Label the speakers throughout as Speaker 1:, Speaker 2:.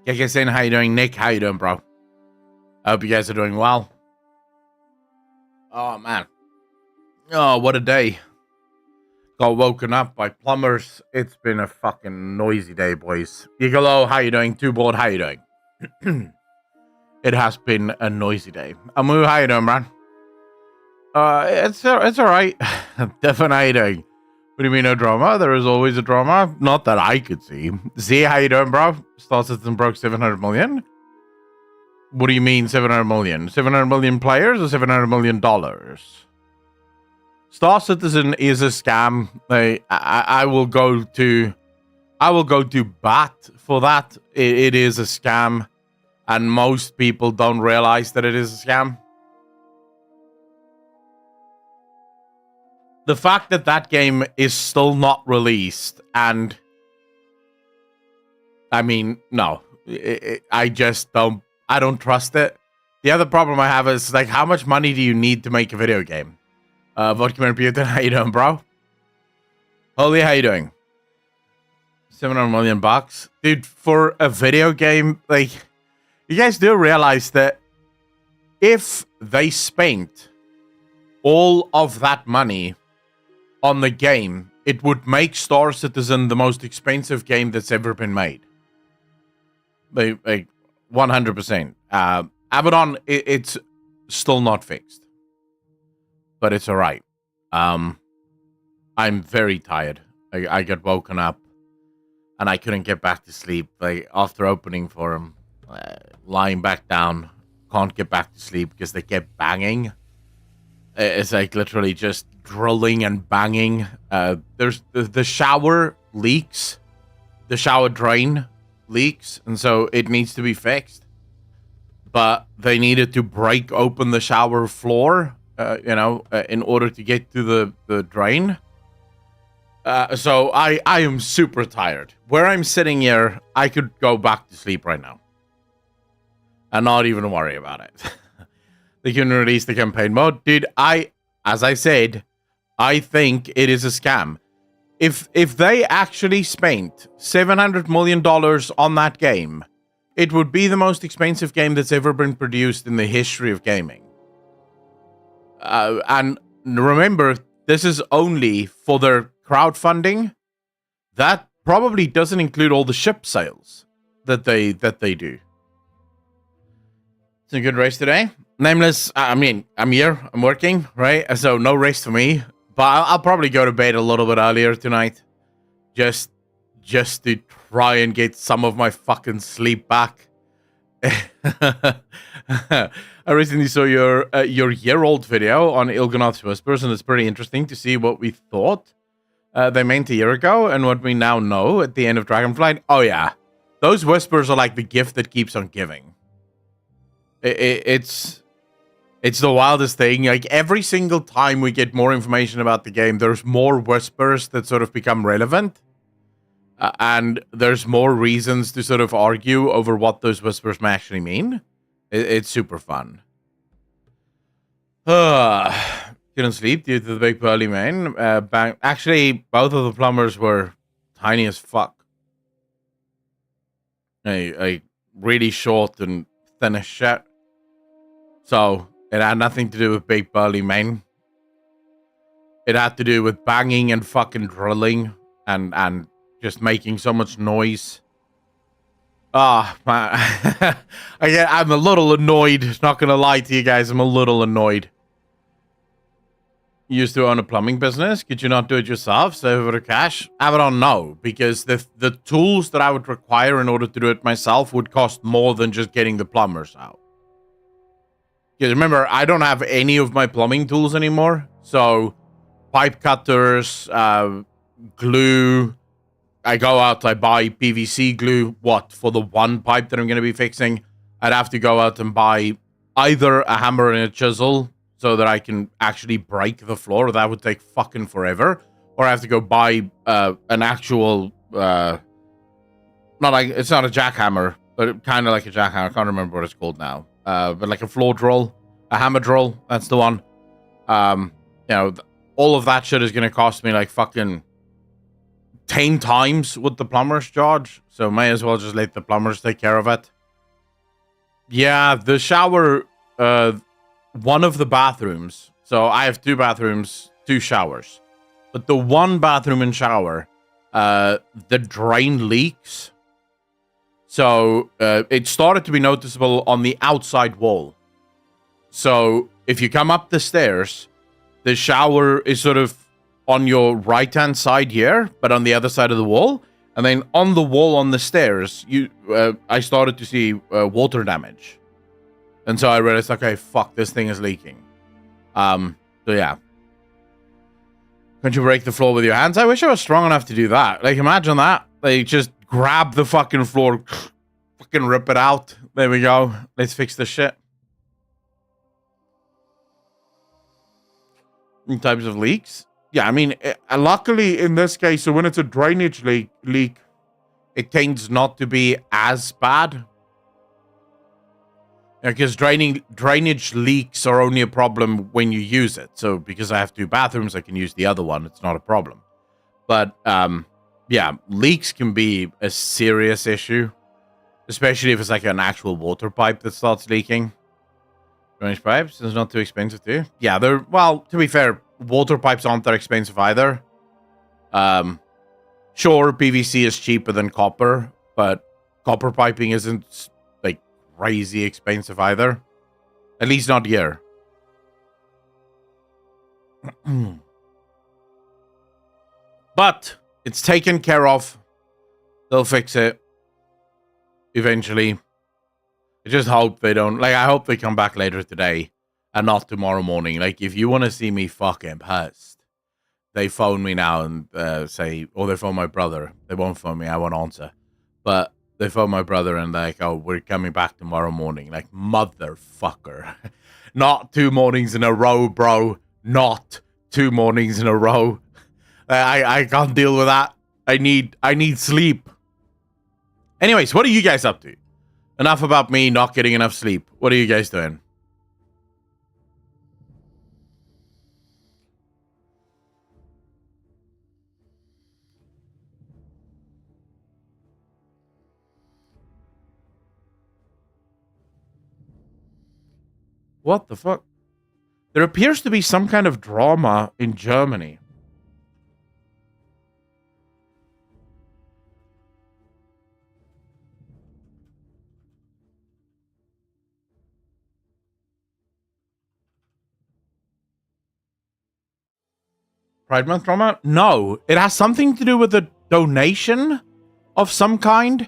Speaker 1: KKSN, how you doing? Nick, how you doing, bro? I hope you guys are doing well. Oh, man. Oh, what a day. Got woken up by plumbers. It's been a fucking noisy day, boys. Gigolo, how you doing? Two Board, how you doing? It has been a noisy day. Amu, how you doing, man? It's all right. Devin, how you doing? What do you mean no drama? There is always a drama. Not that I could see. Z, how you doing, bro? Star Citizen broke 700 million. What do you mean 700 million? 700 million players or 700 million dollars? Star Citizen is a scam. I will go to bat for that. It is a scam, and most people don't realize that it is a scam. The fact that that game is still not released, and I mean, no, I just don't. I don't trust it. The other problem I have is, like, how much money do you need to make a video game? Vodka Putin, how you doing, bro? Holy, how you doing? 700 million bucks? Dude, for a video game, like, you guys do realize that if they spent all of that money on the game, it would make Star Citizen the most expensive game that's ever been made. Like 100%. Abaddon, it's still not fixed, but it's all right. I'm very tired. I got woken up, and I couldn't get back to sleep. Like, after opening for him, lying back down, can't get back to sleep because they kept banging. It's like literally just drilling and banging. There's the shower leaks, the shower drain leaks, and so it needs to be fixed. But they needed to break open the shower floor, in order to get to the drain. So I am super tired. Where I'm sitting here, I could go back to sleep right now and not even worry about it. They can release the campaign mode. Dude, as I said, I think it is a scam. If they actually spent $700 million on that game, it would be the most expensive game that's ever been produced in the history of gaming. And remember, this is only for their crowdfunding. That probably doesn't include all the ship sales that they do. It's a good race today. Nameless, I mean, I'm here, I'm working, right? So no race for me. But I'll probably go to bed a little bit earlier tonight. Just to try and get some of my fucking sleep back. I recently saw your year-old video on Il'gynoth's Whispers, and it's pretty interesting to see what we thought they meant a year ago and what we now know at the end of Dragonflight. Oh yeah, those whispers are like the gift that keeps on giving. It's the wildest thing. Like, every single time we get more information about the game, there's more whispers that sort of become relevant. And there's more reasons to sort of argue over what those whispers may actually mean. It's super fun. Couldn't sleep due to the big burly man. Actually, both of the plumbers were tiny as fuck. A really short and thin as shit. So it had nothing to do with big burly men. It had to do with banging and fucking drilling and just making so much noise. Ah, man. I'm a little annoyed. Not gonna lie to you guys, I'm a little annoyed. You used to own a plumbing business. Could you not do it yourself? Save over the cash? Abaddon, no, because the tools that I would require in order to do it myself would cost more than just getting the plumbers out. Because remember, I don't have any of my plumbing tools anymore. So, pipe cutters, glue. I go out, I buy PVC glue. What? For the one pipe that I'm going to be fixing, I'd have to go out and buy either a hammer and a chisel so that I can actually break the floor. That would take fucking forever. Or I have to go buy an actual, it's not a jackhammer, but kind of like a jackhammer. I can't remember what it's called now. But like a floor drill, a hammer drill, that's the one. All of that shit is going to cost me like fucking 10 times what the plumbers charge, so may as well just let the plumbers take care of it. Yeah, the shower, one of the bathrooms, so I have 2 bathrooms, 2 showers, but the one bathroom and shower, the drain leaks. So it started to be noticeable on the outside wall. So if you come up the stairs, the shower is sort of on your right-hand side here, but on the other side of the wall. And then on the wall on the stairs, I started to see water damage. And so I realized, okay, fuck, this thing is leaking. So yeah. Can't you break the floor with your hands? I wish I was strong enough to do that. Like, imagine that. Like, just grab the fucking floor, fucking rip it out. There we go. Let's fix this shit. In types of leaks? Yeah, I mean, luckily in this case, so when it's a drainage leak, it tends not to be as bad. Because drainage leaks are only a problem when you use it. So because I have 2 bathrooms, I can use the other one. It's not a problem. But yeah, leaks can be a serious issue, especially if it's like an actual water pipe that starts leaking. Drainage pipes is not too expensive too. Yeah, they're, well, to be fair, water pipes aren't that expensive either. Sure, PVC is cheaper than copper, but copper piping isn't like crazy expensive either. At least not here. But it's taken care of. They'll fix it eventually. I just hope they don't, like, I hope they come back later today and not tomorrow morning. Like, if you want to see me fucking pissed, they phone me now and say, or they phone my brother. They won't phone me, I won't answer. But they phone my brother and like, oh, we're coming back tomorrow morning. Like, motherfucker. Not 2 mornings in a row, bro. Not 2 mornings in a row. I can't deal with that. I need sleep. Anyways, what are you guys up to? Enough about me not getting enough sleep. What are you guys doing? What the fuck? There appears to be some kind of drama in Germany. Pride Month drama? No. It has something to do with a donation of some kind.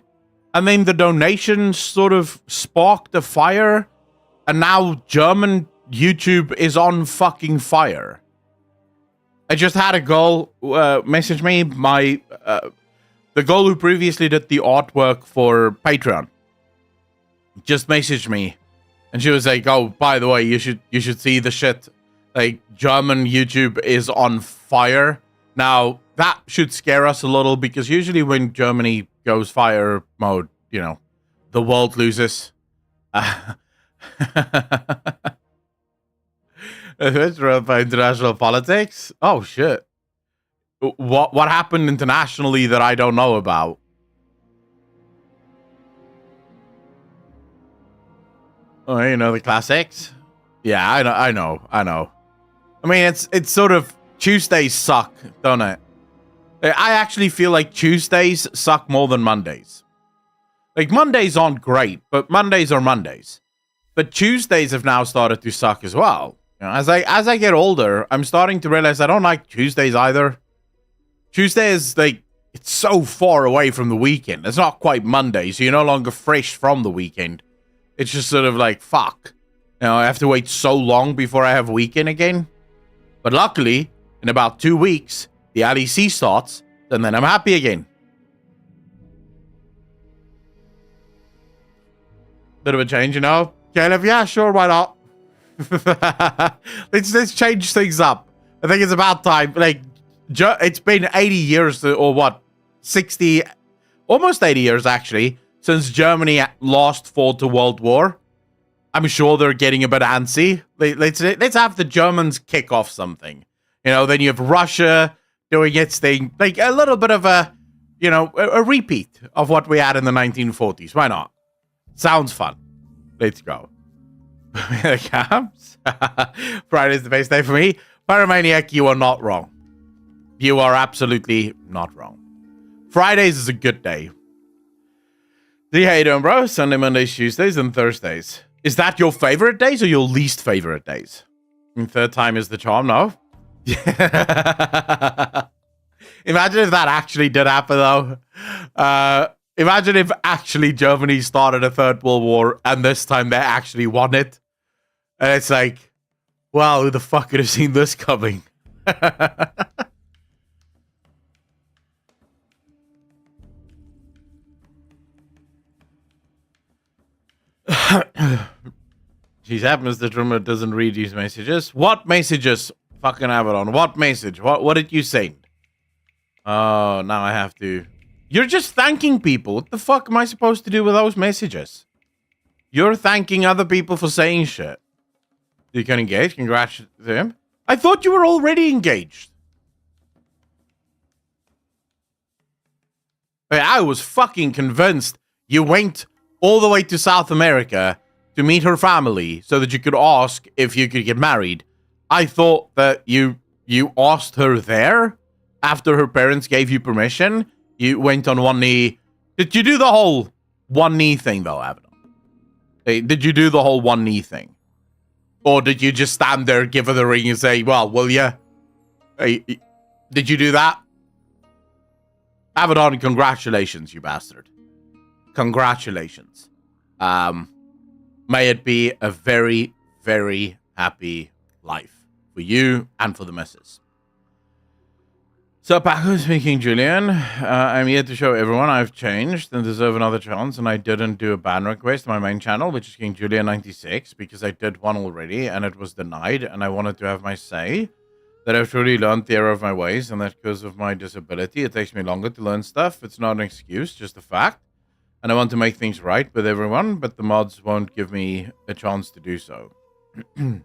Speaker 1: And then the donation sort of sparked a fire. And now German YouTube is on fucking fire. I just had a girl message me. The girl who previously did the artwork for Patreon just messaged me. And she was like, oh, by the way, you should see the shit. Like, German YouTube is on fire. Now, that should scare us a little, because usually when Germany goes fire mode, you know, the world loses. It's real by international politics? Oh, shit. What happened internationally that I don't know about? Oh, you know, the classics? Yeah, I know. I mean, it's sort of, Tuesdays suck, don't it? I actually feel like Tuesdays suck more than Mondays. Like, Mondays aren't great, but Mondays are Mondays. But Tuesdays have now started to suck as well. You know, as I get older, I'm starting to realize I don't like Tuesdays either. Tuesday is like, it's so far away from the weekend. It's not quite Monday, so you're no longer fresh from the weekend. It's just sort of like, fuck. You know, I have to wait so long before I have weekend again. But luckily, in about 2 weeks, the LEC starts, and then I'm happy again. Bit of a change, you know? Caleb, yeah, sure, why not? let's change things up. I think it's about time. Like, it's been 80 years, or what? 60, almost 80 years, actually, since Germany last fought a world war. I'm sure they're getting a bit antsy. Let's have the Germans kick off something. You know, then you have Russia doing its thing. Like, a little bit of a you know, a repeat of what we had in the 1940s. Why not? Sounds fun. Let's go. Camps. Friday's the best day for me. Pyromaniac, you are not wrong. You are absolutely not wrong. Fridays is a good day. D, how you doing, bro? Sunday, Mondays, Tuesdays, and Thursdays. Is that your favorite days or your least favorite days? And third time is the charm, no? Imagine if that actually did happen, though. Imagine if actually Germany started a third world war and this time they actually won it. And it's like, wow, who the fuck could have seen this coming? She's happens that Rumor doesn't read these messages. What messages? Fucking Abaddon. What message? What did you say? Oh, now I have to. You're just thanking people. What the fuck am I supposed to do with those messages? You're thanking other people for saying shit. You can engage. Congrats to him. I thought you were already engaged. I was fucking convinced you went all the way to South America to meet her family so that you could ask if you could get married. I thought that you asked her there after her parents gave you permission. You went on one knee. Did you do the whole one knee thing, though, Abaddon? Did you do the whole one knee thing? Or did you just stand there, give her the ring, and say, well, will you? Did you do that? Abaddon, congratulations, you bastard. Congratulations. May it be a very, very happy life for you and for the missus. So, Paco speaking, Julian. I'm here to show everyone I've changed and deserve another chance, and I didn't do a ban request on my main channel, which is King Julian 96, because I did one already, and it was denied, and I wanted to have my say. That I've truly learned the error of my ways, and that because of my disability, it takes me longer to learn stuff. It's not an excuse, just a fact. And I want to make things right with everyone, but the mods won't give me a chance to do so. King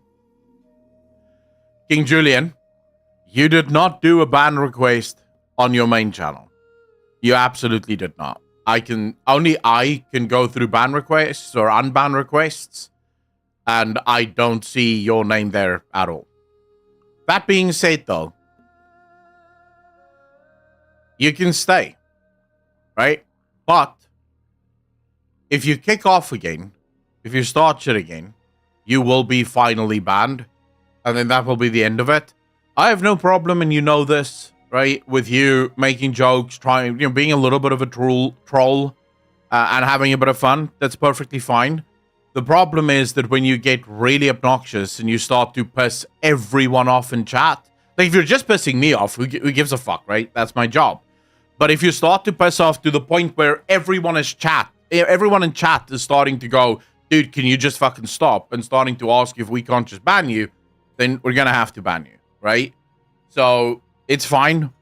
Speaker 1: Julian, you did not do a ban request on your main channel. You absolutely did not. Only I can go through ban requests or unban requests, and I don't see your name there at all. That being said, though, you can stay, right? But if you kick off again, if you start shit again, you will be finally banned, and then that will be the end of it. I have no problem, and you know this, right? With you making jokes, trying, being a little bit of a troll, and having a bit of fun. That's perfectly fine. The problem is that when you get really obnoxious and you start to piss everyone off in chat, like if you're just pissing me off, who gives a fuck, right? That's my job. But if you start to piss off to the point where everyone in chat is starting to go, dude, can you just fucking stop? And starting to ask if we can't just ban you, then we're going to have to ban you, right? So it's fine.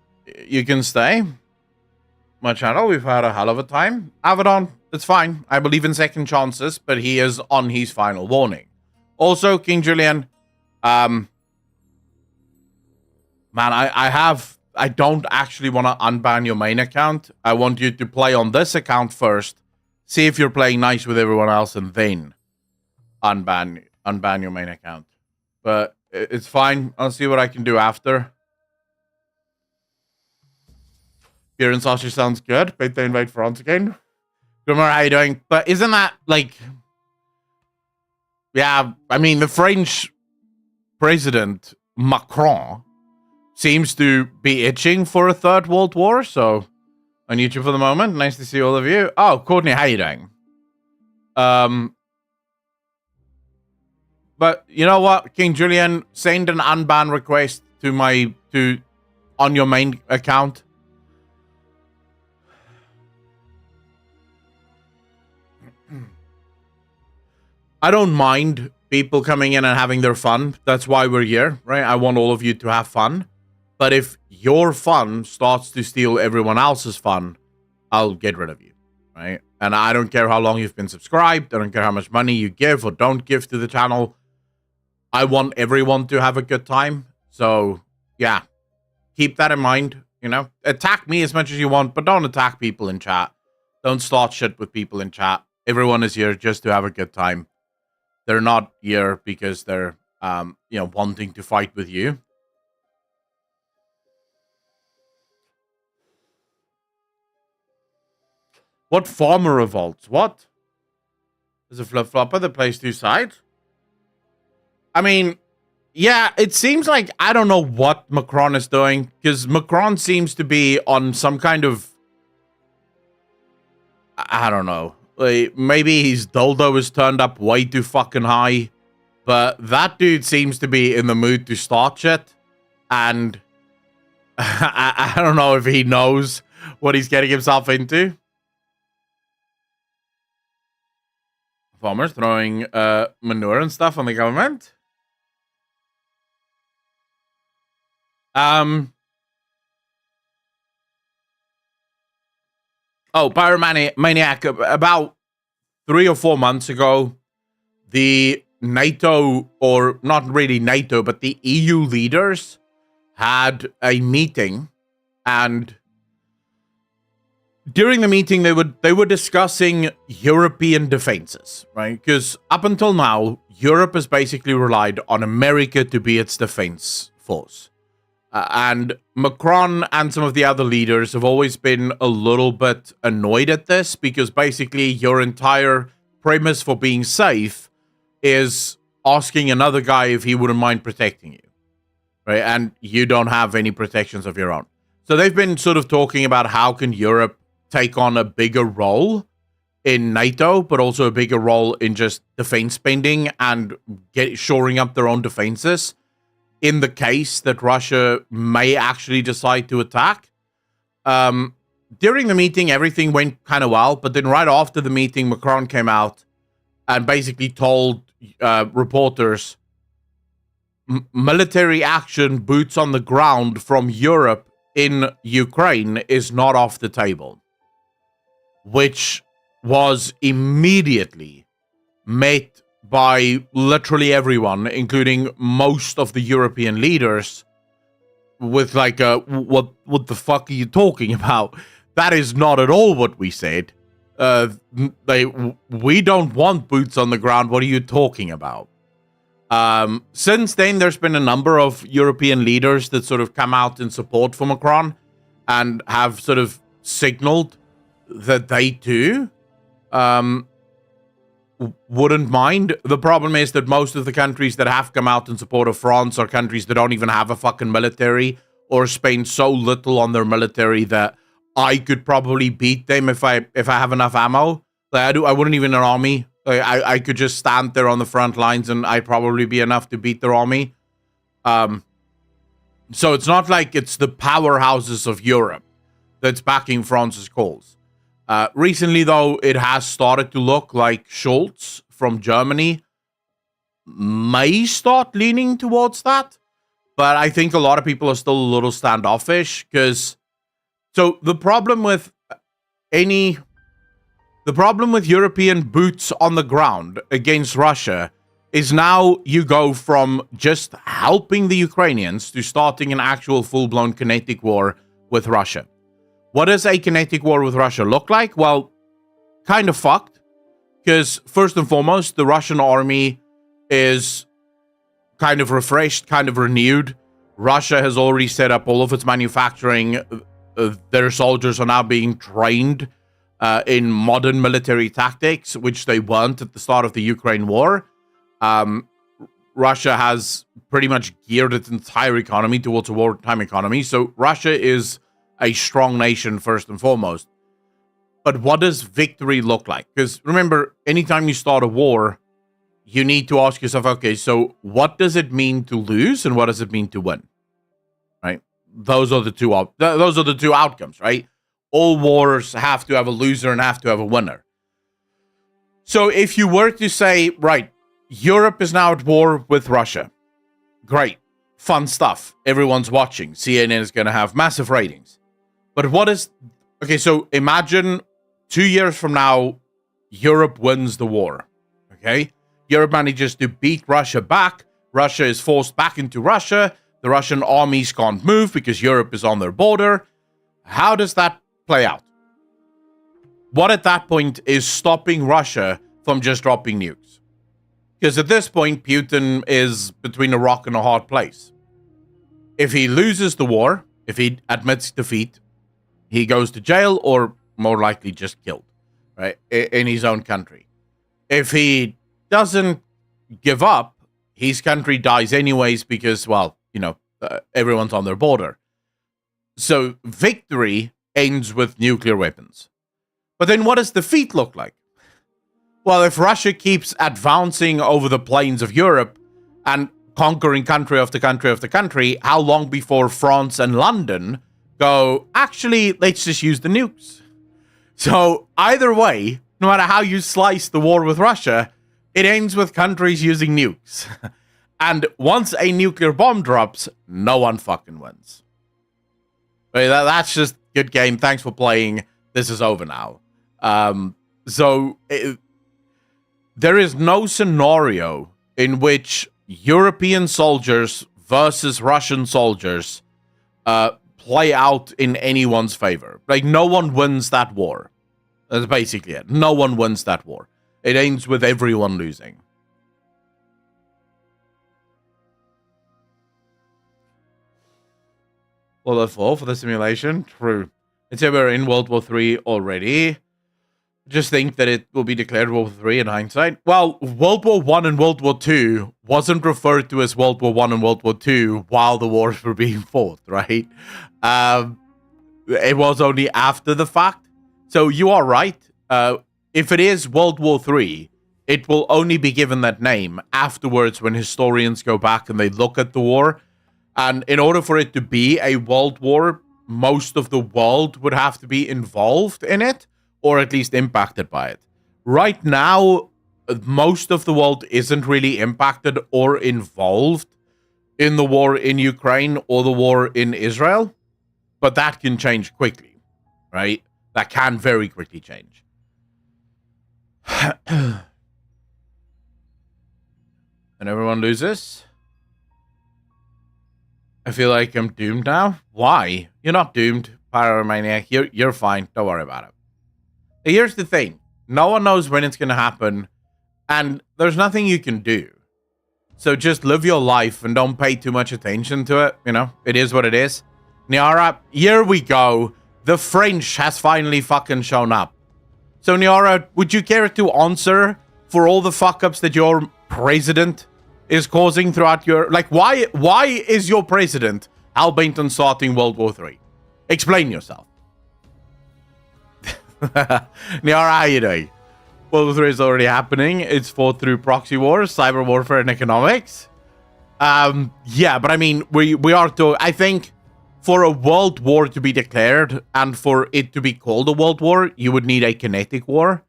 Speaker 1: You can stay. My channel, we've had a hell of a time. Abaddon, it's fine. I believe in second chances, but he is on his final warning. Also, King Julian, man, I don't actually want to unban your main account. I want you to play on this account first, see if you're playing nice with everyone else, and then unban your main account. But it's fine. I'll see what I can do after. Beer and sausage sounds good. Bet they invite France again. Grimmer, how you doing? But isn't that like... Yeah, I mean, the French president, Macron, seems to be itching for a third world war, so on YouTube for the moment. Nice to see all of you. Oh, Courtney, how you doing? But you know what, King Julian, send an unban request on your main account. I don't mind people coming in and having their fun. That's why we're here, right? I want all of you to have fun. But if your fun starts to steal everyone else's fun, I'll get rid of you, right? And I don't care how long you've been subscribed. I don't care how much money you give or don't give to the channel. I want everyone to have a good time. So, yeah, keep that in mind. You know, attack me as much as you want, but don't attack people in chat. Don't start shit with people in chat. Everyone is here just to have a good time. They're not here because they're, wanting to fight with you. What farmer revolts? What? There's a flip-flopper that plays two sides? I mean, yeah, it seems like I don't know what Macron is doing, because Macron seems to be on some kind of, I don't know. Like, maybe his dildo is turned up way too fucking high, but that dude seems to be in the mood to start shit, and I don't know if he knows what he's getting himself into. Farmers throwing manure and stuff on the government. Oh, Pyromaniac, about 3 or 4 months ago, the NATO, or not really NATO, but the EU leaders had a meeting, and during the meeting, they were discussing European defenses, right? Because up until now, Europe has basically relied on America to be its defense force. And Macron and some of the other leaders have always been a little bit annoyed at this, because basically your entire premise for being safe is asking another guy if he wouldn't mind protecting you, right? And you don't have any protections of your own. So they've been sort of talking about how can Europe take on a bigger role in NATO, but also a bigger role in just defense spending and shoring up their own defenses in the case that Russia may actually decide to attack. During the meeting, everything went kind of well, but then right after the meeting, Macron came out and basically told reporters, military action, boots on the ground from Europe in Ukraine is not off the table, which was immediately met by literally everyone, including most of the European leaders, with like, what the fuck are you talking about? That is not at all what we said. We don't want boots on the ground. What are you talking about? Since then, there's been a number of European leaders that sort of come out in support for Macron and have sort of signaled that they too wouldn't mind. The problem is that most of the countries that have come out in support of France are countries that don't even have a fucking military, or spend so little on their military that I could probably beat them if I have enough ammo. Like I wouldn't even an army. Like I could just stand there on the front lines and I'd probably be enough to beat their army. So it's not like it's the powerhouses of Europe that's backing France's cause. Recently, though, it has started to look like Scholz from Germany may start leaning towards that. But I think a lot of people are still a little standoffish, because so the problem with European boots on the ground against Russia is now you go from just helping the Ukrainians to starting an actual full-blown kinetic war with Russia. What does a kinetic war with Russia look like? Well, kind of fucked. Because first and foremost, the Russian army is kind of refreshed, kind of renewed. Russia has already set up all of its manufacturing. Their soldiers are now being trained in modern military tactics, which they weren't at the start of the Ukraine war. Russia has pretty much geared its entire economy towards a wartime economy. So Russia is a strong nation first and foremost. But what does victory look like? Because remember, anytime you start a war, you need to ask yourself, okay, so what does it mean to lose and what does it mean to win? Right? Those are the two outcomes, right? All wars have to have a loser and have to have a winner. So if you were to say, right, Europe is now at war with Russia. Great. Fun stuff. Everyone's watching. CNN is going to have massive ratings. But what is... Okay, so imagine 2 years from now, Europe wins the war. Okay? Europe manages to beat Russia back. Russia is forced back into Russia. The Russian armies can't move because Europe is on their border. How does that play out? What at that point is stopping Russia from just dropping nukes? Because at this point, Putin is between a rock and a hard place. If he loses the war, if he admits defeat, he goes to jail or more likely just killed, right, in his own country. If he doesn't give up, his country dies anyways because, well, everyone's on their border. So victory ends with nuclear weapons. But then what does defeat look like? Well, if Russia keeps advancing over the plains of Europe and conquering country after country after country, how long before France and London go, actually, let's just use the nukes? So either way, no matter how you slice the war with Russia, it ends with countries using nukes. And once a nuclear bomb drops, no one fucking wins. That's just good game. Thanks for playing. This is over now. There is no scenario in which European soldiers versus Russian soldiers play out in anyone's favor. Like, no one wins that war. That's basically it. No one wins that war. It ends with everyone losing. World War 4 for the simulation? True. I'd say we're in World War 3 already. Just think that it will be declared World War 3 in hindsight. Well, World War 1 and World War 2 wasn't referred to as World War 1 and World War 2 while the wars were being fought, right? It was only after the fact. So you are right. If it is World War 3, it will only be given that name afterwards when historians go back and they look at the war. And in order for it to be a world war, most of the world would have to be involved in it, or at least impacted by it. Right now, most of the world isn't really impacted or involved in the war in Ukraine or the war in Israel, but that can change quickly, right? That can very quickly change. And everyone loses? I feel like I'm doomed now. Why? You're not doomed, Pyromaniac. You're fine. Don't worry about it. Here's the thing. No one knows when it's going to happen, and there's nothing you can do. So just live your life and don't pay too much attention to it. It is what it is. Niara, here we go. The French has finally fucking shown up. So Niara, would you care to answer for all the fuck-ups that your president is causing throughout your... Like, why is your president hell-bent on starting World War 3? Explain yourself. Niara, how you doing? World War 3 is already happening. It's fought through proxy wars, cyber warfare, and economics. Yeah, but I mean, we are to... I think for a world war to be declared and for it to be called a world war, you would need a kinetic war,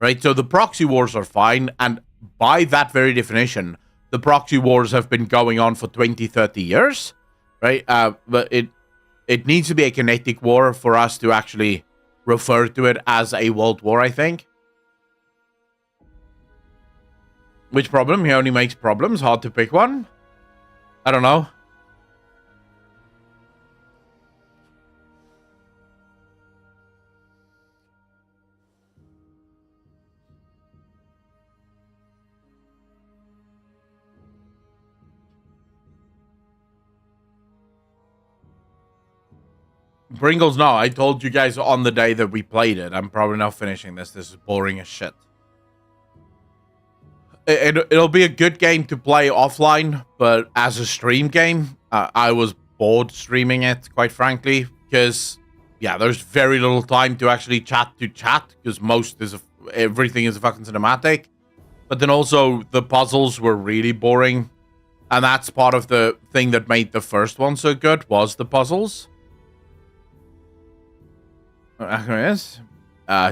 Speaker 1: right? So the proxy wars are fine, and by that very definition, the proxy wars have been going on for 20, 30 years, right? But it needs to be a kinetic war for us to actually refer to it as a world war, I think. Which problem? He only makes problems. Hard to pick one. I don't know. Pringles, no, I told you guys on the day that we played it. I'm probably not finishing this. This is boring as shit. It'll be a good game to play offline, but as a stream game, I was bored streaming it, quite frankly, because, yeah, there's very little time to actually chat, because everything is a fucking cinematic. But then also, the puzzles were really boring, and that's part of the thing that made the first one so good, was the puzzles. Yes.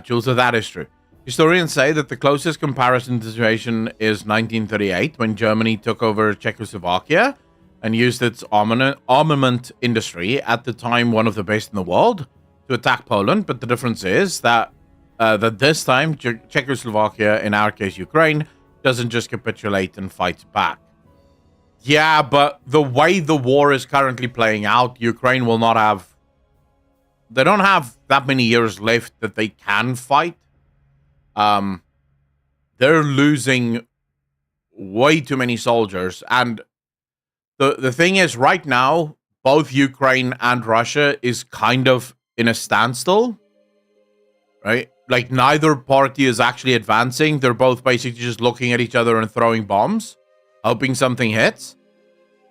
Speaker 1: Jules, so that is true. Historians say that the closest comparison to the situation is 1938, when Germany took over Czechoslovakia and used its armament industry, at the time one of the best in the world, to attack Poland. But the difference is that this time, Czechoslovakia, in our case Ukraine, doesn't just capitulate and fight back. Yeah, but the way the war is currently playing out, Ukraine will not have... They don't have that many years left that they can fight. They're losing way too many soldiers. And the thing is, right now, both Ukraine and Russia is kind of in a standstill, right? Like, neither party is actually advancing. They're both basically just looking at each other and throwing bombs, hoping something hits.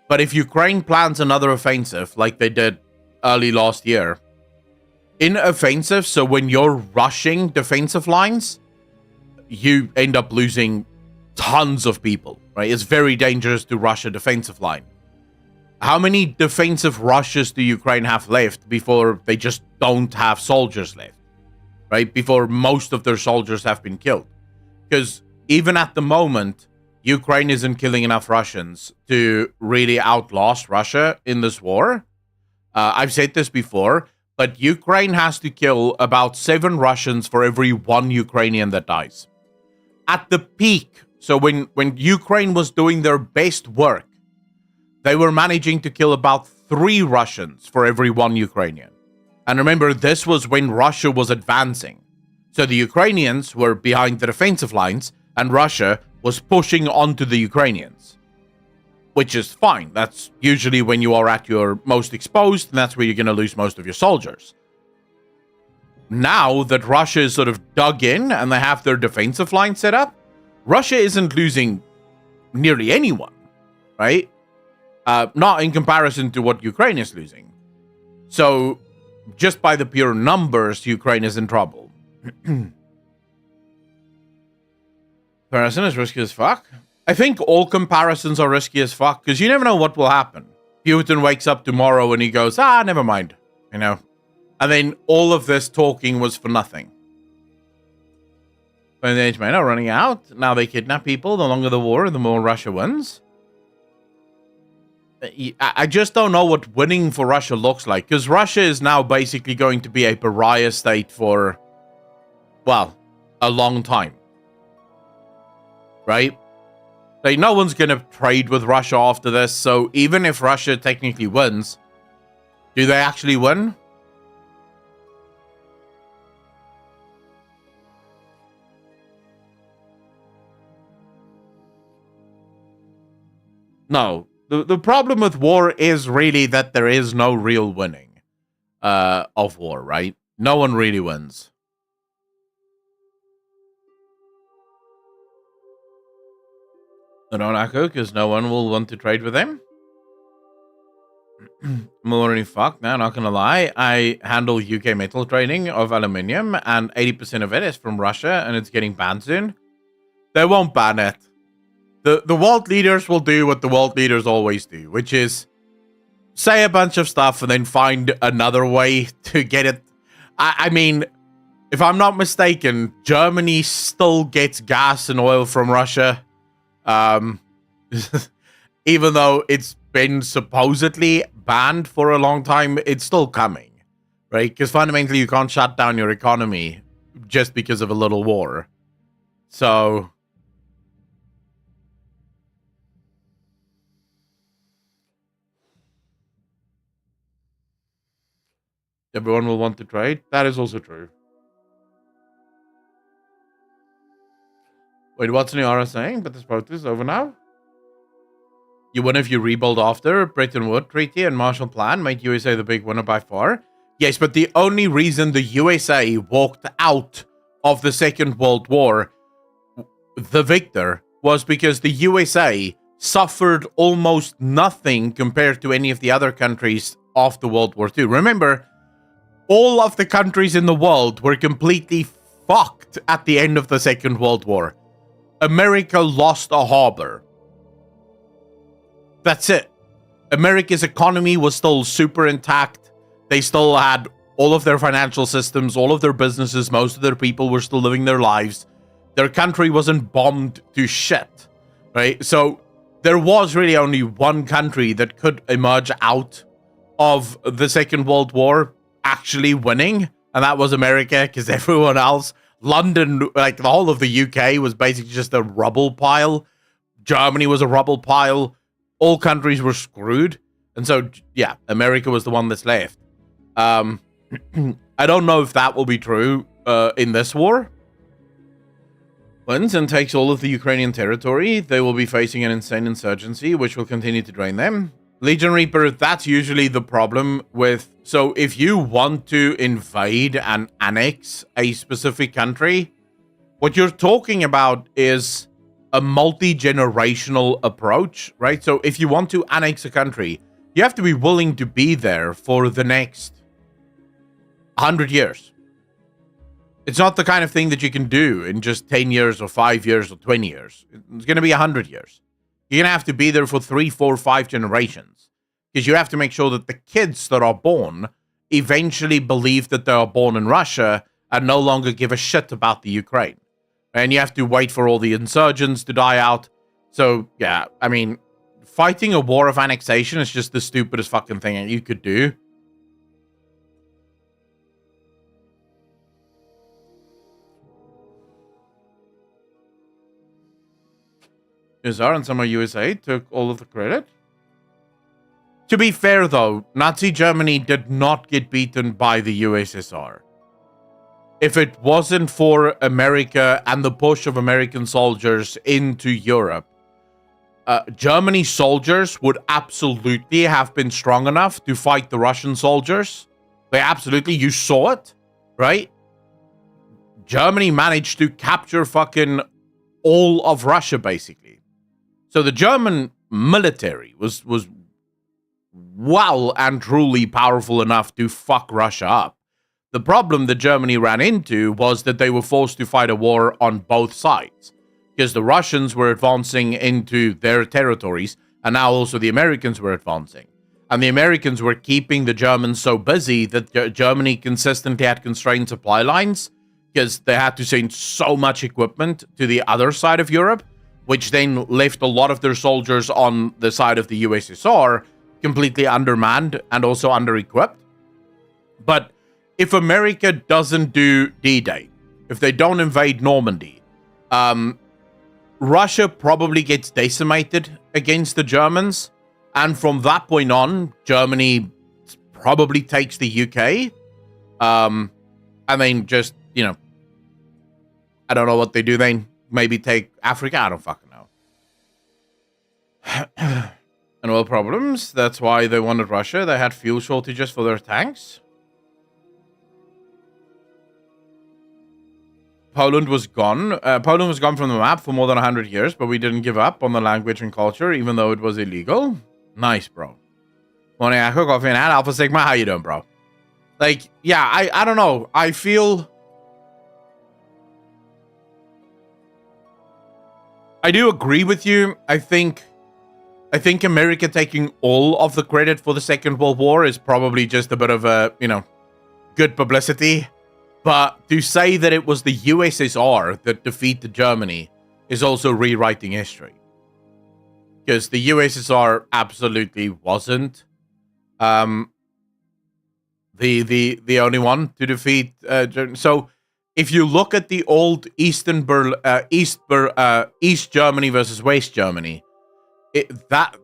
Speaker 1: But if Ukraine plans another offensive, like they did early last year, in offensive, so when you're rushing defensive lines, you end up losing tons of people, right? It's very dangerous to rush a defensive line. How many defensive rushes do Ukraine have left before they just don't have soldiers left, right? Before most of their soldiers have been killed. Because even at the moment, Ukraine isn't killing enough Russians to really outlast Russia in this war. I've said this before, but Ukraine has to kill about 7 Russians for every 1 Ukrainian that dies. At the peak, so when Ukraine was doing their best work, they were managing to kill about 3 Russians for every 1 Ukrainian. And remember, this was when Russia was advancing. So the Ukrainians were behind the defensive lines, and Russia was pushing onto the Ukrainians. Which is fine. That's usually when you are at your most exposed, and that's where you're going to lose most of your soldiers. Now that Russia is sort of dug in, and they have their defensive line set up, Russia isn't losing nearly anyone, right? Not in comparison to what Ukraine is losing. So, just by the pure numbers, Ukraine is in trouble. Comparison is risky as fuck. I think all comparisons are risky as fuck, because you never know what will happen. Putin wakes up tomorrow and he goes, never mind, you know. And then all of this talking was for nothing. When the age men are running out, now they kidnap people. The longer the war, the more Russia wins. I just don't know what winning for Russia looks like, because Russia is now basically going to be a pariah state for, well, a long time. Right? Like, no one's going to trade with Russia after this, so even if Russia technically wins, do they actually win? No. The problem with war is really that there is no real winning of war, right? No one really wins. Monaco, because no one will want to trade with them. I'm already fucked now, not gonna lie. I handle UK metal trading of aluminium, and 80% of it is from Russia, and it's getting banned soon. They won't ban it. The world leaders will do what the world leaders always do, which is say a bunch of stuff and then find another way to get it. I mean, if I'm not mistaken, Germany still gets gas and oil from Russia. Even though it's been supposedly banned for a long time, it's still coming, right? Because fundamentally, you can't shut down your economy just because of a little war. So, everyone will want to trade. That is also true. Wait, what's Niara saying? But this protest is over now? You win if you rebuild after. Bretton Woods Treaty and Marshall Plan made USA the big winner by far. Yes, but the only reason the USA walked out of the Second World War, the victor, was because the USA suffered almost nothing compared to any of the other countries after World War II. Remember, all of the countries in the world were completely fucked at the end of the Second World War. America lost a harbor. That's it. America's economy was still super intact. They still had all of their financial systems, all of their businesses, most of their people were still living their lives. Their country wasn't bombed to shit, right? So there was really only one country that could emerge out of the Second World War actually winning, and that was America, because everyone else, London, like the whole of the UK was basically just a rubble pile. Germany was a rubble pile. all countries were screwed. And so, yeah, America was the one that's left. I don't know if that will be true in this war. Wins and takes all of the Ukrainian territory. They will be facing an insane insurgency, which will continue to drain them. Legion Reaper, that's usually the problem with... So if you want to invade and annex a specific country, what you're talking about is a multi-generational approach, right? So if you want to annex a country, you have to be willing to be there for the next 100 years. It's not the kind of thing that you can do in just 10 years or 5 years or 20 years. It's going to be 100 years. You're going to have to be there for 3, 4, 5 generations. Because you have to make sure that the kids that are born eventually believe that they are born in Russia and no longer give a shit about the Ukraine. And you have to wait for all the insurgents to die out. So, yeah, I mean, fighting a war of annexation is just the stupidest fucking thing that you could do. Tsar and some of USA took all of the credit. To be fair, though, Nazi Germany did not get beaten by the USSR. If it wasn't for America and the push of American soldiers into Europe, Germany's soldiers would absolutely have been strong enough to fight the Russian soldiers. They absolutely, you saw it, right? Germany managed to capture fucking all of Russia, basically. So the German military was well and truly powerful enough to fuck Russia up. The problem that Germany ran into was that they were forced to fight a war on both sides. Because the Russians were advancing into their territories, and now also the Americans were advancing. And the Americans were keeping the Germans so busy that Germany consistently had constrained supply lines, because they had to send so much equipment to the other side of Europe, which then left a lot of their soldiers on the side of the USSR completely undermanned and also under-equipped. But if America doesn't do D-Day, if they don't invade Normandy, Russia probably gets decimated against the Germans. And from that point on, Germany probably takes the UK. And then just, you know, I don't know what they do then. Maybe take Africa. I don't fucking know. And oil problems. That's why they wanted Russia. They had fuel shortages for their tanks. Poland was gone. Poland was gone from the map for more than 100 years, but we didn't give up on the language and culture, even though it was illegal. Nice, bro. Morning, Echo, Coffee and Alpha Sigma. How you doing, bro? Like, yeah, I don't know. I feel... I do agree with you. I think America taking all of the credit for the Second World War is probably just a bit of a, you know, good publicity. But to say that it was the USSR that defeated Germany is also rewriting history. Because the USSR absolutely wasn't the only one to defeat Germany. So if you look at the old East Germany versus West Germany, that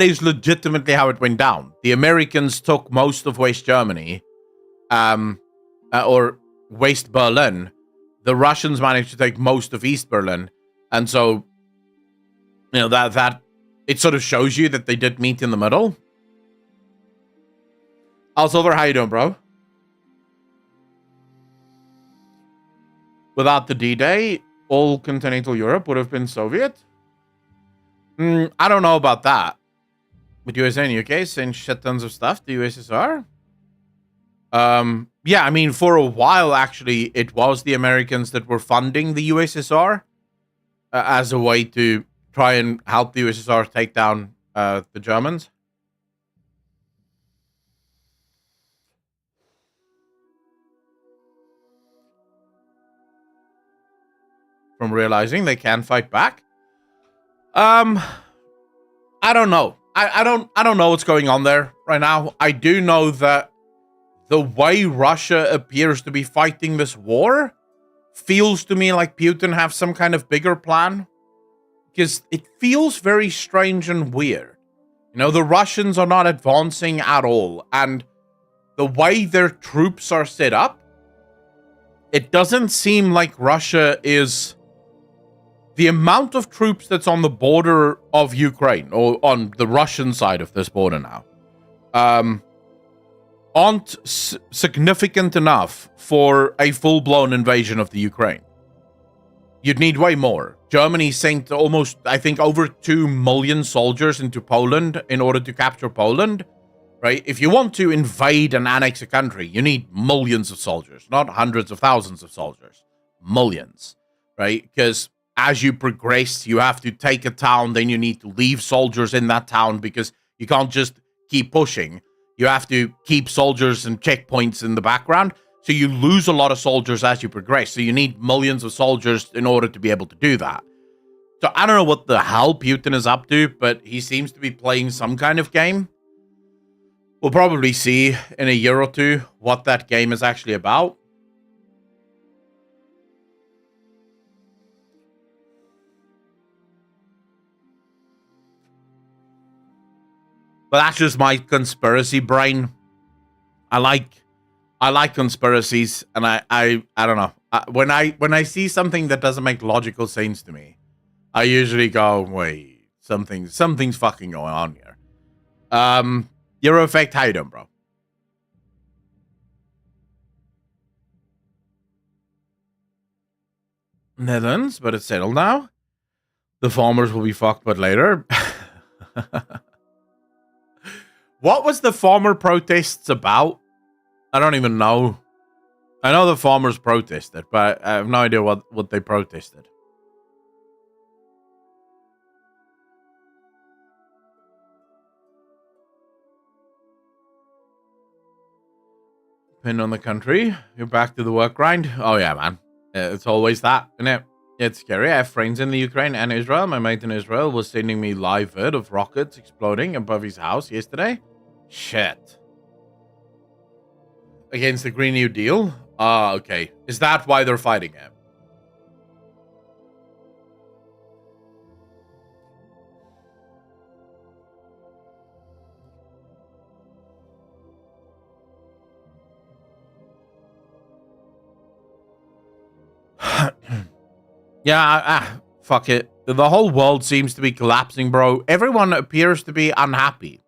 Speaker 1: is legitimately how it went down. The Americans took most of West Germany, or West Berlin. The Russians managed to take most of East Berlin, and so you know that it sort of shows you that they did meet in the middle. Silver, how you doing, bro? Without the D-Day, all continental Europe would have been Soviet. I don't know about that. But USA and UK sent shit tons of stuff to USSR. Yeah, I mean, for a while, actually, it was the Americans that were funding the USSR as a way to try and help the USSR take down the Germans. From realizing they can fight back. I don't know. I don't know what's going on there right now. I do know that the way Russia appears to be fighting this war feels to me like Putin has some kind of bigger plan. Because it feels very strange and weird. No, the Russians are not advancing at all. And the way their troops are set up, it doesn't seem like Russia is... The amount of troops that's on the border of Ukraine, or on the Russian side of this border now, aren't significant enough for a full-blown invasion of the Ukraine. You'd need way more. Germany sent almost, I think, over 2 million soldiers into Poland in order to capture Poland, right? If you want to invade and annex a country, you need millions of soldiers, not hundreds of thousands of soldiers. Millions, right? Because as you progress, you have to take a town, then you need to leave soldiers in that town because you can't just keep pushing. You have to keep soldiers and checkpoints in the background. So you lose a lot of soldiers as you progress. So you need millions of soldiers in order to be able to do that. So I don't know what the hell Putin is up to, but he seems to be playing some kind of game. We'll probably see in a year or two what that game is actually about. But that's just my conspiracy brain. I like conspiracies, and I don't know. When I see something that doesn't make logical sense to me, I usually go, wait, something's fucking going on here. Euro Effect, how you doing, bro? Netherlands, but it's settled now. The farmers will be fucked, but later. What was the farmer protests about? I don't even know. I know the farmers protested, but I have no idea what they protested. Depending on the country, you're back to the work grind. Oh yeah, man. It's always that, isn't it? It's scary. I have friends in the Ukraine and Israel. My mate in Israel was sending me live vid of rockets exploding above his house yesterday. Shit. Against the Green New Deal? Ah, okay. Is that why they're fighting it? Yeah, fuck it. The whole world seems to be collapsing, bro. Everyone appears to be unhappy.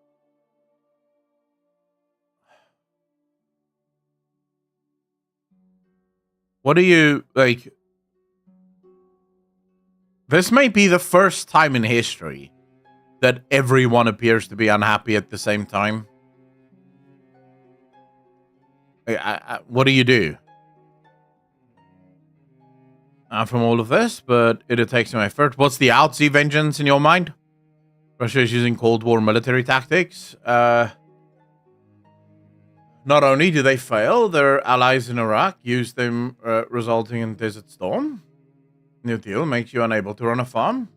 Speaker 1: What do you, like... This may be the first time in history that everyone appears to be unhappy at the same time. What do you do? From all of this, but it takes some effort. What's the Outsea vengeance in your mind? Russia is using Cold War military tactics. Not only do they fail, their allies in Iraq use them, resulting in Desert Storm. New Deal makes you unable to run a farm.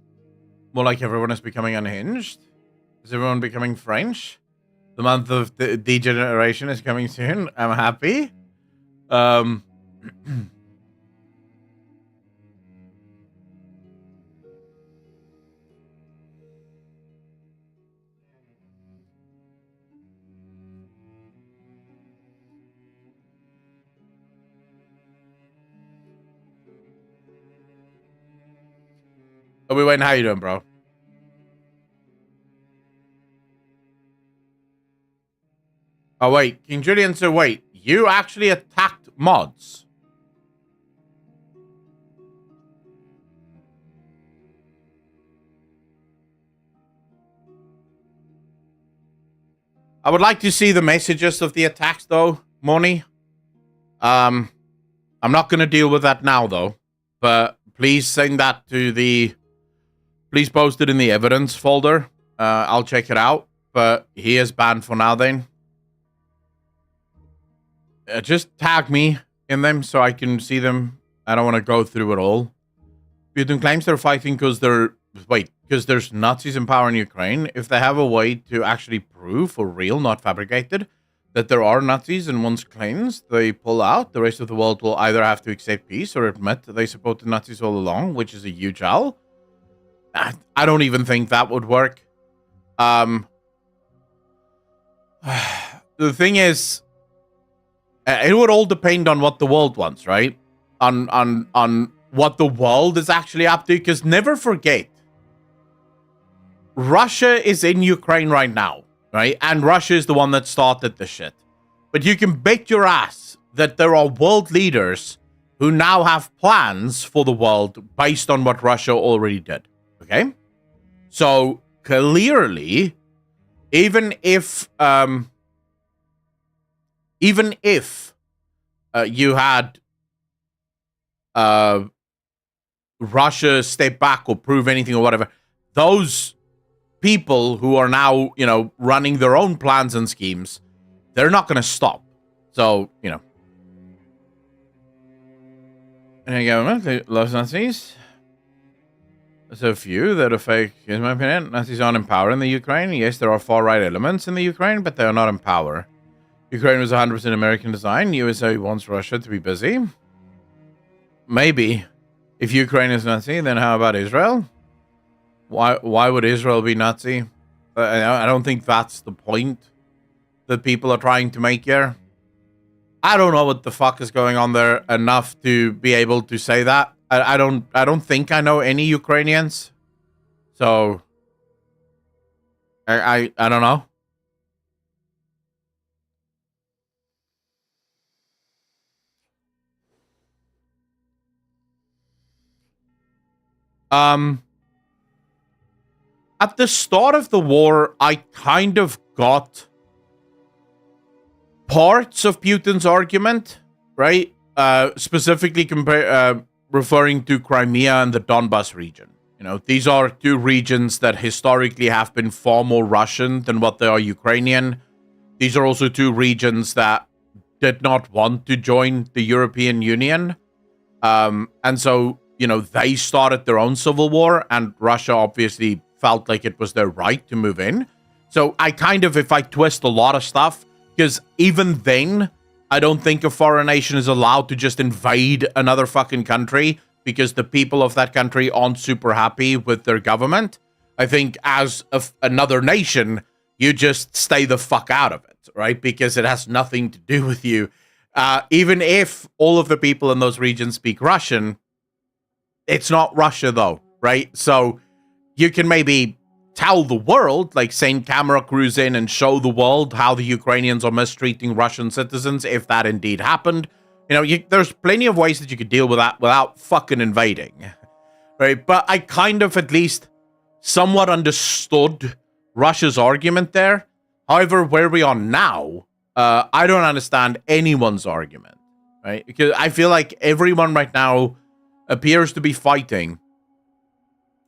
Speaker 1: More like everyone is becoming unhinged. Is everyone becoming French? The month of degeneration is coming soon. I'm happy. Obi-Wan, how you doing, bro? Oh, wait. King Julian, so wait. You actually attacked mods? I would like to see the messages of the attacks, though, Moni. I'm not going to deal with that now, though. But please send that to the... Please post it in the evidence folder. I'll check it out. But he is banned for now, then. Just tag me in them so I can see them. I don't want to go through it all. Putin claims they're fighting because they're... Wait, because there's Nazis in power in Ukraine. If they have a way to actually prove, for real, not fabricated, that there are Nazis in one's claims, they pull out. The rest of the world will either have to accept peace or admit that they supported Nazis all along, which is a huge L. I don't even think that would work. The thing is, it would all depend on what the world wants, right? On what the world is actually up to. Because never forget, Russia is in Ukraine right now, right? And Russia is the one that started the shit. But you can bet your ass that there are world leaders who now have plans for the world based on what Russia already did. Okay? So clearly, even if you had Russia step back or prove anything or whatever, those people who are now, running their own plans and schemes, they're not going to stop. So, any government loves Nazis. There's a few that are fake, in my opinion. Nazis aren't in power in the Ukraine. Yes, there are far-right elements in the Ukraine, but they are not in power. Ukraine was 100% American design. USA wants Russia to be busy. Maybe. If Ukraine is Nazi, then how about Israel? Why would Israel be Nazi? I don't think that's the point that people are trying to make here. I don't know what the fuck is going on there enough to be able to say that. I don't think I know any Ukrainians. So I don't know. At the start of the war, I kind of got parts of Putin's argument, right? Specifically referring to Crimea and the Donbas region. These are two regions that historically have been far more Russian than what they are Ukrainian. These are also two regions that did not want to join the European Union. And so, they started their own civil war, and Russia obviously felt like it was their right to move in. So I kind of, if I twist a lot of stuff, because even then, I don't think a foreign nation is allowed to just invade another fucking country because the people of that country aren't super happy with their government. I think as another nation, you just stay the fuck out of it, right? Because it has nothing to do with you. Even if all of the people in those regions speak Russian, it's not Russia though, right? So you can maybe tell the world, like send camera crews in and show the world how the Ukrainians are mistreating Russian citizens, if that indeed happened. There's plenty of ways that you could deal with that without fucking invading, right? But I kind of at least somewhat understood Russia's argument there. However, where we are now, I don't understand anyone's argument, right? Because I feel like everyone right now appears to be fighting,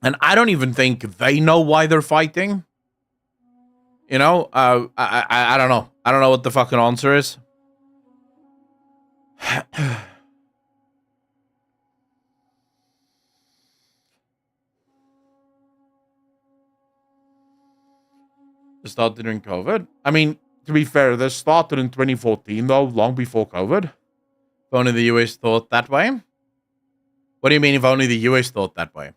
Speaker 1: and I don't even think they know why they're fighting. I don't know. I don't know what the fucking answer is. It started during COVID. I mean, to be fair, this started in 2014, though, long before COVID. If only the US thought that way. What do you mean, if only the US thought that way?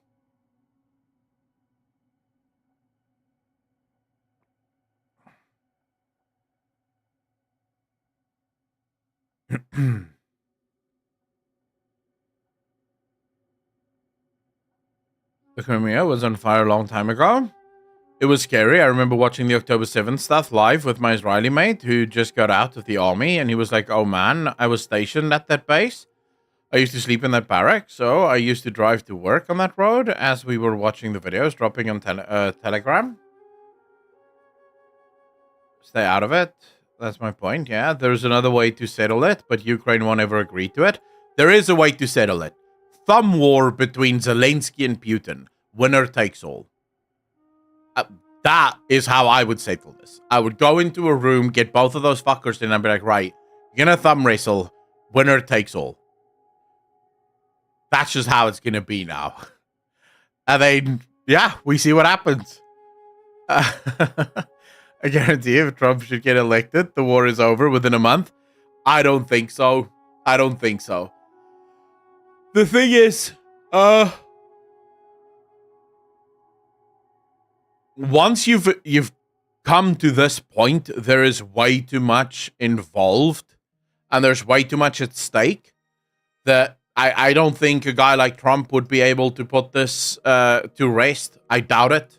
Speaker 1: The Crimea was on fire a long time ago. It was scary. I remember watching the October 7th stuff live with my Israeli mate who just got out of the army, and he was like, oh man, I was stationed at that base. I used to sleep in that barrack, so I used to drive to work on that road as we were watching the videos dropping on Telegram. Stay out of it. That's my point, yeah. There's another way to settle it, but Ukraine won't ever agree to it. There is a way to settle it. Thumb war between Zelensky and Putin. Winner takes all. That is how I would settle this. I would go into a room, get both of those fuckers in, and be like, right, you're gonna thumb wrestle. Winner takes all. That's just how it's gonna be now. And then, yeah, we see what happens. I guarantee if Trump should get elected, the war is over within a month. I don't think so. I don't think so. The thing is, once you've come to this point, there is way too much involved and there's way too much at stake that I don't think a guy like Trump would be able to put this to rest. I doubt it,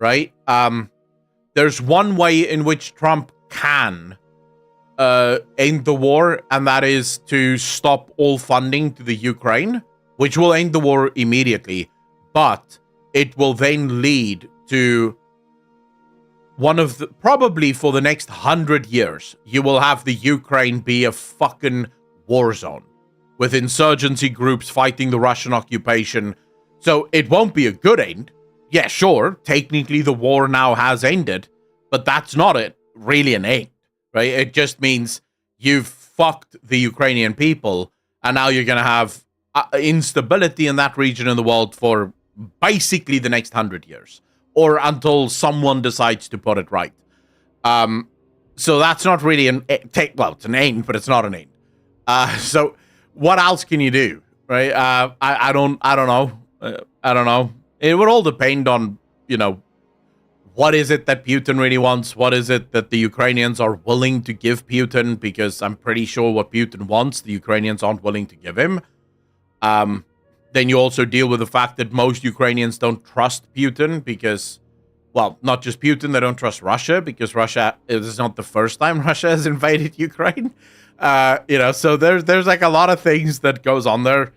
Speaker 1: right? There's one way in which Trump can end the war, and that is to stop all funding to the Ukraine, which will end the war immediately, but it will then lead to one of the, probably for the next 100 years, you will have the Ukraine be a fucking war zone with insurgency groups fighting the Russian occupation. So it won't be a good end. Yeah, sure, technically the war now has ended, but that's not really an end, right? It just means you've fucked the Ukrainian people, and now you're going to have instability in that region of the world for basically the next 100 years, or until someone decides to put it right. So that's not really it's an end, but it's not an end. So what else can you do, right? I don't know. I don't know. It would all depend on, what is it that Putin really wants? What is it that the Ukrainians are willing to give Putin? Because I'm pretty sure what Putin wants, the Ukrainians aren't willing to give him. Then you also deal with the fact that most Ukrainians don't trust Putin because, well, not just Putin, they don't trust Russia because Russia is not the first time Russia has invaded Ukraine. So there's like a lot of things that goes on there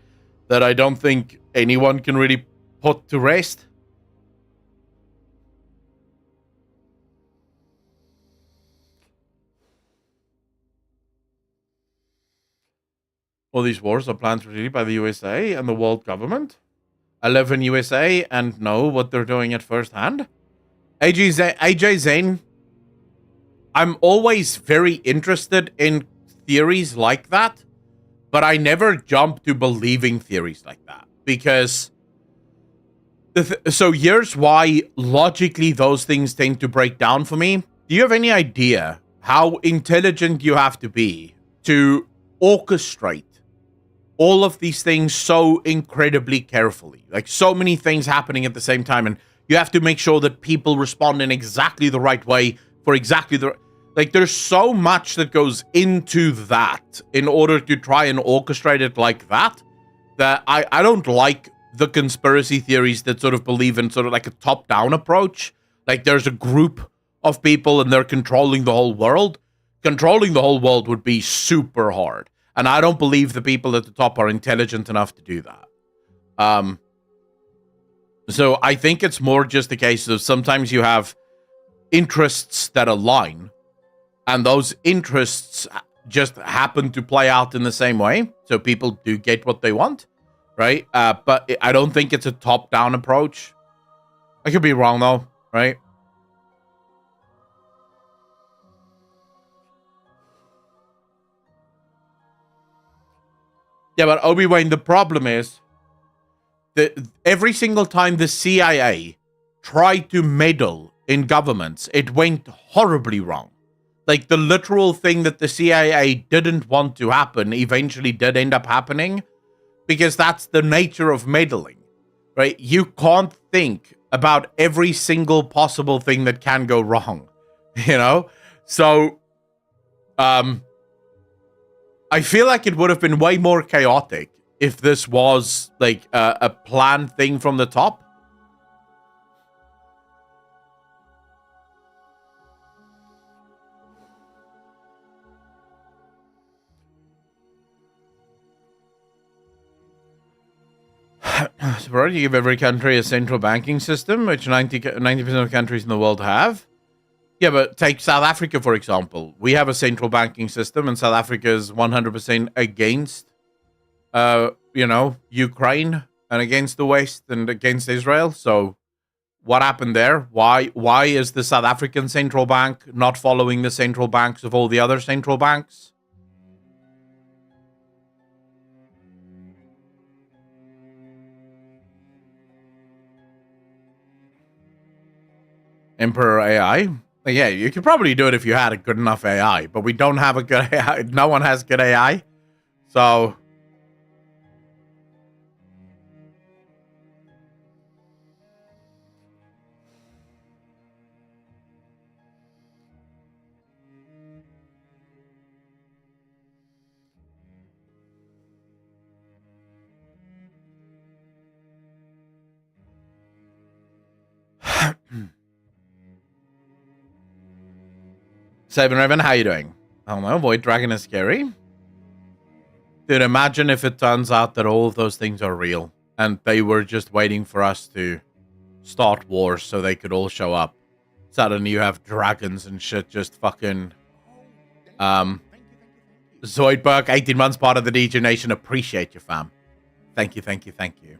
Speaker 1: that I don't think anyone can really put to rest. All these wars are planned really by the USA and the world government. I live in USA and know what they're doing at first hand. AJ Zane, I'm always very interested in theories like that, but I never jump to believing theories like that because so here's why logically those things tend to break down for me. Do you have any idea how intelligent you have to be to orchestrate all of these things so incredibly carefully? Like so many things happening at the same time, and you have to make sure that people respond in exactly the right way for exactly the... Like, there's so much that goes into that in order to try and orchestrate it like that, that I don't like the conspiracy theories that sort of believe in sort of like a top-down approach. Like, there's a group of people and they're controlling the whole world. Controlling the whole world would be super hard. And I don't believe the people at the top are intelligent enough to do that. So I think it's more just a case of sometimes you have interests that align, and those interests just happen to play out in the same way. So people do get what they want, right? But I don't think it's a top-down approach. I could be wrong, though, right? Yeah, but Obi-Wan, the problem is that every single time the CIA tried to meddle in governments, it went horribly wrong. Like, the literal thing that the CIA didn't want to happen eventually did end up happening, because that's the nature of meddling, right? You can't think about every single possible thing that can go wrong, So, I feel like it would have been way more chaotic if this was like a planned thing from the top. So, you give every country a central banking system, which 90% of countries in the world have. Yeah, but take South Africa, for example. We have a central banking system, and South Africa is 100% against, Ukraine and against the West and against Israel. So what happened there? Why is the South African central bank not following the central banks of all the other central banks? Emperor AI? Yeah, you could probably do it if you had a good enough AI, but we don't have a good AI. No one has good AI. So Seven Raven, how you doing? I don't know, Void Dragon is scary. Dude, imagine if it turns out that all of those things are real and they were just waiting for us to start wars so they could all show up. Suddenly you have dragons and shit just fucking... Zoidberg, 18 months part of the DJ Nation. Appreciate you, fam. Thank you, thank you, thank you.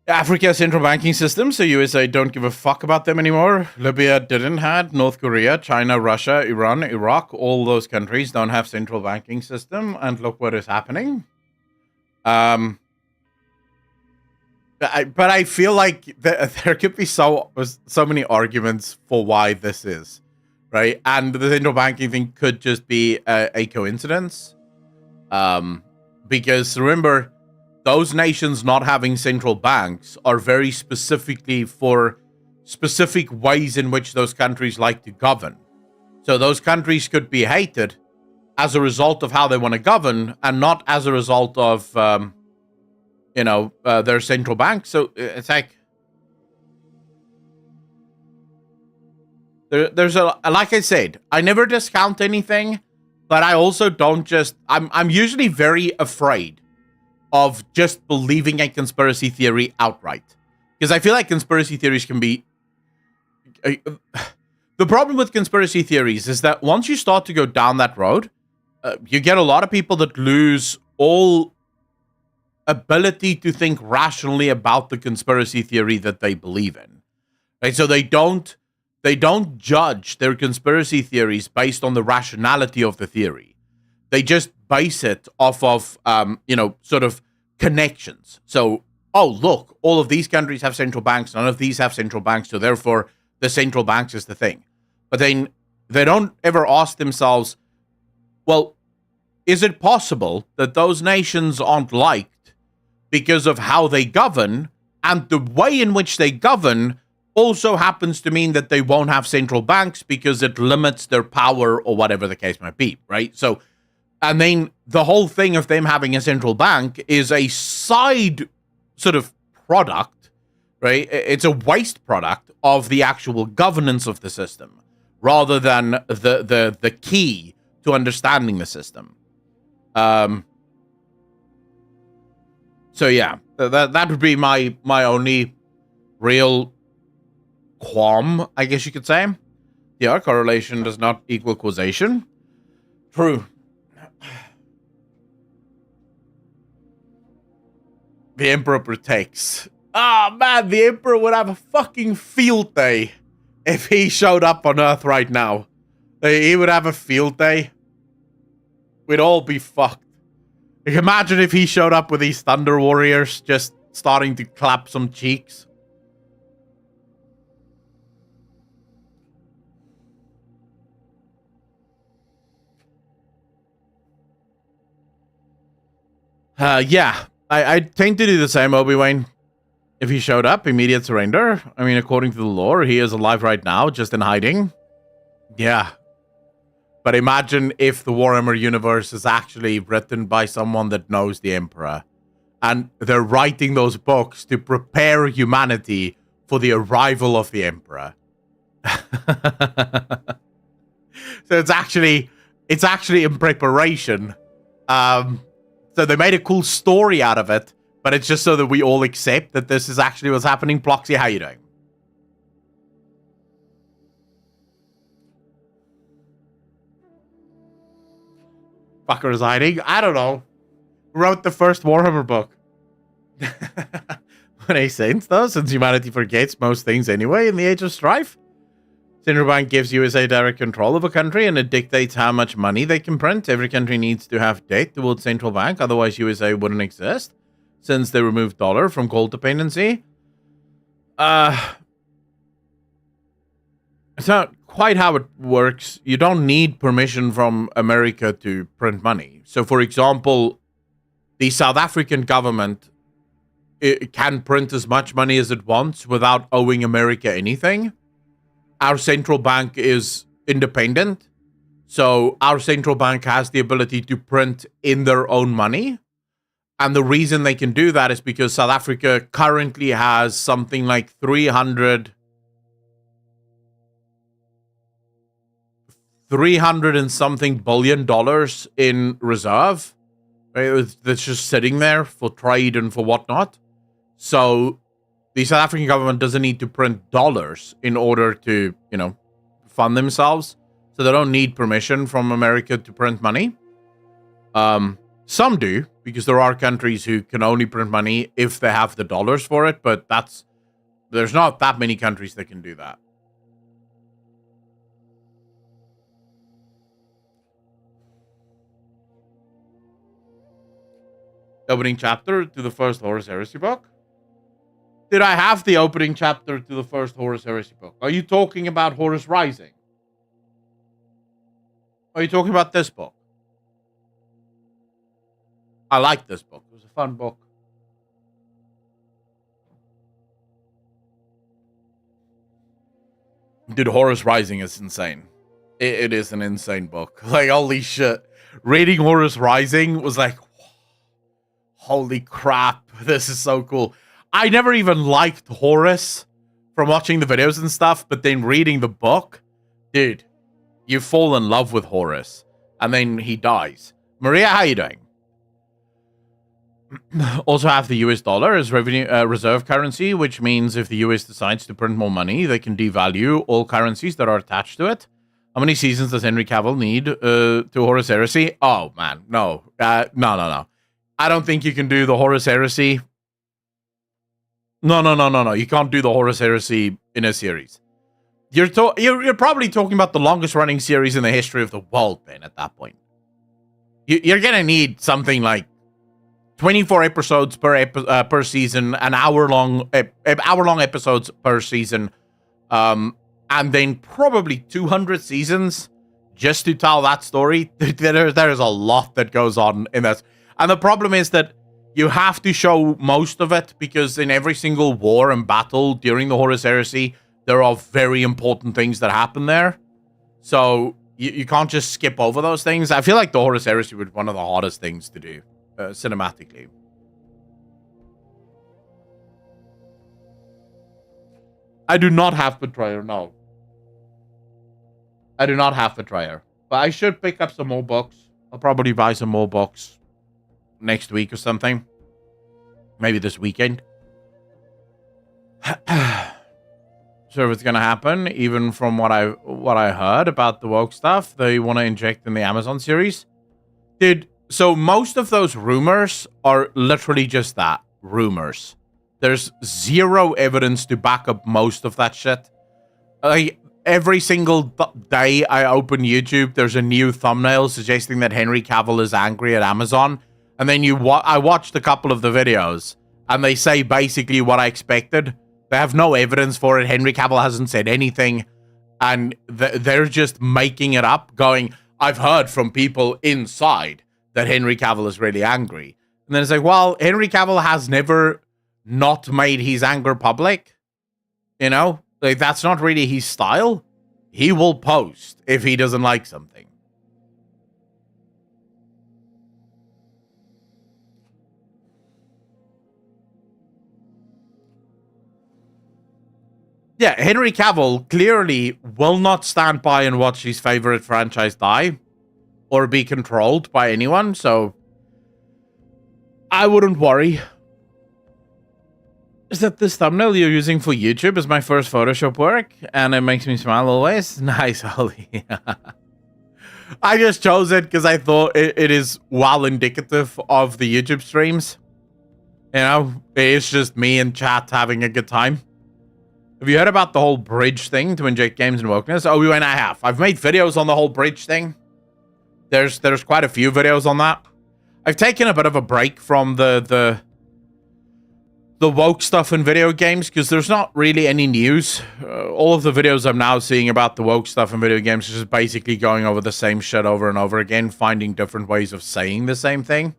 Speaker 1: Africa's central banking system, so USA don't give a fuck about them anymore. Libya didn't have. North Korea, China, Russia, Iran, Iraq, all those countries don't have central banking system, and look what is happening. But I feel like there could be so many arguments for why this is, right? And the central banking thing could just be a coincidence. Because remember, those nations not having central banks are very specifically for specific ways in which those countries like to govern. So those countries could be hated as a result of how they want to govern and not as a result of, their central bank. So it's like, there's like I said, I never discount anything, but I also don't just, I'm usually very afraid of just believing a conspiracy theory outright. Because I feel like conspiracy theories can be... the problem with conspiracy theories is that once you start to go down that road, you get a lot of people that lose all ability to think rationally about the conspiracy theory that they believe in. Right? So they don't judge their conspiracy theories based on the rationality of the theory. They just base it off of, sort of connections. So, oh, look, all of these countries have central banks. None of these have central banks. So therefore, the central banks is the thing. But then they don't ever ask themselves, well, is it possible that those nations aren't liked because of how they govern, and the way in which they govern also happens to mean that they won't have central banks because it limits their power or whatever the case might be, right? So, and then the whole thing of them having a central bank is a side sort of product, right? It's a waste product of the actual governance of the system rather than the key to understanding the system. So yeah, that would be my only real qualm, I guess you could say. Yeah, correlation does not equal causation. True. The Emperor protects. Ah, man, the Emperor would have a fucking field day if he showed up on Earth right now. He would have a field day. We'd all be fucked. Imagine if he showed up with these Thunder Warriors just starting to clap some cheeks. Yeah. I tend to do the same, Obi-Wan. If he showed up, immediate surrender. I mean, according to the lore, he is alive right now, just in hiding. Yeah. But imagine if the Warhammer universe is actually written by someone that knows the Emperor. And they're writing those books to prepare humanity for the arrival of the Emperor. So it's actually in preparation. So they made a cool story out of it, but it's just so that we all accept that this is actually what's happening. Ploxy, how you doing? Fucker is hiding? I don't know. Who wrote the first Warhammer book? Makes sense, though, since humanity forgets most things anyway in the Age of Strife. Central Bank gives USA direct control of a country, and it dictates how much money they can print. Every country needs to have debt towards central bank, otherwise USA wouldn't exist, since they removed dollar from gold dependency. It's not quite how it works. You don't need permission from America to print money. So, for example, the South African government it can print as much money as it wants without owing America anything. Our central bank is independent. So our central bank has the ability to print in their own money. And the reason they can do that is because South Africa currently has something like 300 and something billion dollars in reserve. Right? That's just sitting there for trade and for whatnot. So the South African government doesn't need to print dollars in order to, fund themselves. So they don't need permission from America to print money. Some do, because there are countries who can only print money if they have the dollars for it, but there's not that many countries that can do that. Opening chapter to the first Horus Heresy book? Did I have the opening chapter to the first Horus Heresy book? Are you talking about Horus Rising? Are you talking about this book? I like this book. It was a fun book. Dude, Horus Rising is insane. It is an insane book. Like, holy shit. Reading Horus Rising was like, holy crap, this is so cool. I never even liked Horus from watching the videos and stuff, but then reading the book, dude, you fall in love with Horus. And then he dies. Maria, how you doing? Also have the US dollar as reserve currency, which means if the US decides to print more money, they can devalue all currencies that are attached to it. How many seasons does Henry Cavill need to Horus Heresy? Oh, man, no. No. I don't think you can do the Horus Heresy. No. You can't do the Horus Heresy in a series. You're probably talking about the longest running series in the history of the world, then, at that point. You're going to need something like 24 episodes per season, an hour-long episodes per season, and then probably 200 seasons just to tell that story. There is a lot that goes on in this. And the problem is that you have to show most of it, because in every single war and battle during the Horus Heresy, there are very important things that happen there. So you can't just skip over those things. I feel like the Horus Heresy would be one of the hardest things to do. Cinematically. I do not have Betrayer, no. I do not have Betrayer. But I should pick up some more books. I'll probably buy some more books next week or something. Maybe this weekend. So if it's gonna happen, even from what I heard about the woke stuff, they want to inject in the Amazon series. Dude, so most of those rumors are literally just that, rumors. There's zero evidence to back up most of that shit. Like, every single day I open YouTube, there's a new thumbnail suggesting that Henry Cavill is angry at Amazon. And then I watched a couple of the videos, and they say basically what I expected. They have no evidence for it. Henry Cavill hasn't said anything. And they're just making it up, going, I've heard from people inside that Henry Cavill is really angry. And then it's like, well, Henry Cavill has never not made his anger public. You know? Like, that's not really his style. He will post if he doesn't like something. Yeah, Henry Cavill clearly will not stand by and watch his favorite franchise die or be controlled by anyone, so I wouldn't worry. Is that this thumbnail you're using for YouTube is my first Photoshop work, and it makes me smile always? Nice, Holly. I just chose it because I thought it is well indicative of the YouTube streams. You know, it's just me and chat having a good time. Have you heard about the whole bridge thing to inject games and wokeness? Oh, and I have. I've made videos on the whole bridge thing. There's quite a few videos on that. I've taken a bit of a break from the woke stuff in video games because there's not really any news. All of the videos I'm now seeing about the woke stuff in video games is just basically going over the same shit over and over again, finding different ways of saying the same thing,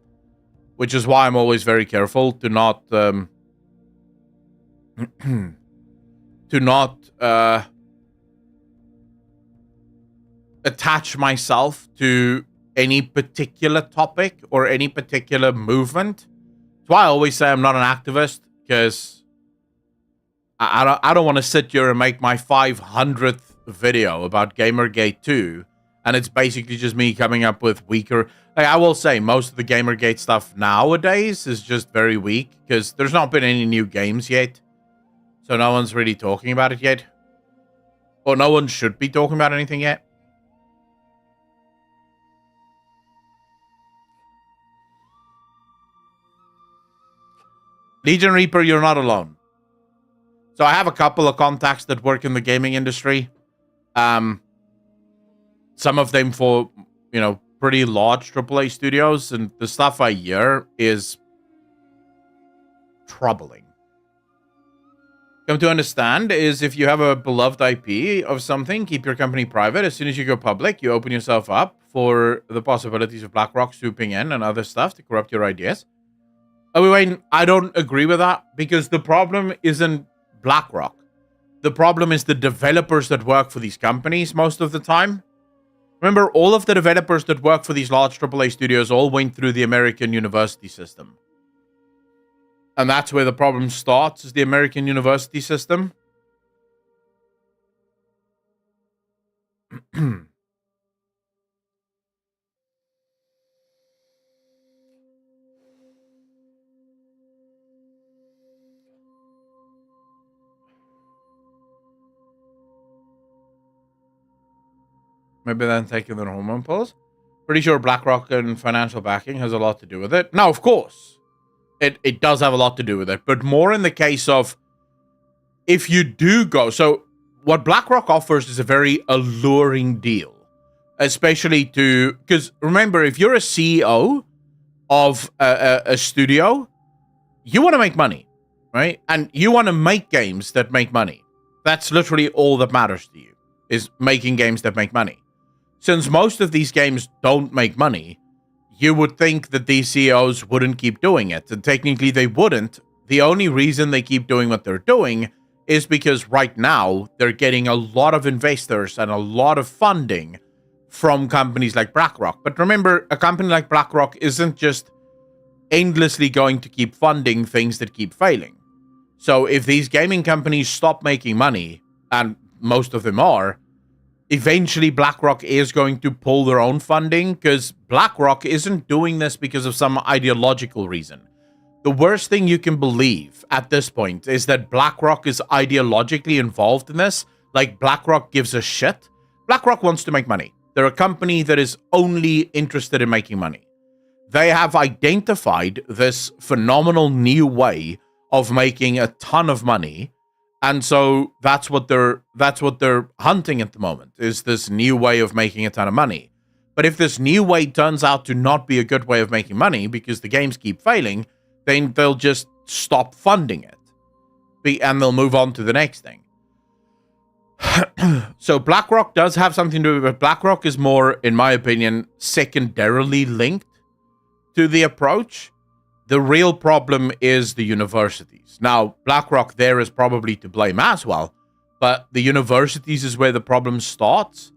Speaker 1: which is why I'm always very careful to not to not attach myself to any particular topic or any particular movement. That's why I always say I'm not an activist, because I don't want to sit here and make my 500th video about Gamergate 2, and it's basically just me coming up with weaker... Like, I will say, most of the Gamergate stuff nowadays is just very weak, because there's not been any new games yet, so no one's really talking about it yet. Or no one should be talking about anything yet. Legion Reaper, you're not alone. So I have a couple of contacts that work in the gaming industry. Some of them for, pretty large AAA studios, and the stuff I hear is troubling. Come to understand is, if you have a beloved IP of something, keep your company private. As soon as you go public, you open yourself up for the possibilities of BlackRock swooping in and other stuff to corrupt your ideas. Wayne, I don't agree with that, because the problem isn't BlackRock. The problem is the developers that work for these companies most of the time. Remember, all of the developers that work for these large AAA studios all went through the American university system. And that's where the problem starts, is the American university system. Maybe then taking their hormone pills. Pretty sure BlackRock and financial backing has a lot to do with it. Now, of course, it does have a lot to do with it, but more in the case of, if you do go... So what BlackRock offers is a very alluring deal, especially to... Because remember, if you're a CEO of a studio, you want to make money, right? And you want to make games that make money. That's literally all that matters to you, is making games that make money. Since most of these games don't make money, you would think that these CEOs wouldn't keep doing it. And technically they wouldn't. The only reason they keep doing what they're doing is because right now they're getting a lot of investors and a lot of funding from companies like BlackRock. But remember, a company like BlackRock isn't just endlessly going to keep funding things that keep failing. So if these gaming companies stop making money, and most of them are, eventually BlackRock is going to pull their own funding, because BlackRock isn't doing this because of some ideological reason. The worst thing you can believe at this point is that BlackRock is ideologically involved in this. Like, BlackRock gives a shit. BlackRock wants to make money. They're a company that is only interested in making money. They have identified this phenomenal new way of making a ton of money. And so that's what they're hunting at the moment, is this new way of making a ton of money. But if this new way turns out to not be a good way of making money because the games keep failing, then they'll just stop funding it. And they'll move on to the next thing. So BlackRock does have something to do with it. BlackRock is more, in my opinion, secondarily linked to the approach. The real problem is the universities. Now, BlackRock there is probably to blame as well, but the universities is where the problem starts.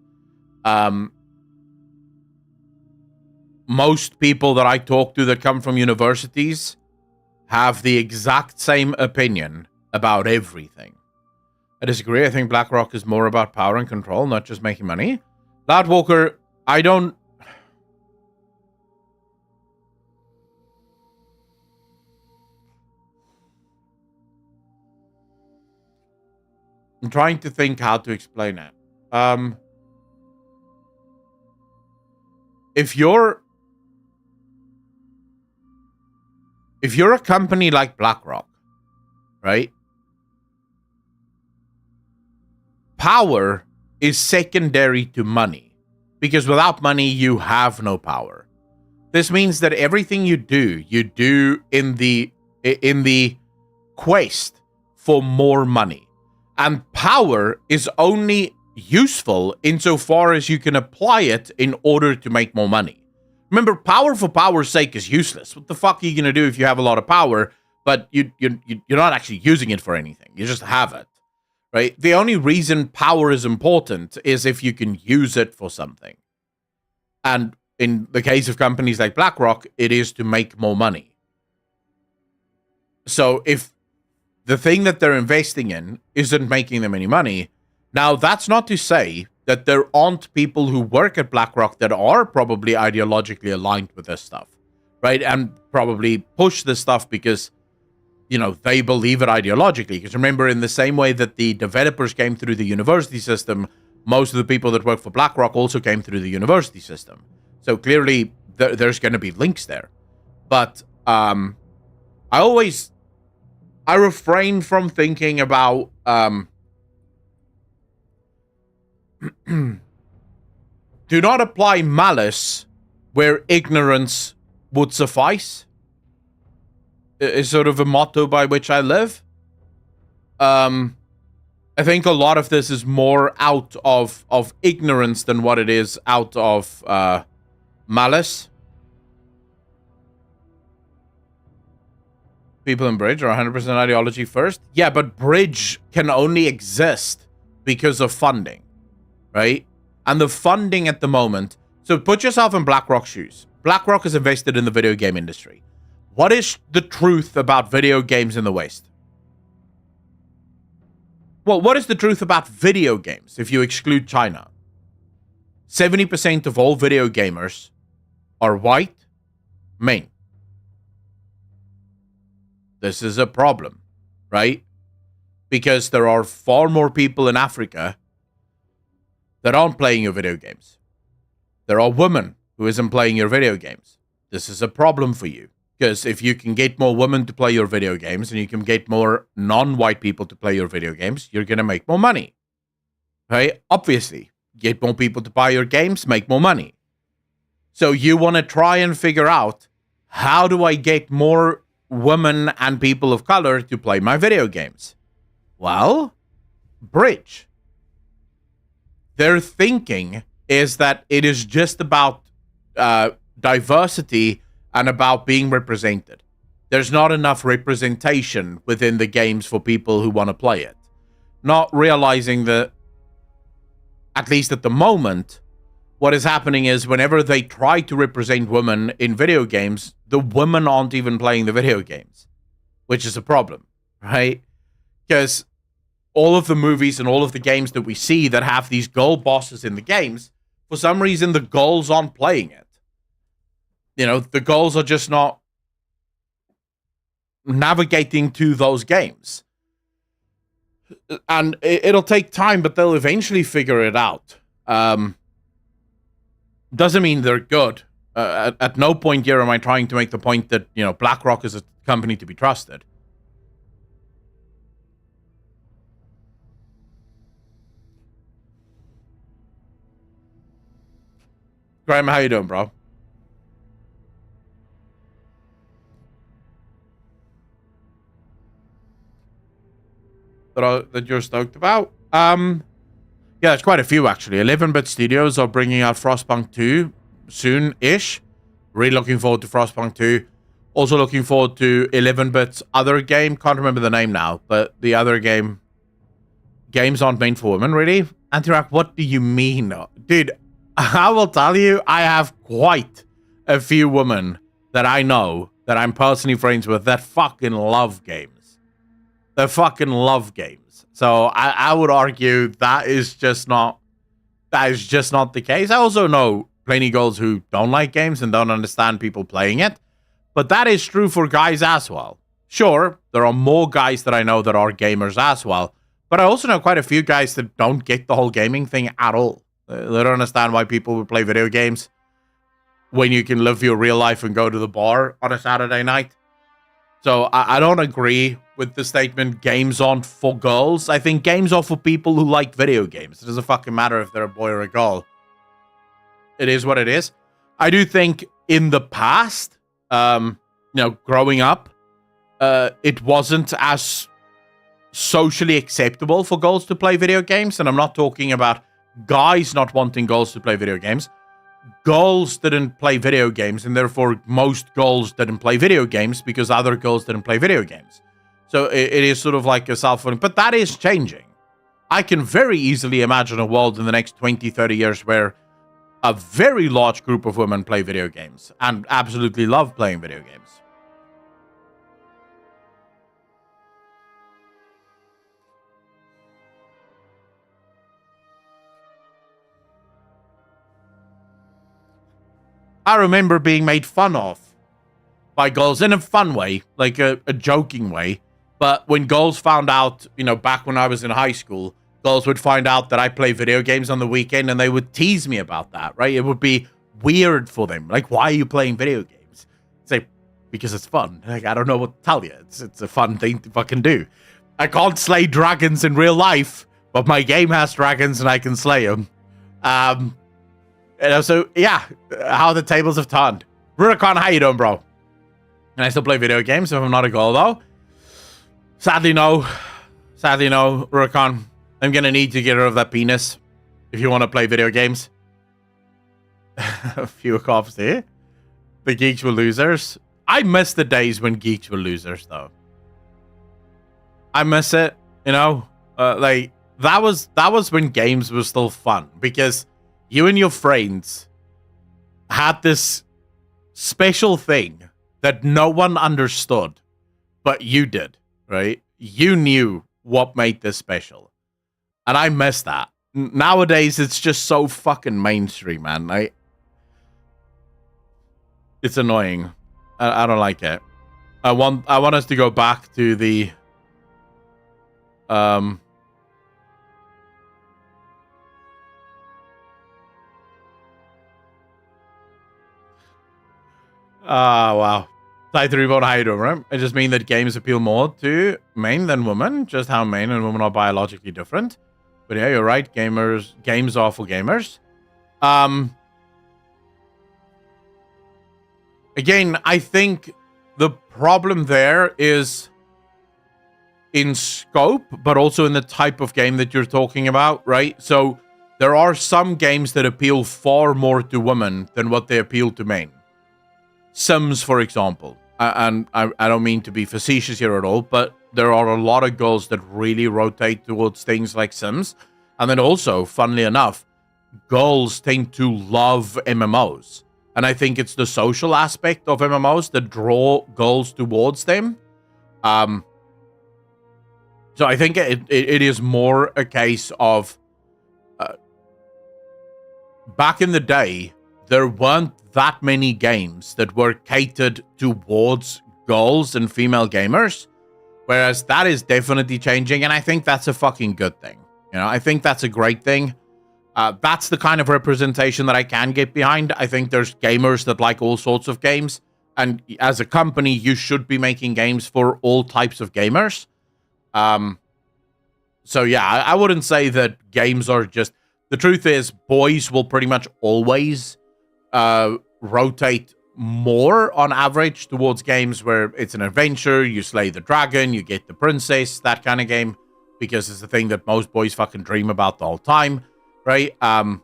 Speaker 1: Most people that I talk to that come from universities have the exact same opinion about everything. I disagree. I think BlackRock is more about power and control, not just making money. Loudwalker, I don't... I'm trying to think how to explain it. If you're a company like BlackRock, right? Power is secondary to money, because without money, you have no power. This means that everything you do in the quest for more money. And power is only useful insofar as you can apply it in order to make more money. Remember, power for power's sake is useless. What the fuck are you going to do if you have a lot of power, but you're not actually using it for anything. You just have it, right? The only reason power is important is if you can use it for something. And in the case of companies like BlackRock, it is to make more money. So if the thing that they're investing in isn't making them any money, now that's not to say that there aren't people who work at BlackRock that are probably ideologically aligned with this stuff, right? And probably push this stuff because, you know, they believe it ideologically. Because remember, in the same way that the developers came through the university system, most of the people that work for BlackRock also came through the university system. So clearly, there's going to be links there. But I refrain from thinking about do not apply malice where ignorance would suffice, is sort of a motto by which I live. I think a lot of this is more out of ignorance than what it is out of malice. People in Bridge are 100% ideology first. Yeah, but Bridge can only exist because of funding, right? And the funding at the moment... So put yourself in BlackRock's shoes. BlackRock is invested in the video game industry. What is the truth about video games in the West? Well, what is the truth about video games if you exclude China? 70% of all video gamers are white men. This is a problem, right? Because there are far more people in Africa that aren't playing your video games. There are women who isn't playing your video games. This is a problem for you. Because if you can get more women to play your video games and you can get more non-white people to play your video games, you're going to make more money. Right? Obviously. Get more people to buy your games, make more money. So you want to try and figure out, how do I get more women and people of color to play my video games? Well, Bridge. Their thinking is that it is just about diversity and about being represented. There's not enough representation within the games for people who want to play it. Not realizing that, at least at the moment, what is happening is whenever they try to represent women in video games, the women aren't even playing the video games, which is a problem, right? Because all of the movies and all of the games that we see that have these girl bosses in the games, for some reason, the girls aren't playing it. You know, the girls are just not navigating to those games. And it'll take time, but they'll eventually figure it out. Doesn't mean they're good. At no point here am I trying to make the point that, you know, BlackRock is a company to be trusted. Graham, how you doing, bro? That you're stoked about? Yeah, there's quite a few, actually. 11-Bit Studios are bringing out Frostpunk 2 soon-ish. Really looking forward to Frostpunk 2. Also looking forward to 11-Bit's other game. Can't remember the name now, but the other game. Games aren't meant for women, really? Antirak, what do you mean? Dude, I will tell you, I have quite a few women that I know, that I'm personally friends with, that fucking love games. They fucking love games. So I would argue that is just not the case. I also know plenty of girls who don't like games and don't understand people playing it. But that is true for guys as well. Sure, there are more guys that I know that are gamers as well. But I also know quite a few guys that don't get the whole gaming thing at all. They don't understand why people would play video games when you can live your real life and go to the bar on a Saturday night. So I don't agree with the statement, games aren't for girls. I think games are for people who like video games. It doesn't fucking matter if they're a boy or a girl. It is what it is. I do think in the past, growing up, it wasn't as socially acceptable for girls to play video games. And I'm not talking about guys not wanting girls to play video games. girls didn't play video games, and therefore most girls didn't play video games because other girls didn't play video games. So it is sort of like a self-fulfilling, but that is changing. I can very easily imagine a world in the next 20, 30 years where a very large group of women play video games and absolutely love playing video games. I remember being made fun of by girls in a fun way, like a joking way. But when girls found out, back when I was in high school, girls would find out that I play video games on the weekend and they would tease me about that, right? It would be weird for them. Like, why are you playing video games? It's like, because it's fun. Like, I don't know what to tell you. It's a fun thing to fucking do. I can't slay dragons in real life, but my game has dragons and I can slay them. So, yeah, how the tables have turned. Rurikon, how you doing, bro? Can I still play video games if I'm not a girl, though? Sadly, no. Sadly, no, Rurikon. I'm gonna need to get rid of that penis if you want to play video games. A few coughs there. The geeks were losers. I miss the days when geeks were losers, though. I miss it, like that was when games were still fun, because you and your friends had this special thing that no one understood, but you did, right? You knew what made this special. And I miss that. Nowadays, it's just so fucking mainstream, man. It's annoying. I don't like it. I want us to go back to the wow. Title Reborn, how you doing, right? I just mean that games appeal more to men than women. Just how men and women are biologically different. But yeah, you're right. Games are for gamers. Again, I think the problem there is in scope, but also in the type of game that you're talking about, right? So there are some games that appeal far more to women than what they appeal to men. Sims, for example. And I don't mean to be facetious here at all, but there are a lot of girls that really rotate towards things like Sims. And then also, funnily enough, girls tend to love MMOs. And I think it's the social aspect of MMOs that draw girls towards them. So I think it is more a case of... back in the day, there weren't that many games that were catered towards girls and female gamers, whereas that is definitely changing, and I think that's a fucking good thing. I think that's a great thing. That's the kind of representation that I can get behind. I think there's gamers that like all sorts of games, and as a company, you should be making games for all types of gamers. So yeah, I wouldn't say that games are just... The truth is, boys will pretty much always rotate more on average towards games where it's an adventure, you slay the dragon, you get the princess, that kind of game, because it's the thing that most boys fucking dream about the whole time, right? And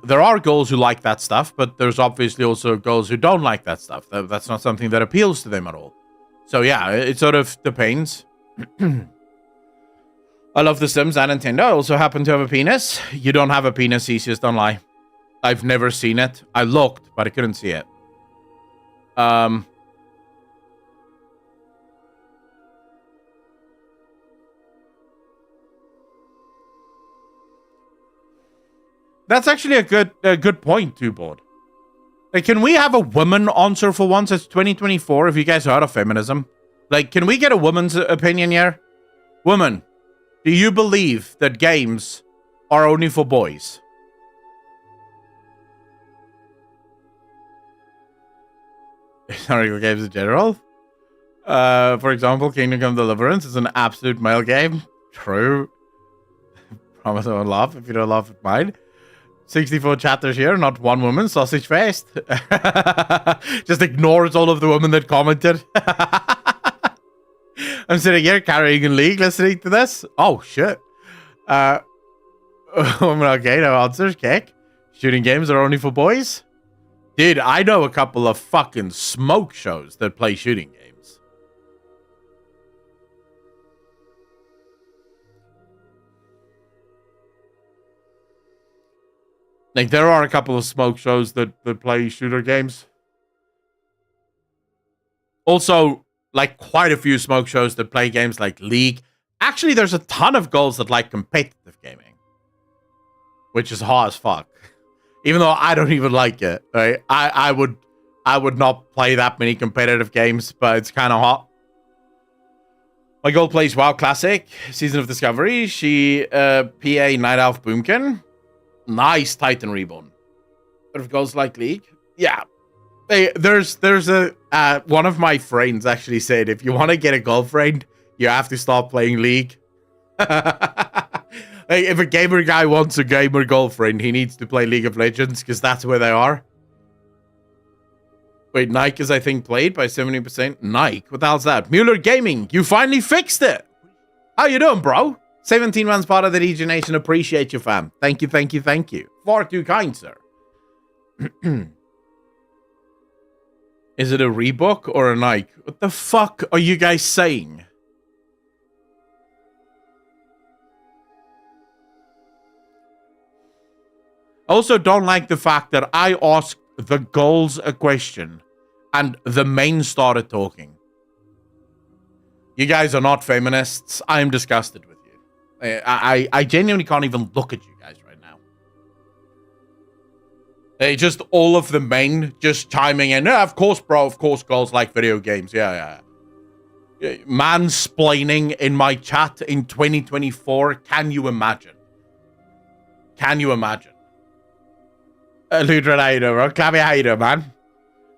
Speaker 1: there are girls who like that stuff, but there's obviously also girls who don't like that stuff. That's not something that appeals to them at all. So yeah, it sort of depends. I love The Sims and Nintendo. I also happen to have a penis. You don't have a penis, Theseus, don't lie. I've never seen it. I looked, but I couldn't see it. That's actually a good point, too, Board. Like, can we have a woman answer for once? It's 2024. If you guys heard of feminism, like, can we get a woman's opinion here? Woman, do you believe that games are only for boys? Historical games in general. For example, Kingdom Come Deliverance is an absolute male game. True. Promise I won't laugh. If you don't laugh at mine. 64 chatters here, not one woman. Sausage fest. Just ignores all of the women that commented. I'm sitting here carrying in League listening to this. Oh, shit. Woman, okay, no answers. Kick. Shooting games are only for boys? Dude, I know a couple of fucking smoke shows that play shooting games. Like, there are a couple of smoke shows that play shooter games. Also, like, quite a few smoke shows that play games like League. Actually, there's a ton of girls that like competitive gaming. Which is hard as fuck. Even though I don't even like it. Right? I would not play that many competitive games, but it's kind of hot. My girl plays WoW Classic, Season of Discovery. She PA Night Elf Boomkin. Nice Titan Reborn. But if girls like League, yeah. Hey, there's a one of my friends actually said if you want to get a girlfriend, you have to start playing League. Hey, if a gamer guy wants a gamer girlfriend, he needs to play League of Legends because that's where they are. Wait, Nike is I think played by 70%. Nike, what the hell's that? Mueller Gaming, you finally fixed it. How you doing, bro? 17 months part of the DJ Nation. Appreciate you, fam. Thank you, thank you, thank you. Far too kind, sir. Is it a Reebok or a Nike? What the fuck are you guys saying? Also, don't like the fact that I asked the girls a question and the main started talking. You guys are not feminists. I am disgusted with you. I genuinely can't even look at you guys right now. They just all of the men just chiming in. Yeah, of course, bro. Of course, girls like video games. Yeah. Mansplaining in my chat in 2024. Can you imagine? Can you imagine? Ludra, how you doing, bro? Clappy, how you doing, man?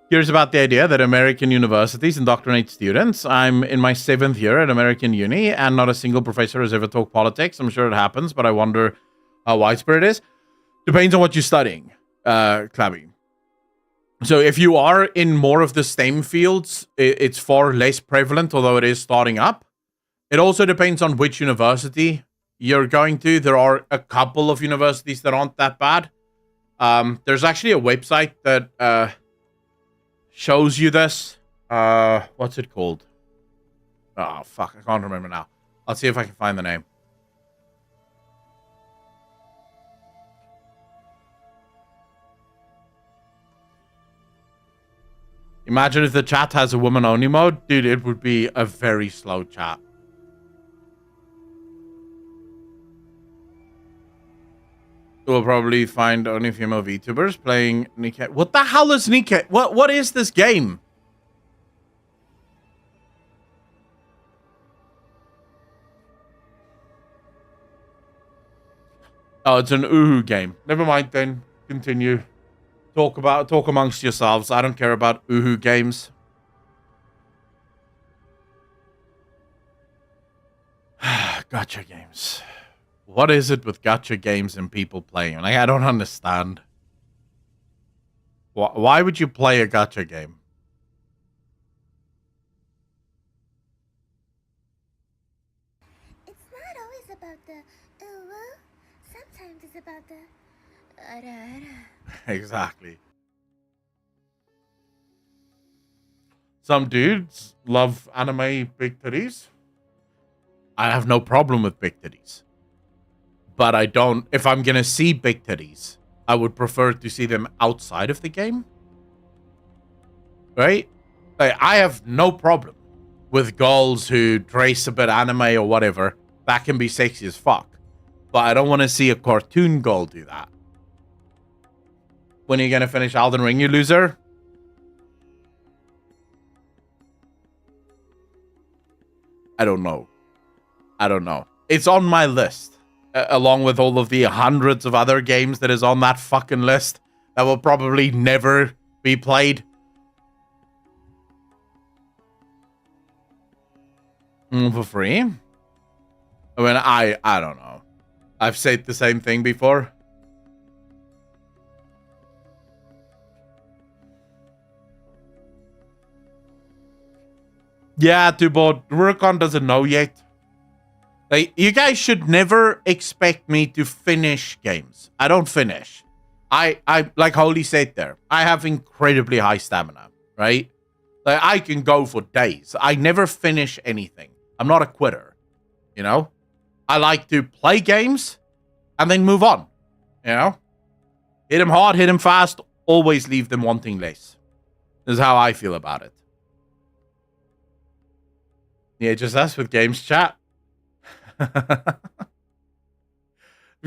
Speaker 1: Curious about the idea that American universities indoctrinate students. I'm in my 7th year at American uni, and not a single professor has ever talked politics. I'm sure it happens, but I wonder how widespread it is. Depends on what you're studying, Clappy. So if you are in more of the STEM fields, it's far less prevalent, although it is starting up. It also depends on which university you're going to. There are a couple of universities that aren't that bad. There's actually a website that shows you this. What's it called? Oh, fuck. I can't remember now. I'll see if I can find the name. Imagine if the chat has a woman-only mode. Dude, it would be a very slow chat. We'll probably find only female VTubers playing Nikkei. What the hell is Nikkei? What is this game? Oh, it's an Uhu game. Never mind then. Continue. Talk amongst yourselves. I don't care about Uhu games. Gacha games. What is it with gacha games and people playing? Like, I don't understand. Why would you play a gacha game?
Speaker 2: It's not always about the ooh. Sometimes it's about the
Speaker 1: Exactly. Some dudes love anime big titties. I have no problem with big titties. But I don't... If I'm gonna see big titties, I would prefer to see them outside of the game. Right? Like, I have no problem with girls who dress a bit anime or whatever. That can be sexy as fuck. But I don't want to see a cartoon girl do that. When are you gonna finish Elden Ring, you loser? I don't know. It's on my list. Along with all of the hundreds of other games that is on that fucking list that will probably never be played. For free? I mean, I don't know. I've said the same thing before. Yeah, Tubod, Rurikon doesn't know yet. Like, you guys should never expect me to finish games. I don't finish. I like Holy said there, I have incredibly high stamina, right? Like I can go for days. I never finish anything. I'm not a quitter, you know? I like to play games and then move on, you know? Hit them hard, hit them fast, always leave them wanting less. This is how I feel about it. Yeah, just us with games chat. You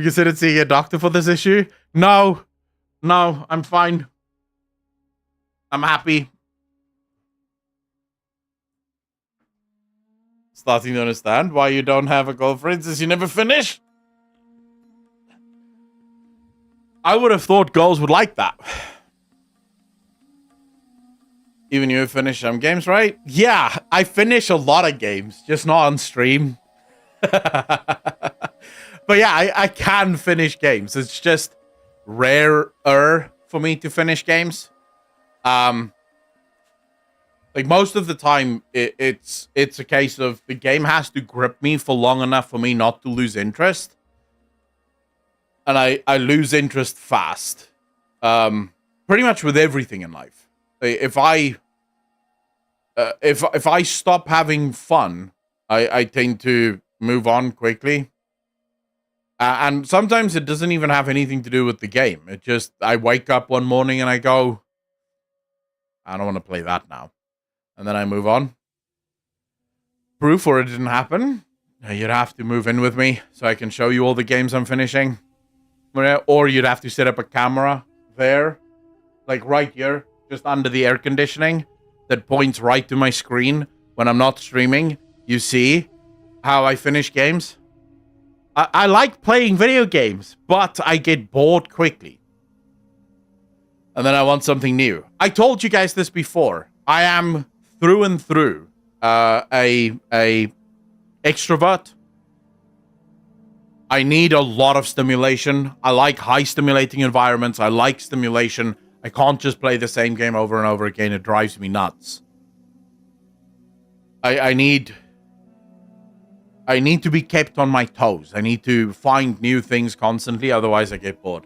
Speaker 1: considered seeing a doctor for this issue? No, I'm fine. I'm happy. Starting to understand why you don't have a girlfriend since you never finish. I would have thought girls would like that. Even you finish some games, right? Yeah, I finish a lot of games, just not on stream. But yeah, I can finish games. It's just rarer for me to finish games. Like most of the time, it's a case of the game has to grip me for long enough for me not to lose interest. And I lose interest fast. Pretty much with everything in life. If I stop having fun, I tend to move on quickly. And sometimes it doesn't even have anything to do with the game. It just, I wake up one morning and I go, I don't want to play that now. And then I move on. Proof or it didn't happen? You'd have to move in with me so I can show you all the games I'm finishing. Or you'd have to set up a camera there, like right here, just under the air conditioning, that points right to my screen when I'm not streaming. You see how I finish games? I like playing video games, but I get bored quickly. And then I want something new. I told you guys this before. I am through and through a extrovert. I need a lot of stimulation. I like high stimulating environments. I like stimulation. I can't just play the same game over and over again. It drives me nuts. I need to be kept on my toes. I need to find new things constantly, otherwise I get bored.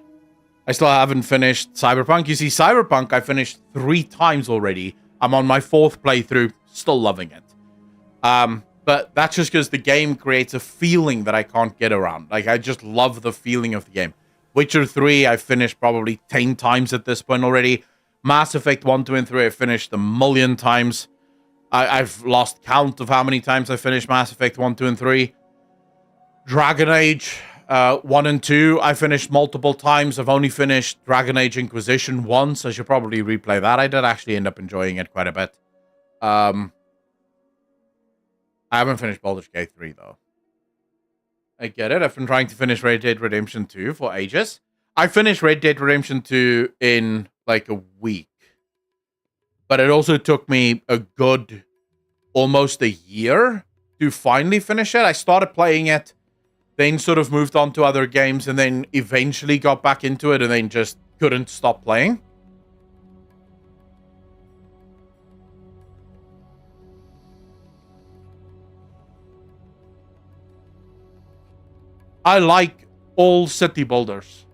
Speaker 1: I still haven't finished Cyberpunk. You see, Cyberpunk I finished 3 times already. I'm on my 4th playthrough, still loving it. But that's just because the game creates a feeling that I can't get around. Like, I just love the feeling of the game. Witcher 3, I finished probably 10 times at this point already. Mass Effect 1, 2, and 3, I finished a million times. I've lost count of how many times I finished Mass Effect 1, 2, and 3. Dragon Age 1 and 2, I finished multiple times. I've only finished Dragon Age Inquisition once. I should probably replay that. I did actually end up enjoying it quite a bit. I haven't finished Baldur's Gate 3, though. I get it. I've been trying to finish Red Dead Redemption 2 for ages. I finished Red Dead Redemption 2 in, like, a week. But it also took me a good, almost a year to finally finish it. I started playing it, then sort of moved on to other games, and then eventually got back into it, and then just couldn't stop playing. I like all city builders.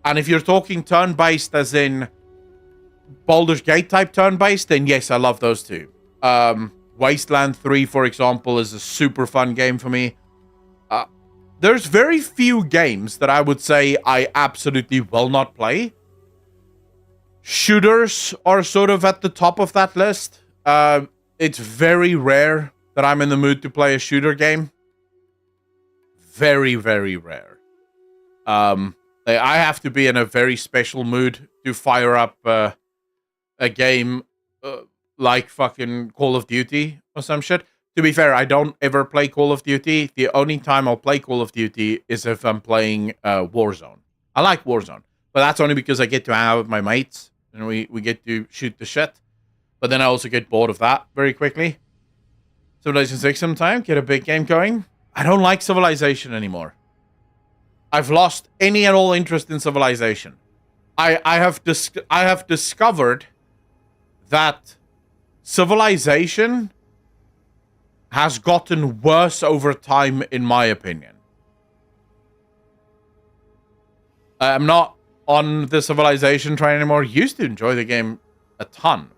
Speaker 1: And if you're talking turn-based as in Baldur's Gate type turn-based, then yes, I love those too. Wasteland 3, for example, is a super fun game for me. There's very few games that I would say I absolutely will not play. Shooters are sort of at the top of that list. It's very rare that I'm in the mood to play a shooter game. Very, very rare. I have to be in a very special mood to fire up a game like fucking Call of Duty or some shit. To be fair, I don't ever play Call of Duty. The only time I'll play Call of Duty is if I'm playing Warzone. I like Warzone, but that's only because I get to hang out with my mates and we get to shoot the shit. But then I also get bored of that very quickly. Civilization 6 sometime, get a big game going. I don't like Civilization anymore. I've lost any and all interest in Civilization. I have discovered that Civilization has gotten worse over time, in my opinion. I'm not on the Civilization train anymore. Used to enjoy the game a ton.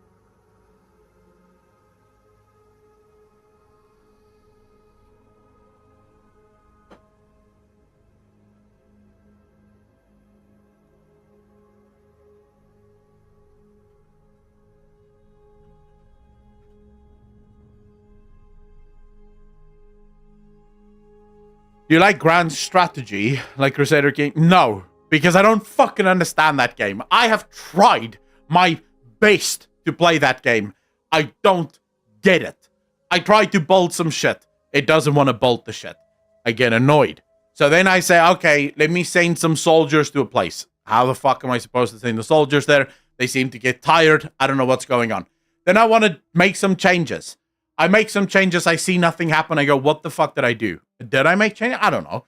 Speaker 1: Do you like Grand Strategy, like Crusader King? No, because I don't fucking understand that game. I have tried my best to play that game. I don't get it. I tried to bolt some shit. It doesn't want to bolt the shit. I get annoyed. So then I say, okay, let me send some soldiers to a place. How the fuck am I supposed to send the soldiers there? They seem to get tired. I don't know what's going on. Then I want to make some changes. I make some changes. I see nothing happen. I go, what the fuck did I do? Did I make changes? I don't know.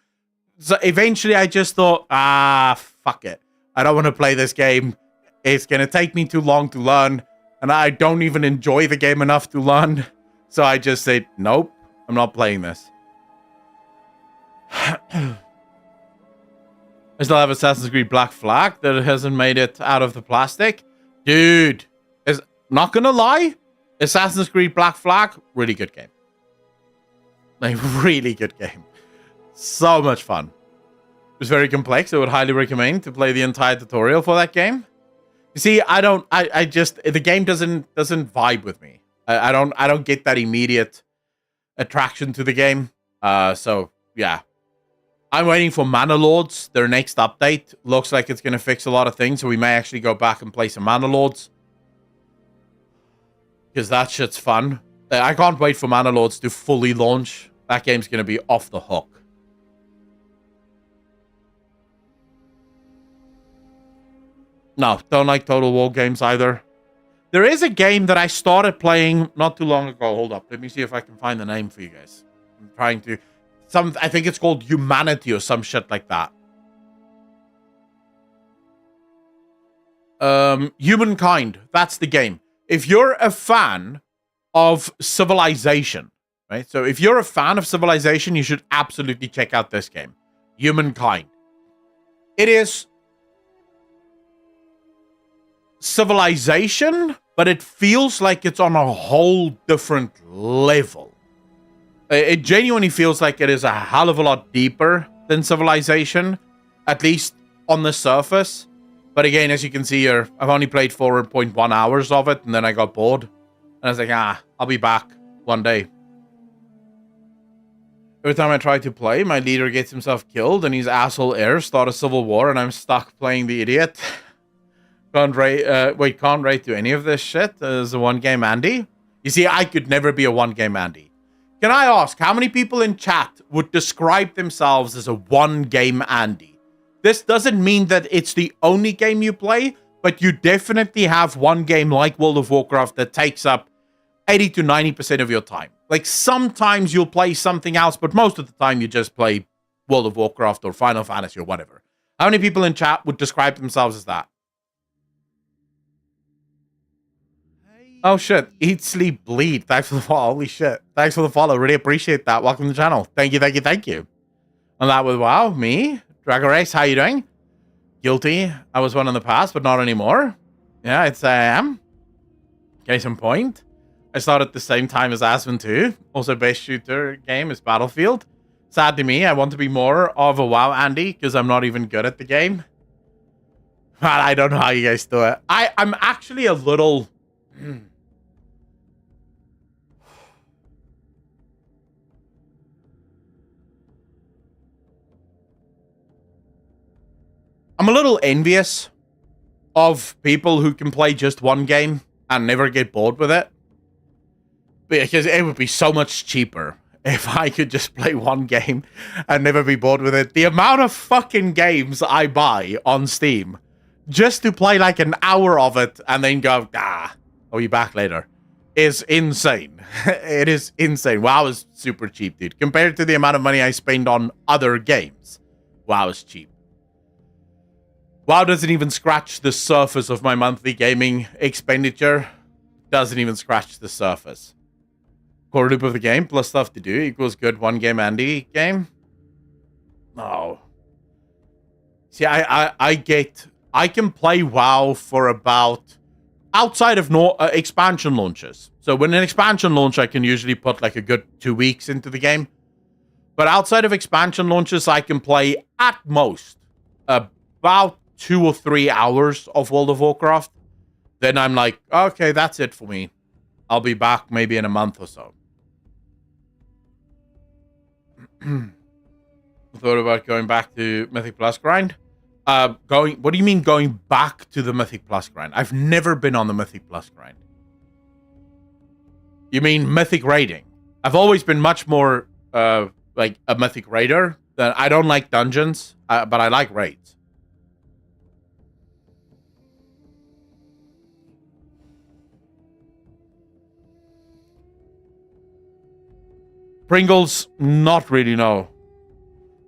Speaker 1: So eventually I just thought, fuck it. I don't want to play this game. It's going to take me too long to learn. And I don't even enjoy the game enough to learn. So I just said, nope, I'm not playing this. I still have Assassin's Creed Black Flag that hasn't made it out of the plastic. Dude, is not going to lie. Assassin's Creed Black Flag, really good game. Like, really good game. So much fun. It was very complex. I would highly recommend to play the entire tutorial for that game. You see, I just, the game doesn't vibe with me. I don't get that immediate attraction to the game. So, yeah. I'm waiting for Mana Lords. Their next update looks like it's going to fix a lot of things. So we may actually go back and play some Mana Lords. Because that shit's fun. I can't wait for Mana Lords to fully launch. That game's going to be off the hook. No, don't like Total War games either. There is a game that I started playing not too long ago. Hold up. Let me see if I can find the name for you guys. I'm trying to... I think it's called Humanity or some shit like that. Humankind. That's the game. If you're a fan of Civilization, right? So if you're a fan of Civilization, you should absolutely check out this game. Humankind. It is Civilization, but it feels like it's on a whole different level. It genuinely feels like it is a hell of a lot deeper than Civilization, at least on the surface. But again, as you can see here, I've only played 4.1 hours of it, and then I got bored. And I was like, I'll be back one day. Every time I try to play, my leader gets himself killed, and his asshole heirs start a civil war, and I'm stuck playing the idiot. Can't rate to any of this shit as a one-game Andy. You see, I could never be a one-game Andy. Can I ask, how many people in chat would describe themselves as a one-game Andy? This doesn't mean that it's the only game you play, but you definitely have one game like World of Warcraft that takes up 80 to 90% of your time. Like, sometimes you'll play something else, but most of the time you just play World of Warcraft or Final Fantasy or whatever. How many people in chat would describe themselves as that? Oh, shit. Eat, sleep, bleed. Thanks for the follow. Holy shit. Thanks for the follow. Really appreciate that. Welcome to the channel. Thank you, thank you, thank you. And that was, wow, me? Dragon Race, how you doing? Guilty. I was one in the past, but not anymore. Yeah, it's I am. Case in point. I started at the same time as Aspen 2. Also, best shooter game is Battlefield. Sad to me, I want to be more of a WoW Andy, because I'm not even good at the game. But I don't know how you guys do it. I'm actually a little... I'm a little envious of people who can play just one game and never get bored with it. Because it would be so much cheaper if I could just play one game and never be bored with it. The amount of fucking games I buy on Steam just to play like an hour of it and then go, I'll be back later, is insane. It is insane. WoW is super cheap, dude. Compared to the amount of money I spend on other games, WoW is cheap. WoW doesn't even scratch the surface of my monthly gaming expenditure. Doesn't even scratch the surface. Core loop of the game plus stuff to do equals good one game Andy game. No. See, I get I can play WoW for about outside of expansion launches. So when an expansion launch, I can usually put like a good 2 weeks into the game. But outside of expansion launches, I can play at most about 2 or 3 hours of World of Warcraft. Then I'm like, okay, that's it for me. I'll be back maybe in a month or so. Thought about going back to Mythic Plus grind. What do you mean going back to the Mythic Plus grind? I've never been on the Mythic Plus grind. You mean Mythic raiding? I've always been much more like a Mythic raider. I don't like dungeons, but I like raids. Pringles, not really, no.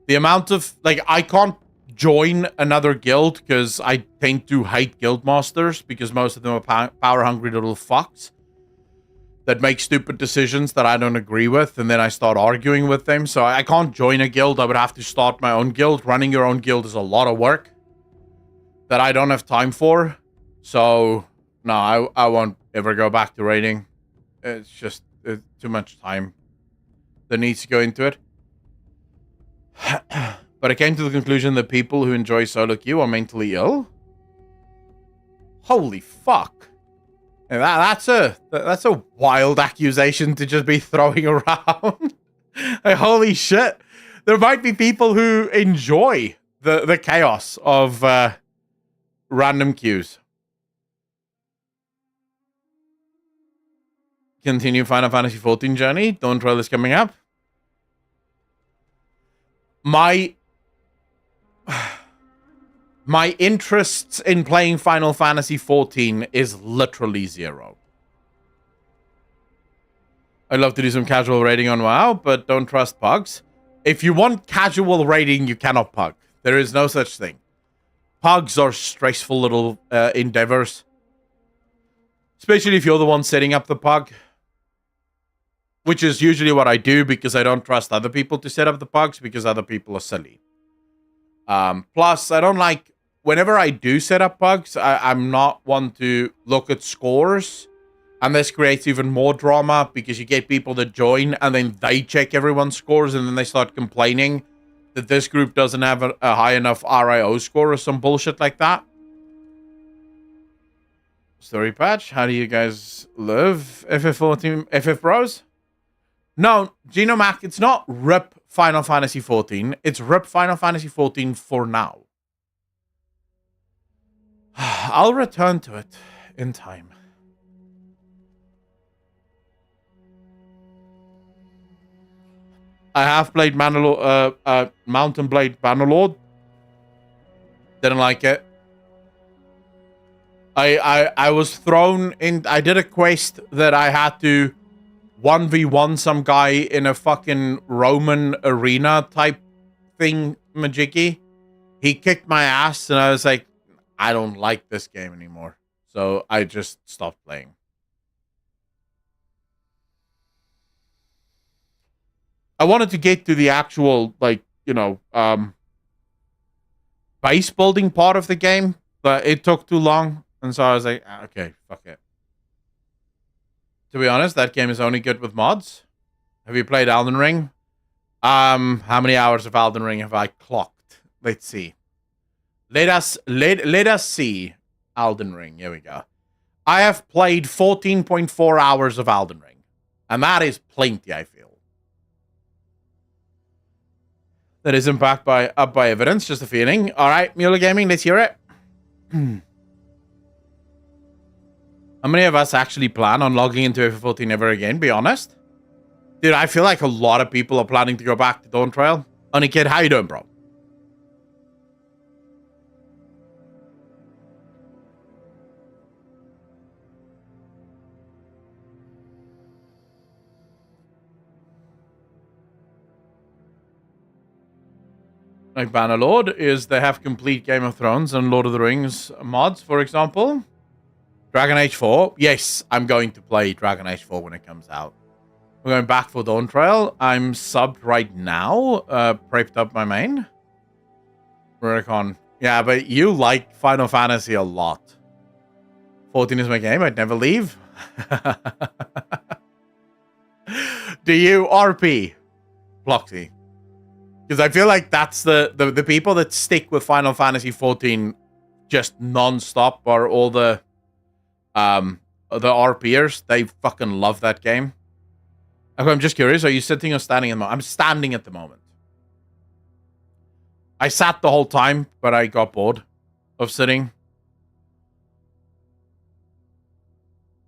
Speaker 1: The amount of, like, I can't join another guild because I tend to hate guild masters because most of them are power-hungry little fucks that make stupid decisions that I don't agree with, and then I start arguing with them. So I can't join a guild. I would have to start my own guild. Running your own guild is a lot of work that I don't have time for. So, no, I won't ever go back to raiding. It's just too much time that needs to go into it. But I came to the conclusion that people who enjoy solo queue are mentally ill. Holy fuck. That's a wild accusation to just be throwing around. Like, holy shit. There might be people who enjoy the chaos of random queues. Continue Final Fantasy XIV journey. Dawn Trail is coming up. My interests in playing Final Fantasy XIV is literally zero. I'd love to do some casual raiding on WoW, but don't trust pugs. If you want casual raiding, you cannot pug. There is no such thing. Pugs are stressful little endeavors. Especially if you're the one setting up the pug. Which is usually what I do because I don't trust other people to set up the pugs because other people are silly. Plus, I don't like... Whenever I do set up pugs, I'm not one to look at scores. And this creates even more drama because you get people that join and then they check everyone's scores and then they start complaining that this group doesn't have a high enough RIO score or some bullshit like that. Story patch, how do you guys live? FF Bros? No, Genomac, it's not RIP Final Fantasy XIV. It's RIP Final Fantasy XIV for now. I'll return to it in time. I have played Mountain Blade Bannerlord. Didn't like it. I was thrown in... I did a quest that I had to 1v1 some guy in a fucking Roman arena type thing, majiggy. He kicked my ass and I was like, I don't like this game anymore. So I just stopped playing. I wanted to get to the actual, like, you know, base building part of the game, but it took too long. And so I was like, okay, fuck it. To be honest, that game is only good with mods. Have you played Elden Ring? How many hours of Elden Ring have I clocked? Let's see. Let us see. Elden Ring. Here we go. I have played 14.4 hours of Elden Ring. And that is plenty, I feel. That isn't backed up by evidence, just a feeling. Alright, Mueller Gaming, let's hear it. How many of us actually plan on logging into FF14 ever again, be honest? Dude, I feel like a lot of people are planning to go back to Dawn Trail. Honey Kid, how you doing, bro? Like Bannerlord is they have complete Game of Thrones and Lord of the Rings mods, for example. Dragon Age 4. Yes, I'm going to play Dragon Age 4 when it comes out. We're going back for Dawn Trail. I'm subbed right now. Prepped up my main. Work on Yeah, but you like Final Fantasy a lot. 14 is my game. I'd never leave. Do you RP, Bloxy? Because I feel like that's the people that stick with Final Fantasy 14 just non-stop are all the RPers. They fucking love that game. Okay, I'm just curious. Are you sitting or standing at the moment? I'm standing at the moment. I sat the whole time, but I got bored of sitting.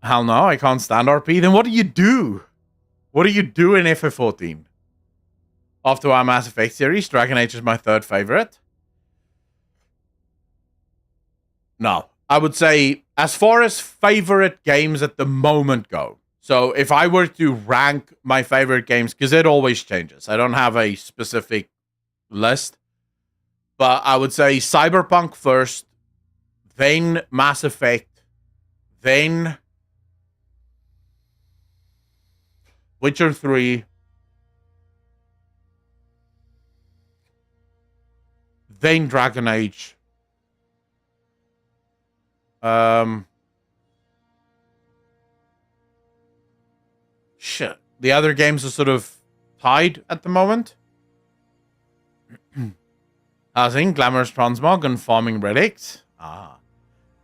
Speaker 1: Hell no, I can't stand RP. Then what do you do? What do you do in FF14? After our Mass Effect series, Dragon Age is my third favorite. No, I would say as far as favorite games at the moment go. So if I were to rank my favorite games, because it always changes. I don't have a specific list. But I would say Cyberpunk first, then Mass Effect, then Witcher 3, then Dragon Age. Shit. The other games are sort of tied at the moment. Housing, Glamorous Transmog, and Farming Relics.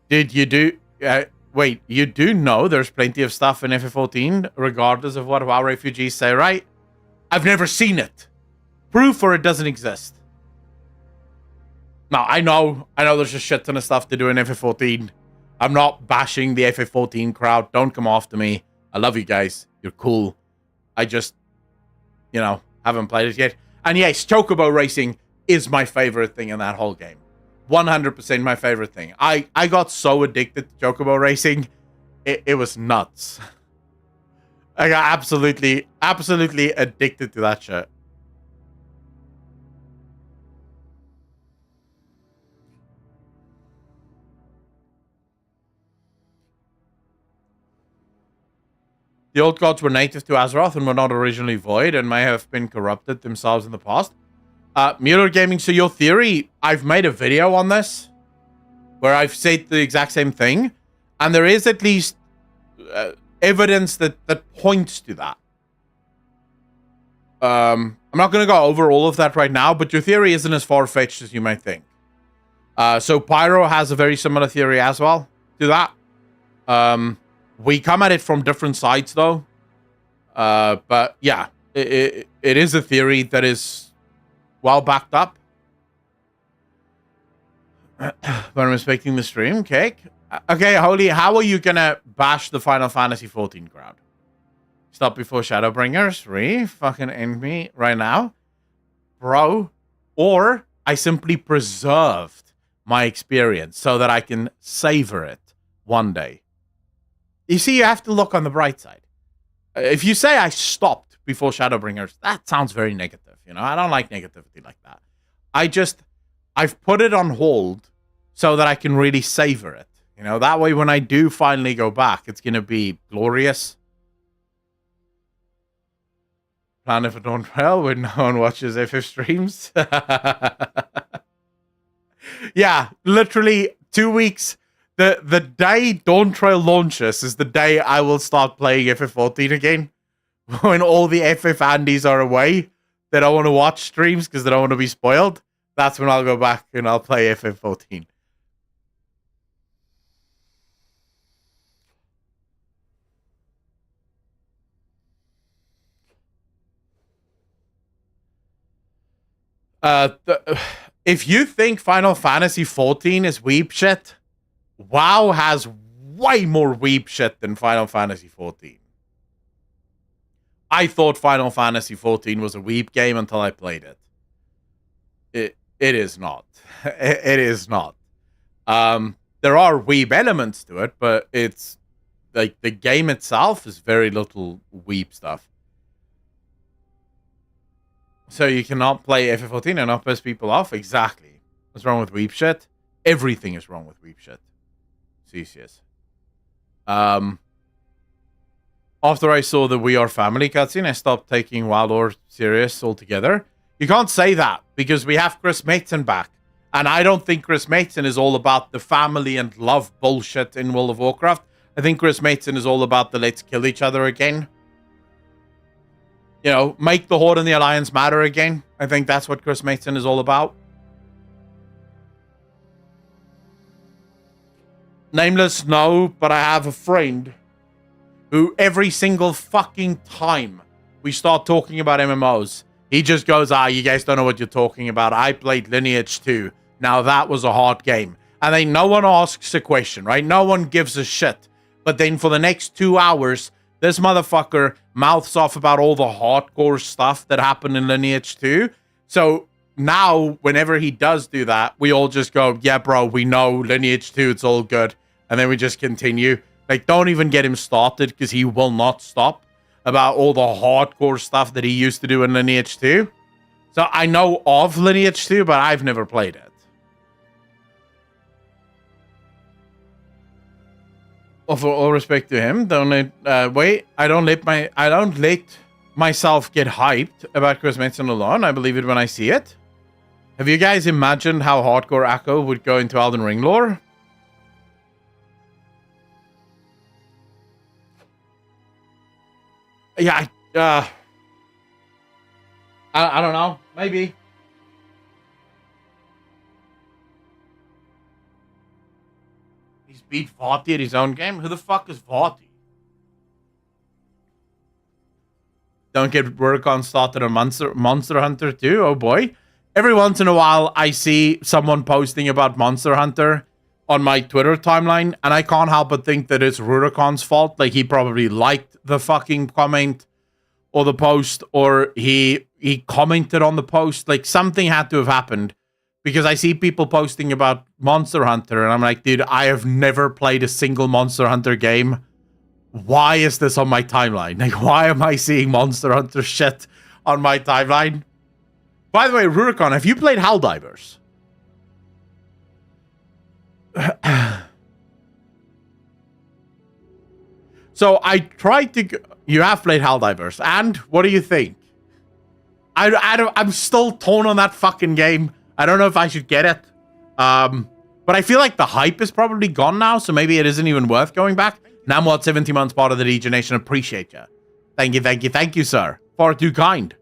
Speaker 1: Did you do... wait, you do know there's plenty of stuff in FF14, regardless of what WoW refugees say, right? I've never seen it. Proof or it doesn't exist. No, I know there's a shit ton of stuff to do in FF14. I'm not bashing the FF14 crowd. Don't come after me. I love you guys. You're cool. I just, haven't played it yet. And yes, Chocobo Racing is my favorite thing in that whole game. 100% my favorite thing. I got so addicted to Chocobo Racing. It was nuts. I got absolutely addicted to that shit. The old gods were native to Azeroth and were not originally void and may have been corrupted themselves in the past. Mueller Gaming, so your theory, I've made a video on this where I've said the exact same thing, and there is at least evidence that points to that. I'm not going to go over all of that right now, but your theory isn't as far-fetched as you might think. So Pyro has a very similar theory as well to that. We come at it from different sides, though. But yeah, it is a theory that is well backed up. But I'm expecting the stream, Cake. Okay, Holy, how are you gonna bash the Final Fantasy 14 crowd? Stop before Shadowbringers? Fucking end me right now? Bro. Or I simply preserved my experience so that I can savor it one day. You see, you have to look on the bright side. If you say I stopped before Shadowbringers, that sounds very negative. I don't like negativity like that. I've put it on hold so that I can really savor it. That way when I do finally go back, it's going to be glorious. Plan if it don't well when no one watches FF streams. Yeah, literally 2 weeks. The day Dawntrail launches is the day I will start playing FF14 again. When all the FF Andes are away. They don't want to watch streams because they don't want to be spoiled. That's when I'll go back and I'll play FF14. If you think Final Fantasy 14 is weep shit, WoW has way more weep shit than Final Fantasy 14. I thought Final Fantasy 14 was a weep game until I played it. It is not. It is not. There are weep elements to it, but it's like the game itself is very little weep stuff. So you cannot play FF14 and not piss people off? Exactly. What's wrong with weep shit? Everything is wrong with weep shit. Theseus. After I saw the We Are Family cutscene, I stopped taking Wild Lore serious altogether. You can't say that, because we have Chris Mason back. And I don't think Chris Mason is all about the family and love bullshit in World of Warcraft. I think Chris Mason is all about the let's kill each other again. You know, make the Horde and the Alliance matter again. I think that's what Chris Mason is all about. Nameless, no, but I have a friend who every single fucking time we start talking about MMOs, he just goes, you guys don't know what you're talking about. I played Lineage 2. Now that was a hard game. And then no one asks a question, right? No one gives a shit. But then for the next 2 hours, this motherfucker mouths off about all the hardcore stuff that happened in Lineage 2. So now, whenever he does do that, we all just go, yeah, bro, we know Lineage 2, it's all good. And then we just continue. Like, don't even get him started, because he will not stop about all the hardcore stuff that he used to do in Lineage 2. So I know of Lineage 2, but I've never played it. Well, for all respect to him, I don't let myself get hyped about Chris Mason alone. I believe it when I see it. Have you guys imagined how hardcore Echo would go into Elden Ring lore? Yeah, I don't know. Maybe. He's beat Vati at his own game? Who the fuck is Vati? Don't get Rurikon started on Monster Hunter too? Oh boy. Every once in a while, I see someone posting about Monster Hunter on my Twitter timeline, and I can't help but think that it's Rurikon's fault. Like, he probably liked the fucking comment or the post, or he commented on the post. Like, something had to have happened, because I see people posting about Monster Hunter, and I'm like, dude, I have never played a single Monster Hunter game. Why is this on my timeline? Like, why am I seeing Monster Hunter shit on my timeline? By the way, Rurikon, have you played Helldivers? So I tried to... You have played Helldivers, and what do you think? I'm still torn on that fucking game. I don't know if I should get it. But I feel like the hype is probably gone now, so maybe it isn't even worth going back. Namwad, 70 months, part of the Legion Nation. Appreciate you. Thank you, sir. Far too kind.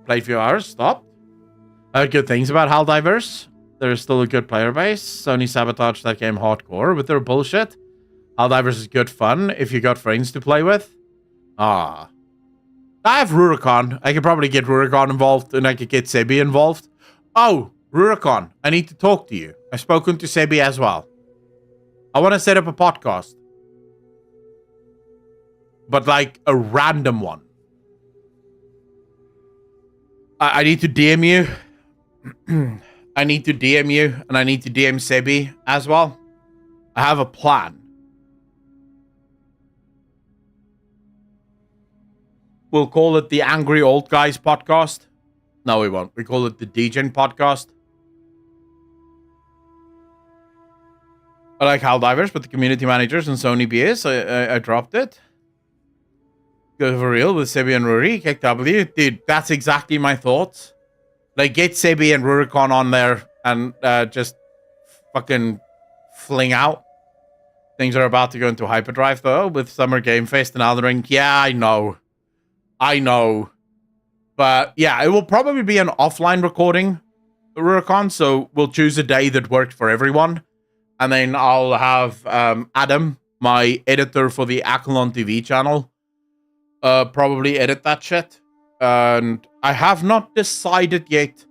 Speaker 1: Played a few hours, stopped. Good things about Helldivers. There's still a good player base. Sony sabotaged that game hardcore with their bullshit. Helldivers is good fun if you got friends to play with. I have Rurikon. I could probably get Rurikon involved, and I could get Sebi involved. Oh, Rurikon, I need to talk to you. I've spoken to Sebi as well. I want to set up a podcast. But like a random one. I need to DM you. I need to DM you, and I need to DM Sebi as well. I have a plan. We'll call it the Angry Old Guys podcast. No, we won't. We call it the Degen podcast. I like Helldivers, but the community managers and Sony BS, I dropped it. Go for real with Sebi and Ruri, KW. Dude, that's exactly my thoughts. Like, get Sebi and Rurikon on there and just fucking fling out. Things are about to go into hyperdrive, though, with Summer Game Fest and Elden Ring. Yeah, I know. But, yeah, it will probably be an offline recording, Rurikon, so we'll choose a day that worked for everyone. And then I'll have Adam, my editor for the Akalon TV channel, probably edit that shit. And I have not decided yet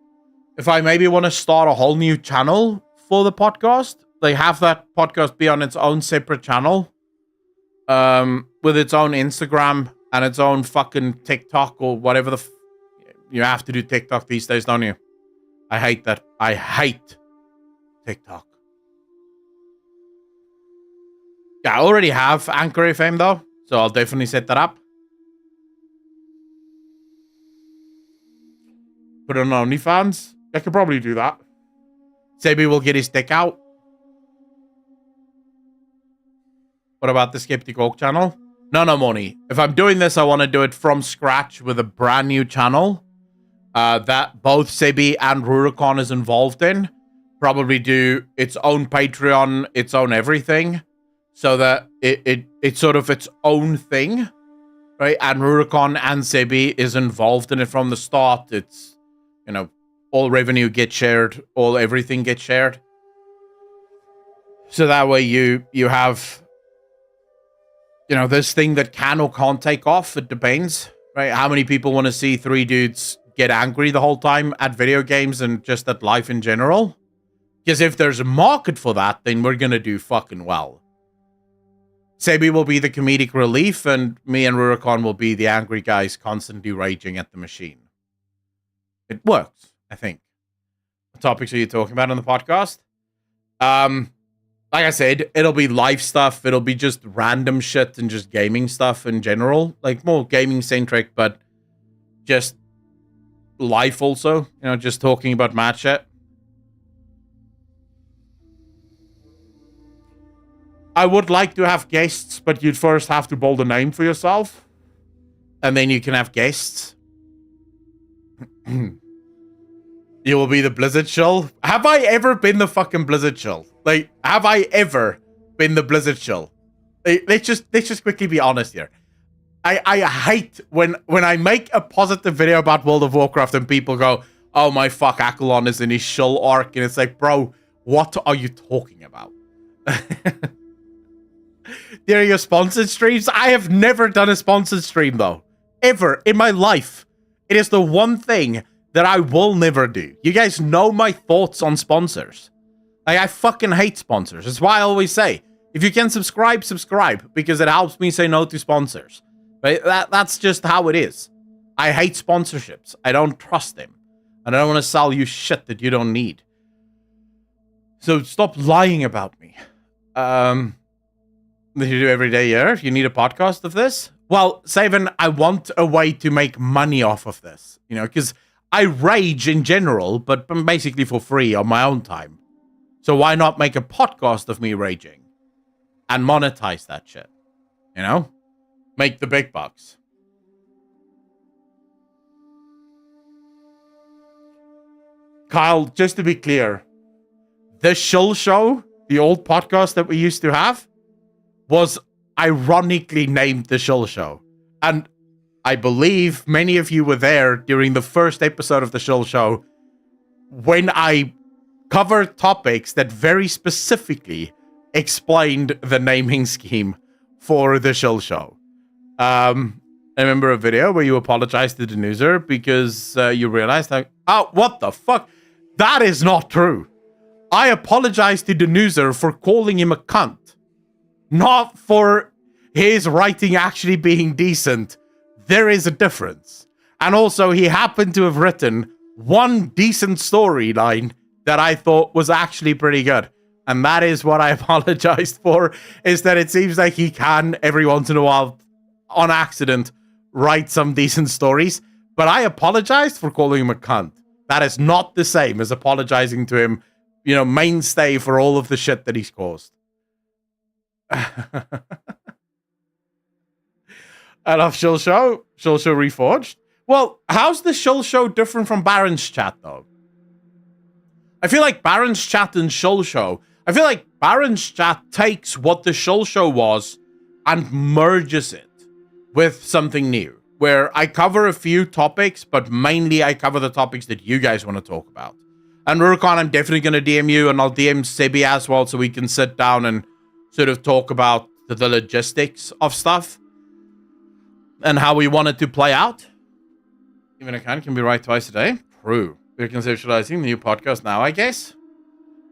Speaker 1: if I maybe want to start a whole new channel for the podcast. They have that podcast be on its own separate channel, with its own Instagram and its own fucking TikTok or whatever you have to do TikTok these days, don't you? I hate that. I hate TikTok. Yeah, I already have Anchor FM though, so I'll definitely set that up. Put it on OnlyFans. I could probably do that. Sebi will get his dick out. What about the Skeptic Oak channel? No, Moni. If I'm doing this, I want to do it from scratch with a brand new channel that both Sebi and Rurikon is involved in. Probably do its own Patreon, its own everything, so that it's sort of its own thing, right? And Rurikon and Sebi is involved in it from the start. It's, you know, all revenue gets shared, all everything gets shared. So that way you have, you know, this thing that can or can't take off. It depends, right? How many people want to see three dudes get angry the whole time at video games and just at life in general? Because if there's a market for that, then we're going to do fucking well. Sebi will be the comedic relief, and me and Rurikon will be the angry guys constantly raging at the machine. It works, I think. What topics are you talking about on the podcast? Like I said, it'll be life stuff. It'll be just random shit and just gaming stuff in general. Like, more gaming-centric, but just life also. You know, just talking about mad shit. I would like to have guests, but you'd first have to bold a name for yourself. And then you can have guests. You will be the Blizzard Shill. Have I ever been the fucking Blizzard Shill? Like, have I ever been the Blizzard Shill? Let's just quickly be honest here. I hate when I make a positive video about World of Warcraft and people go, oh my fuck, Akalon is in his Shill arc. And it's like, bro, what are you talking about? During your sponsored streams? I have never done a sponsored stream, though. Ever in my life. It is the one thing that I will never do. You guys know my thoughts on sponsors. Like, I fucking hate sponsors. That's why I always say, if you can subscribe, subscribe. Because it helps me say no to sponsors. Right? That's just how it is. I hate sponsorships. I don't trust them. And I don't want to sell you shit that you don't need. So stop lying about me. That you do every day here? You need a podcast of this? Well, Saven, I want a way to make money off of this. You know, because I rage in general, but basically for free on my own time. So why not make a podcast of me raging? And monetize that shit. You know? Make the big bucks. Kyle, just to be clear, the Shill Show, the old podcast that we used to have, was ironically named The Shill Show. And I believe many of you were there during the first episode of The Shill Show when I covered topics that very specifically explained the naming scheme for The Shill Show. I remember a video where you apologized to Denuser because you realized that, oh, what the fuck? That is not true. I apologized to Denuser for calling him a cunt. Not for his writing actually being decent. There is a difference. And also, he happened to have written one decent storyline that I thought was actually pretty good. And that is what I apologized for, is that it seems like he can, every once in a while, on accident, write some decent stories. But I apologized for calling him a cunt. That is not the same as apologizing to him, you know, mainstay for all of the shit that he's caused. I love Shill Show. Shill Show Reforged. Well, how's the Shill Show different from Baron's Chat, though? I feel like Baron's Chat and Shill Show, I feel like Baron's Chat takes what the Shill Show was and merges it with something new, where I cover a few topics, but mainly I cover the topics that you guys want to talk about. And Rurikon, I'm definitely going to DM you, and I'll DM Sebi as well, so we can sit down and sort of talk about the logistics of stuff and how we want it to play out. Even a can be right twice a day. True. We're conceptualizing the new podcast now, I guess.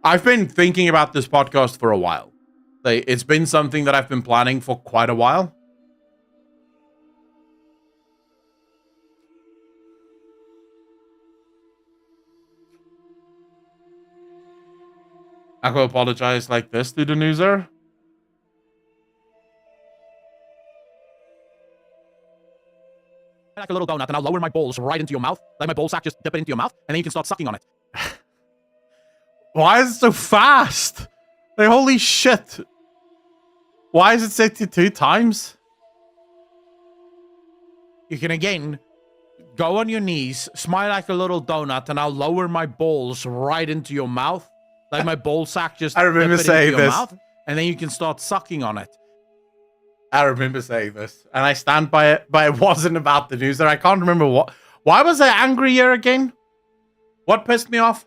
Speaker 1: I've been thinking about this podcast for a while. It's been something that I've been planning for quite a while. I could apologize like this to the Denuser. Like a little donut, and I'll lower my balls right into your mouth. Let my ball sack just dip it into your mouth, and then you can start sucking on it. Why is it so fast? Like, holy shit. Why is it 62 times? You can again go on your knees, smile like a little donut, and I'll lower my balls right into your mouth. Like my ball sack just
Speaker 3: I remember
Speaker 1: dip it
Speaker 3: saying
Speaker 1: into your
Speaker 3: this.
Speaker 1: mouth, and then you can start sucking on it.
Speaker 3: I remember saying this, and I stand by it, but it wasn't about the news, and I can't remember what. Why was I angry here again? What pissed me off?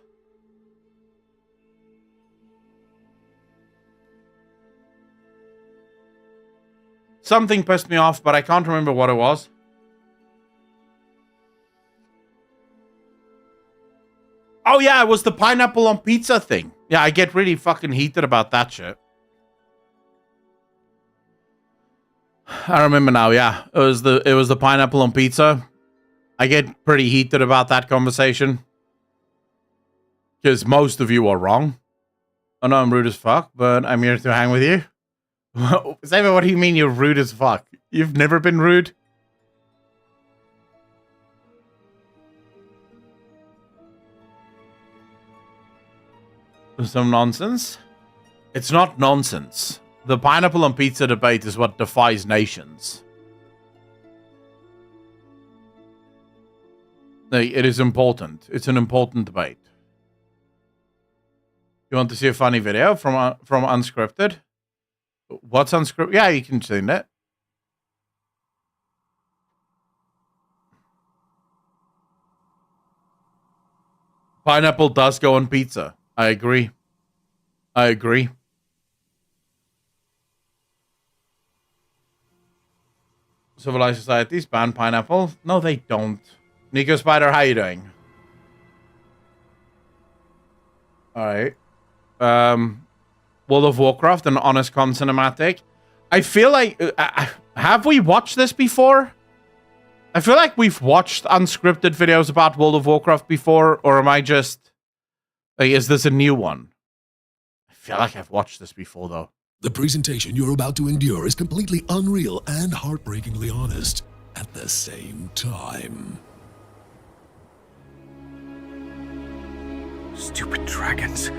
Speaker 3: Something pissed me off, but I can't remember what it was. Oh yeah, it was the pineapple on pizza thing. Yeah, I get really fucking heated about that shit. I remember now, yeah. It was the pineapple on pizza. I get pretty heated about that conversation. Because most of you are wrong. I know I'm rude as fuck, but I'm here to hang with you. Saber, what do you mean you're rude as fuck? You've never been rude? Some nonsense? It's not nonsense. The pineapple on pizza debate is what defies nations. It is important. It's an important debate. You want to see a funny video from Unscripted? What's Unscripted? Yeah, you can see that. Pineapple does go on pizza. I agree. I agree. Civilized societies ban pineapple. No, they don't. Nico Spider, how you doing? All right. World of Warcraft, an honest con cinematic. I feel like have we watched this before? I feel like we've watched unscripted videos about World of Warcraft before, or am I just like, is this a new one? I feel like I've watched this before though.
Speaker 4: The presentation you're about to endure is completely unreal and heartbreakingly honest at the same time.
Speaker 5: Stupid dragons.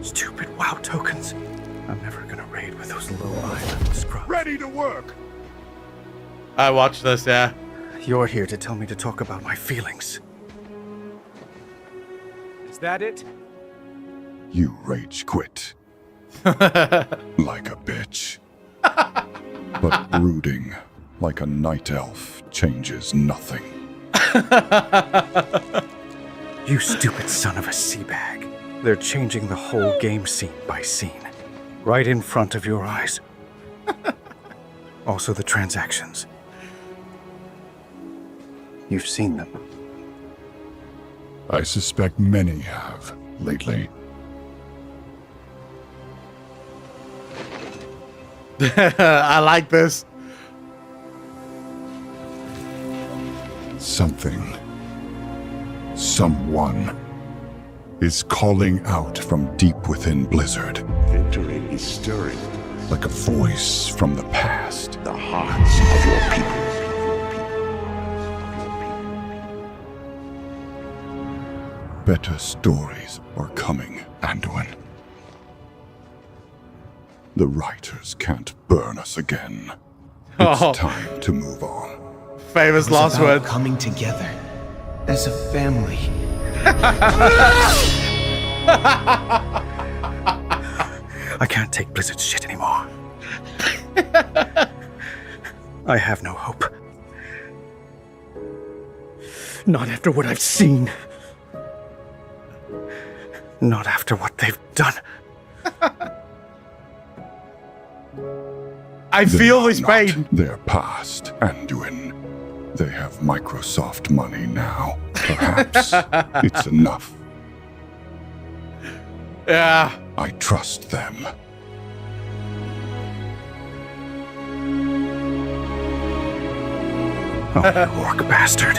Speaker 5: Stupid WoW tokens. I'm never gonna raid with those low-life little scrubs.
Speaker 4: Ready to work!
Speaker 3: I watched this, yeah.
Speaker 5: You're here to tell me to talk about my feelings.
Speaker 6: Is that it?
Speaker 4: You rage quit. Like a bitch. But brooding like a night elf changes nothing.
Speaker 5: You stupid son of a seabag. They're changing the whole game scene by scene. Right in front of your eyes. Also the transactions. You've seen them.
Speaker 4: I suspect many have lately.
Speaker 3: I like this.
Speaker 4: Something. Someone is calling out from deep within Blizzard.
Speaker 7: Entering is stirring
Speaker 4: Like a voice from the past.
Speaker 7: the hearts of your people.
Speaker 4: Better stories are coming, Anduin. The writers can't burn us again. It's
Speaker 3: Oh.
Speaker 4: time to move on.
Speaker 3: Famous last
Speaker 8: about
Speaker 3: word.
Speaker 8: coming together as a family.
Speaker 5: I can't take Blizzard's shit anymore. I have no hope. Not after what I've seen. Not after what they've done.
Speaker 3: I feel
Speaker 4: They are
Speaker 3: this
Speaker 4: not
Speaker 3: pain.
Speaker 4: their past, Anduin. They have Microsoft money now. Perhaps it's enough.
Speaker 3: Yeah.
Speaker 4: I trust them.
Speaker 5: Oh, you orc bastard.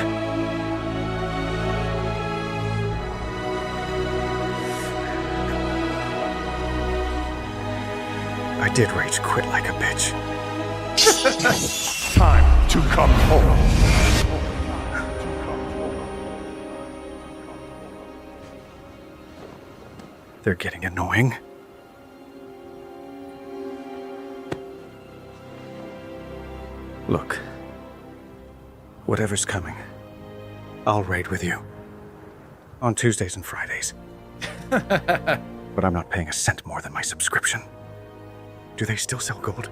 Speaker 5: I did rage quit like a bitch.
Speaker 4: Time to come home.
Speaker 5: They're getting annoying. Look, Whatever's coming, I'll raid with you. On Tuesdays and Fridays. But I'm not paying a cent more than my subscription. Do they still sell gold?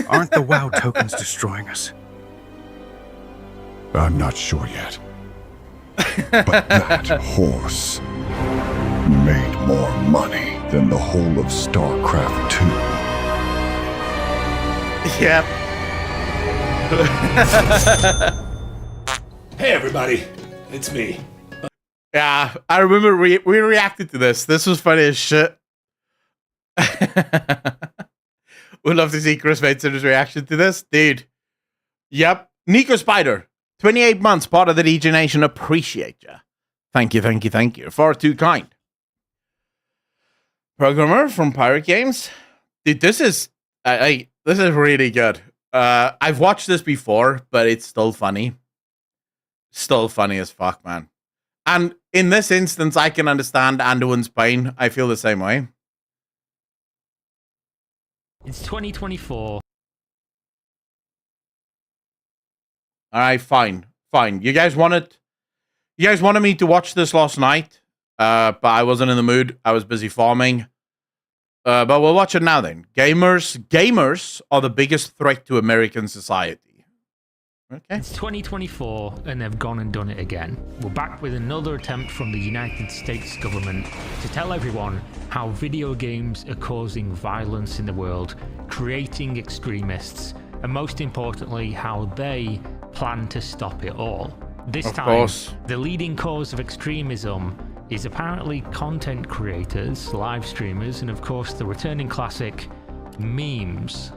Speaker 5: Aren't the WoW tokens destroying us?
Speaker 4: I'm not sure yet. But that horse made more money than the whole of StarCraft 2.
Speaker 3: Yep.
Speaker 6: Hey everybody, it's me.
Speaker 3: Yeah, I remember we reacted to this. This was funny as shit. Would love to see Chris Benson's reaction to this. Dude. Yep. Nico Spider, 28 months, part of the DJ Nation. Appreciate you. Thank you, thank you, thank you. Far too kind. Programmer from Pirate Games. Dude, this is this is really good. I've watched this before, but it's still funny. Still funny as fuck, man. And in this instance, I can understand Anduin's pain. I feel the same way.
Speaker 9: It's 2024.
Speaker 3: All right, fine. You guys wanted me to watch this last night, but I wasn't in the mood. I was busy farming. But we'll watch it now then. Gamers are the biggest threat to American society. Okay.
Speaker 9: It's 2024, and they've gone and done it again. We're back with another attempt from the United States government to tell everyone how video games are causing violence in the world, creating extremists, and most importantly, how they plan to stop it all. This time, the leading cause of extremism is apparently content creators, live streamers, and of course the returning classic, memes.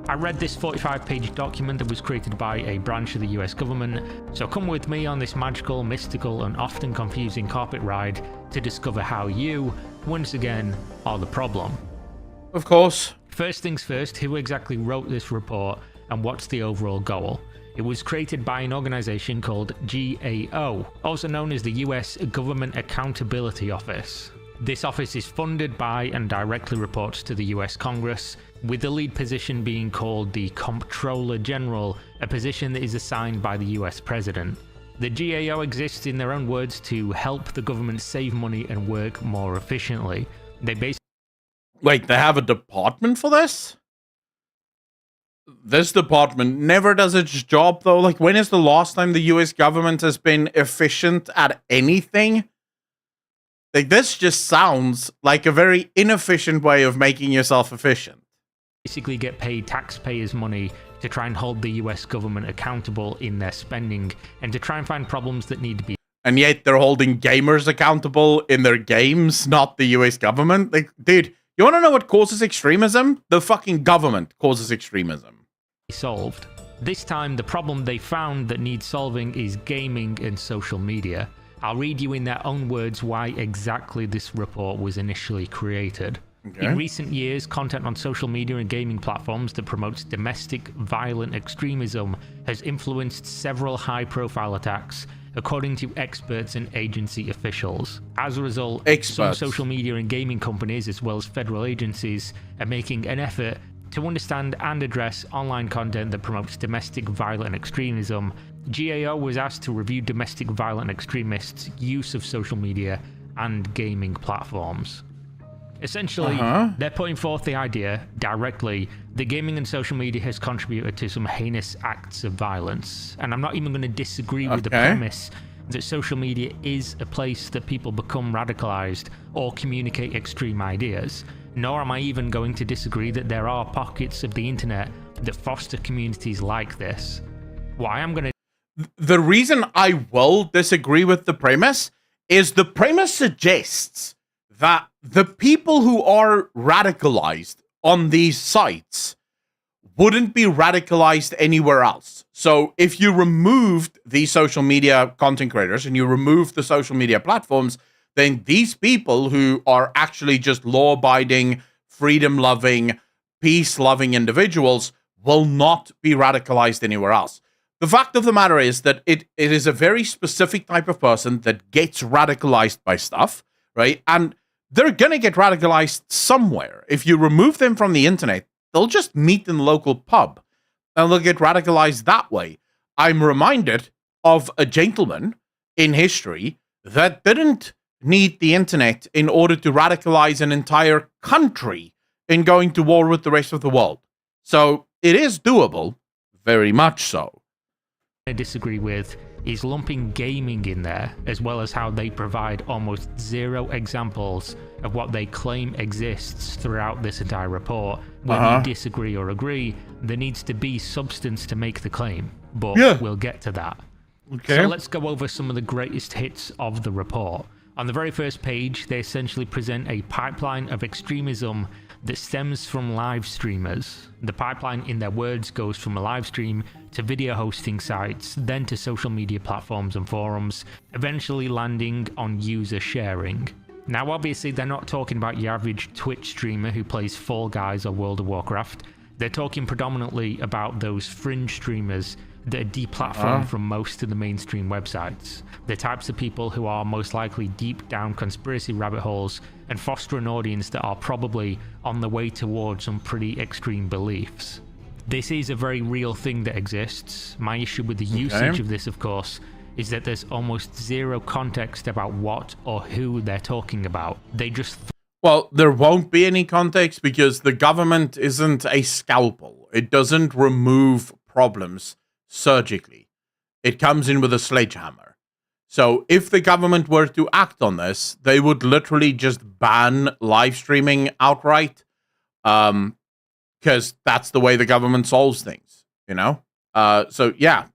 Speaker 9: I read this 45-page document that was created by a branch of the US government, so come with me on this magical, mystical, and often confusing carpet ride to discover how you, once again, are the problem.
Speaker 3: Of course.
Speaker 9: First things first, who exactly wrote this report and what's the overall goal? It was created by an organization called GAO, also known as the US Government Accountability Office. This office is funded by and directly reports to the US Congress, with the lead position being called the Comptroller General, a position that is assigned by the US President. The GAO exists, in their own words, to help the government save money and work more efficiently. They basically...
Speaker 3: Wait, they have a department for this? This department never does its job, though. Like, when is the last time the US government has been efficient at anything? Like, this just sounds like a very inefficient way of making yourself efficient.
Speaker 9: Basically get paid taxpayers' money to try and hold the US government accountable in their spending and to try and find problems that need to be...
Speaker 3: And yet they're holding gamers accountable in their games, not the US government. Like, dude, you want to know what causes extremism? The fucking government causes extremism.
Speaker 9: ...solved. This time, the problem they found that needs solving is gaming and social media. I'll read you in their own words why exactly this report was initially created. Okay. In recent years, content on social media and gaming platforms that promotes domestic violent extremism has influenced several high-profile attacks, according to experts and agency officials. As a result, some social media and gaming companies, as well as federal agencies, are making an effort to understand and address online content that promotes domestic violent extremism. GAO was asked to review domestic violent extremists' use of social media and gaming platforms. Essentially, they're putting forth the idea directly that gaming and social media has contributed to some heinous acts of violence. And I'm not even going to disagree with the premise that social media is a place that people become radicalized or communicate extreme ideas. Nor am I even going to disagree that there are pockets of the internet that foster communities like this. Why I'm going to...
Speaker 3: The reason I will disagree with the premise is the premise suggests that the people who are radicalized on these sites wouldn't be radicalized anywhere else. So if you removed the social media content creators and you removed the social media platforms, then these people who are actually just law-abiding, freedom-loving, peace-loving individuals will not be radicalized anywhere else. The fact of the matter is that it is a very specific type of person that gets radicalized by stuff, right? And they're going to get radicalized somewhere. If you remove them from the internet, they'll just meet in the local pub and they'll get radicalized that way.
Speaker 1: I'm reminded of a gentleman in history that didn't need the internet in order to radicalize an entire country in going to war with the rest of the world. So it is doable, very much so.
Speaker 9: I disagree with is lumping gaming in there, as well as how they provide almost zero examples of what they claim exists throughout this entire report. Whether you disagree or agree, there needs to be substance to make the claim, but we'll get to that.
Speaker 3: Okay.
Speaker 9: So let's go over some of the greatest hits of the report. On the very first page, they essentially present a pipeline of extremism that stems from live streamers. The pipeline, in their words, goes from a live stream to video hosting sites, then to social media platforms and forums, eventually landing on user sharing. Now, obviously, they're not talking about your average Twitch streamer who plays Fall Guys or World of Warcraft. They're talking predominantly about those fringe streamers that are deplatformed from most of the mainstream websites. The types of people who are most likely deep down conspiracy rabbit holes and foster an audience that are probably on the way towards some pretty extreme beliefs. This is a very real thing that exists. My issue with the usage of this, of course, is that there's almost zero context about what or who they're talking about. They just...
Speaker 1: Well, there won't be any context because the government isn't a scalpel. It doesn't remove problems surgically. It comes in with a sledgehammer. So if the government were to act on this, they would literally just ban live streaming outright, because that's the way the government solves things, you know? So yeah,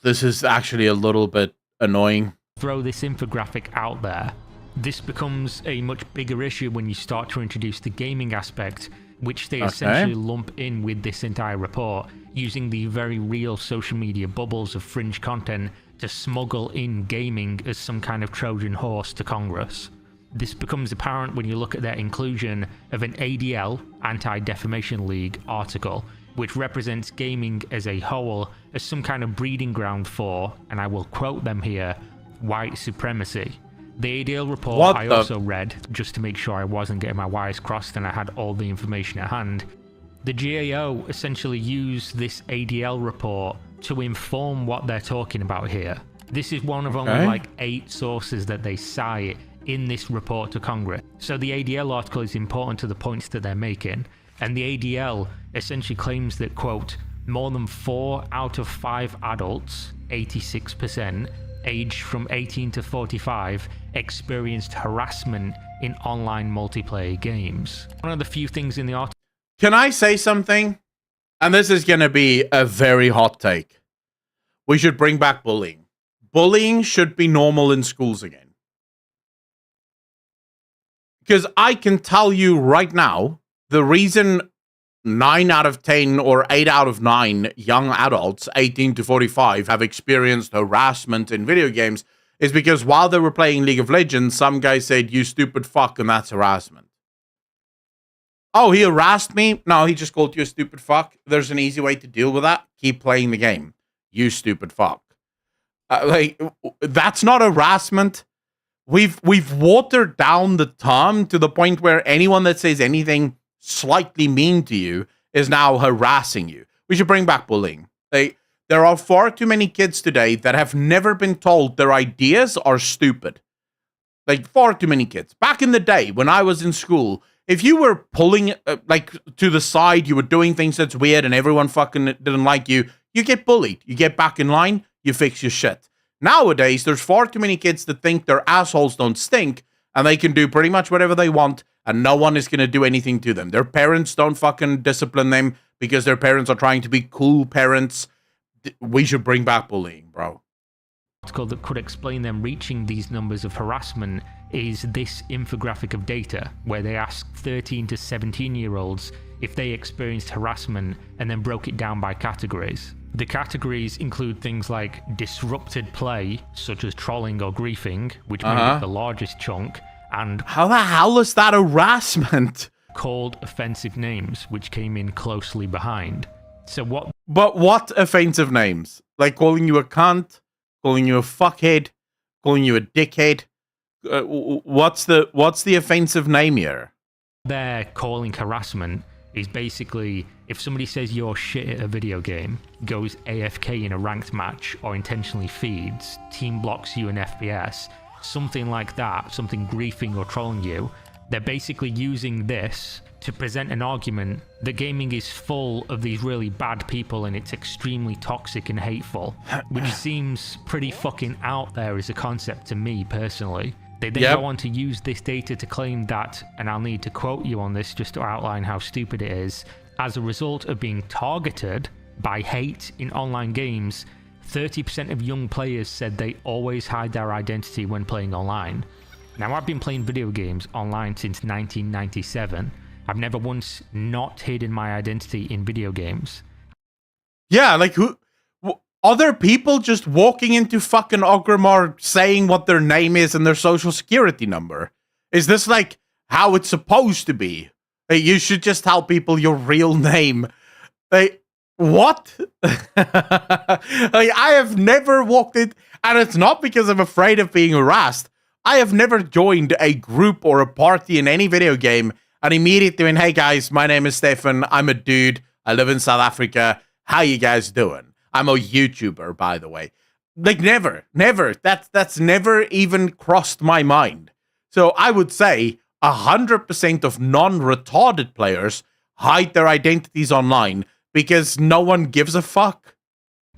Speaker 1: this is actually a little bit annoying.
Speaker 9: Throw this infographic out there. This becomes a much bigger issue when you start to introduce the gaming aspect, which they essentially lump in with this entire report, using the very real social media bubbles of fringe content to smuggle in gaming as some kind of Trojan horse to Congress. This becomes apparent when you look at their inclusion of an ADL, Anti-Defamation League, article, which represents gaming as a whole as some kind of breeding ground for, and I will quote them here, white supremacy. The ADL report I also read, just to make sure I wasn't getting my wires crossed and I had all the information at hand. The GAO essentially used this ADL report to inform what they're talking about here. This is one of only like 8 sources that they cite in this report to Congress. So the ADL article is important to the points that they're making. And the ADL essentially claims that, quote, more than 4 out of 5 adults, 86%, aged from 18 to 45, experienced harassment in online multiplayer games. One of the few things in the article...
Speaker 1: Can I say something? And this is going to be a very hot take. We should bring back bullying. Bullying should be normal in schools again. Because I can tell you right now, the reason 9 out of 10 or 8 out of 9 young adults, 18 to 45, have experienced harassment in video games is because while they were playing League of Legends, some guy said, "You stupid fuck," and that's harassment. Oh, he harassed me? No, he just called you a stupid fuck. There's an easy way to deal with that. Keep playing the game. You stupid fuck. That's not harassment. We've watered down the term to the point where anyone that says anything slightly mean to you is now harassing you. We should bring back bullying. There are far too many kids today that have never been told their ideas are stupid. Like, far too many kids. Back in the day, when I was in school, if you were pulling, to the side, you were doing things that's weird and everyone fucking didn't like you, you get bullied. You get back in line, you fix your shit. Nowadays, there's far too many kids that think their assholes don't stink and they can do pretty much whatever they want and no one is going to do anything to them. Their parents don't fucking discipline them because their parents are trying to be cool parents. We should bring back bullying, bro.
Speaker 9: Article that could explain them reaching these numbers of harassment is this infographic of data, where they asked 13 to 17-year-olds if they experienced harassment and then broke it down by categories. The categories include things like disrupted play, such as trolling or griefing, which made up the largest chunk, and
Speaker 1: how the hell is that harassment?
Speaker 9: Called offensive names, which came in closely behind. So what?
Speaker 1: But what offensive names? Like calling you a cunt, calling you a fuckhead, calling you a dickhead. What's the offensive name here?
Speaker 9: They're calling harassment is basically if somebody says you're shit at a video game, goes AFK in a ranked match, or intentionally feeds, team blocks you in FPS, something like that, something griefing or trolling you, they're basically using this to present an argument that gaming is full of these really bad people and it's extremely toxic and hateful, which seems pretty fucking out there as a concept to me personally. They then go on to use this data to claim that, and I'll need to quote you on this just to outline how stupid it is, as a result of being targeted by hate in online games, 30% of young players said they always hide their identity when playing online. Now, I've been playing video games online since 1997. I've never once not hidden my identity in video games.
Speaker 3: Yeah, like other people just walking into fucking Orgrimmar saying what their name is and their social security number. Is this like how it's supposed to be? Like, you should just tell people your real name. Like, what? Like, I have never walked in, and it's not because I'm afraid of being harassed. I have never joined a group or a party in any video game and immediately went, hey guys, my name is Stefan. I'm a dude. I live in South Africa. How you guys doing? I'm a YouTuber, by the way. Like, never. That's never even crossed my mind. So I would say 100% of non-retarded players hide their identities online because no one gives a fuck.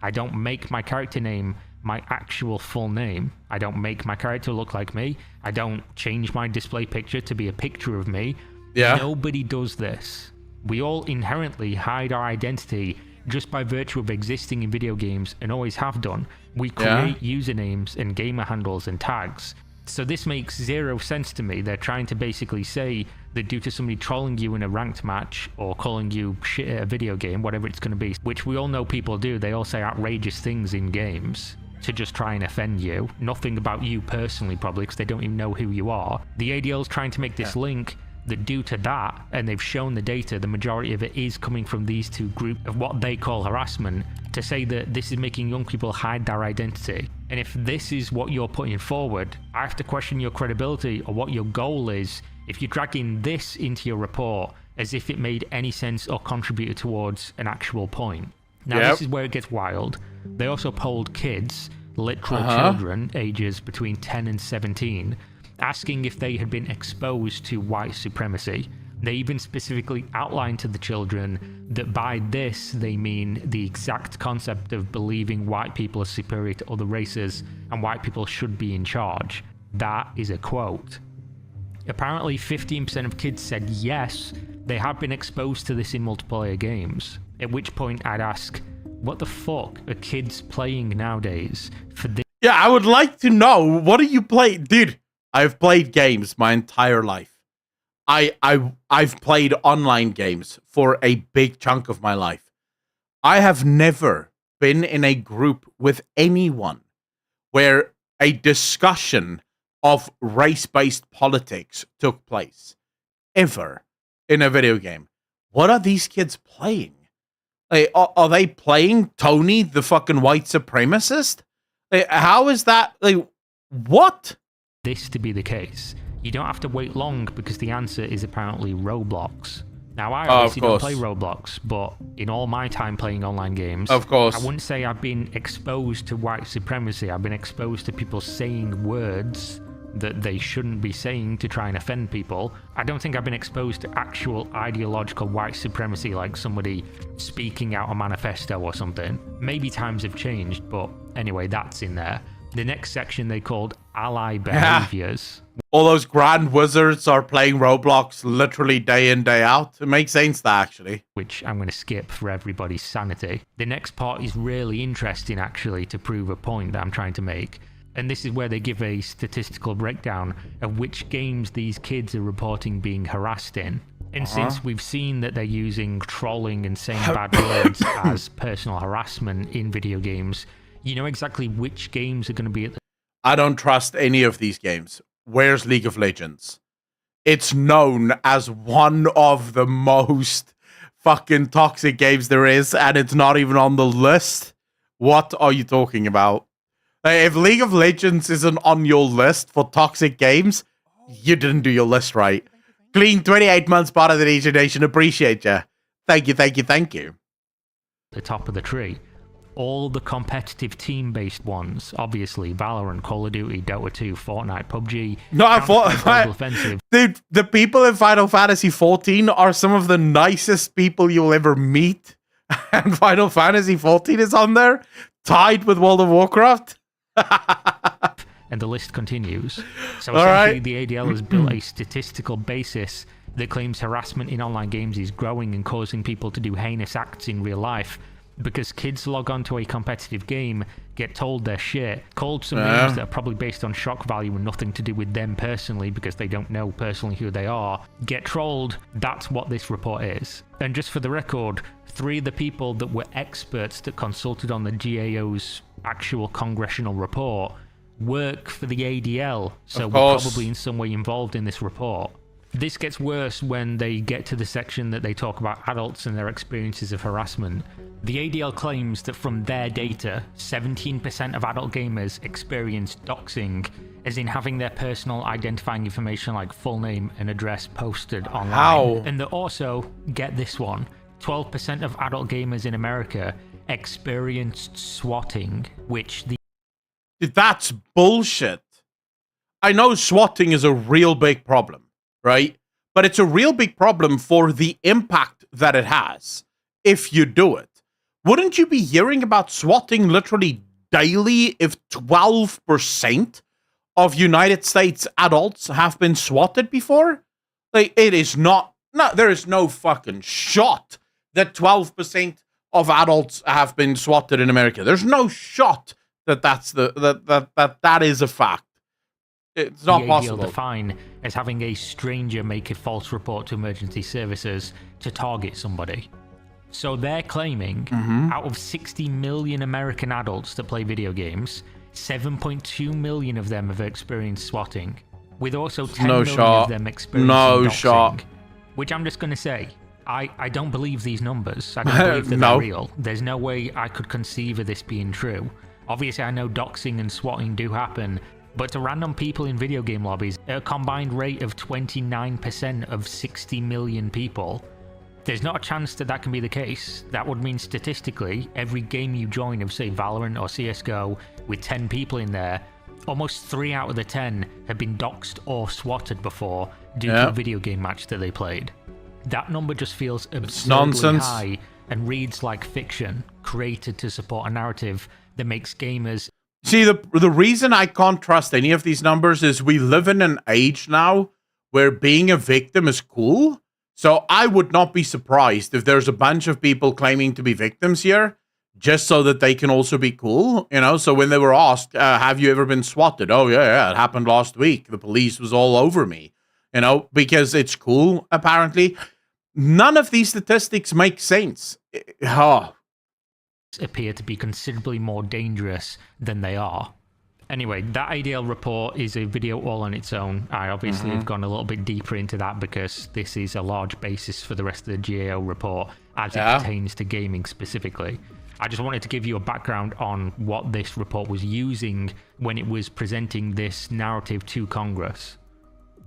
Speaker 9: I don't make my character name my actual full name. I don't make my character look like me. I don't change my display picture to be a picture of me.
Speaker 3: Yeah.
Speaker 9: Nobody does this. We all inherently hide our identity just by virtue of existing in video games and always have done. We create usernames and gamer handles and tags. So this makes zero sense to me. They're trying to basically say that due to somebody trolling you in a ranked match or calling you shit at a video game, whatever it's going to be, which we all know people do, they all say outrageous things in games to just try and offend you. Nothing about you personally, probably, because they don't even know who you are. The ADL's trying to make this link that due to that, and they've shown the data, the majority of it is coming from these two groups of what they call harassment, to say that this is making young people hide their identity. And if this is what you're putting forward, I have to question your credibility or what your goal is if you're dragging this into your report as if it made any sense or contributed towards an actual point. Now, this is where it gets wild. They also polled kids, literal children, ages between 10 and 17, asking if they had been exposed to white supremacy. They even specifically outlined to the children that by this they mean the exact concept of believing white people are superior to other races and white people should be in charge. That is a quote. Apparently 15% of kids said yes, they have been exposed to this in multiplayer games. At which point I'd ask, what the fuck are kids playing nowadays for this?
Speaker 3: Yeah, I would like to know, what do you play? Dude, I've played games my entire life. I've played online games for a big chunk of my life. I have never been in a group with anyone where a discussion of race-based politics took place. Ever. In a video game. What are these kids playing? Like, are they playing Tony, the fucking white supremacist? Like, how is that? Like, what?
Speaker 9: This to be the case. You don't have to wait long because the answer is apparently Roblox. Now, I obviously don't play Roblox, but in all my time playing online games,
Speaker 3: of course,
Speaker 9: I wouldn't say I've been exposed to white supremacy. I've been exposed to people saying words that they shouldn't be saying to try and offend people. I don't think I've been exposed to actual ideological white supremacy, like somebody speaking out a manifesto or something. Maybe times have changed, but anyway, that's in there. The next section they called ally behaviors.
Speaker 3: All those grand wizards are playing Roblox literally day in, day out. It makes sense, that actually.
Speaker 9: Which I'm going to skip for everybody's sanity. The next part is really interesting, actually, to prove a point that I'm trying to make. And this is where they give a statistical breakdown of which games these kids are reporting being harassed in. And since we've seen that they're using trolling and saying bad words as personal harassment in video games, you know exactly which games are going to be at the...
Speaker 3: I don't trust any of these games. Where's League of Legends? It's known as one of the most fucking toxic games there is, and it's not even on the list. What are you talking about? If League of Legends isn't on your list for toxic games, you didn't do your list right. Clean 28 months part of the Legion Nation. Appreciate you. Thank you, thank you, thank you.
Speaker 9: The top of the tree. All the competitive team-based ones, obviously, Valorant, Call of Duty, Dota 2, Fortnite, PUBG.
Speaker 3: No, I thought,
Speaker 9: Global Offensive.
Speaker 3: dude, the people in Final Fantasy 14 are some of the nicest people you'll ever meet. And Final Fantasy 14 is on there, tied with World of Warcraft.
Speaker 9: And the list continues. So
Speaker 3: All
Speaker 9: essentially,
Speaker 3: right.
Speaker 9: the ADL has built a statistical basis that claims harassment in online games is growing and causing people to do heinous acts in real life because kids log on to a competitive game, get told their shit, called some names that are probably based on shock value and nothing to do with them personally because they don't know personally who they are, get trolled. That's what this report is. And just for the record, 3 of the people that were experts that consulted on the GAO's actual congressional report work for the ADL, so we're probably in some way involved in this report. This gets worse when they get to the section that they talk about adults and their experiences of harassment. The ADL claims that from their data, 17% of adult gamers experienced doxing, as in having their personal identifying information like full name and address posted online.
Speaker 3: How?
Speaker 9: And that also, get this one, 12% of adult gamers in America experienced swatting, which the
Speaker 3: Dude, that's bullshit. I know swatting is a real big problem, right? But it's a real big problem for the impact that it has if you do it. Wouldn't you be hearing about swatting literally daily if 12% of United States adults have been swatted before? Like, it is not, there is no fucking shot that 12% of adults have been swatted in America. There's no shot that is a fact. It's not possible.
Speaker 9: Define as having a stranger make a false report to emergency services to target somebody. So they're claiming out of 60 million American adults that play video games, 7.2 million of them have experienced swatting, with also 10 million of them experiencing doxing. Which I'm just going to say, I don't believe these numbers. I don't believe that they're real. There's no way I could conceive of this being true. Obviously, I know doxing and swatting do happen, but to random people in video game lobbies, at a combined rate of 29% of 60 million people, there's not a chance that that can be the case. That would mean statistically, every game you join of, say, Valorant or CSGO, with 10 people in there, almost 3 out of the 10 have been doxed or swatted before due to a video game match that they played. That number just feels absurdly high and reads like fiction, created to support a narrative that makes gamers...
Speaker 3: See, the reason I can't trust any of these numbers is we live in an age now where being a victim is cool. So I would not be surprised if there's a bunch of people claiming to be victims here just so that they can also be cool, you know? So when they were asked, have you ever been swatted? Oh, yeah, it happened last week. The police was all over me, you know, because it's cool, apparently. None of these statistics make sense.
Speaker 9: Appear to be considerably more dangerous than they are. Anyway, that ADL report is a video all on its own. I obviously have gone a little bit deeper into that because this is a large basis for the rest of the GAO report as it pertains to gaming specifically. I just wanted to give you a background on what this report was using when it was presenting this narrative to Congress.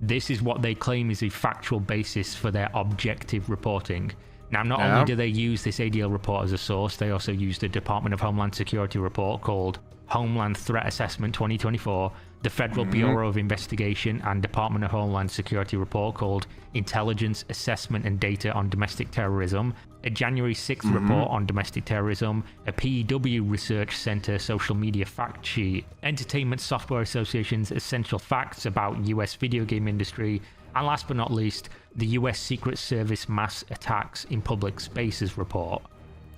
Speaker 9: This is what they claim is a factual basis for their objective reporting. Now, not only do they use this ADL report as a source, they also use the Department of Homeland Security report called Homeland Threat Assessment 2024, the Federal Bureau of Investigation and Department of Homeland Security report called Intelligence Assessment and Data on Domestic Terrorism, a January 6th report on domestic terrorism, a PEW Research Center social media fact sheet, Entertainment Software Association's Essential Facts about US video game industry, and last but not least, the US Secret Service Mass Attacks in Public Spaces report.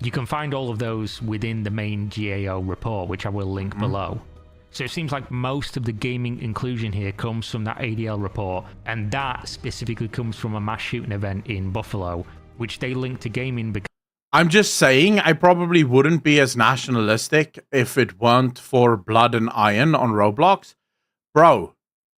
Speaker 9: You can find all of those within the main GAO report, which I will link below. So it seems like most of the gaming inclusion here comes from that ADL report, and that specifically comes from a mass shooting event in Buffalo, which they link to gaming because...
Speaker 3: I'm just saying, I probably wouldn't be as nationalistic if it weren't for Blood and Iron on Roblox. Bro,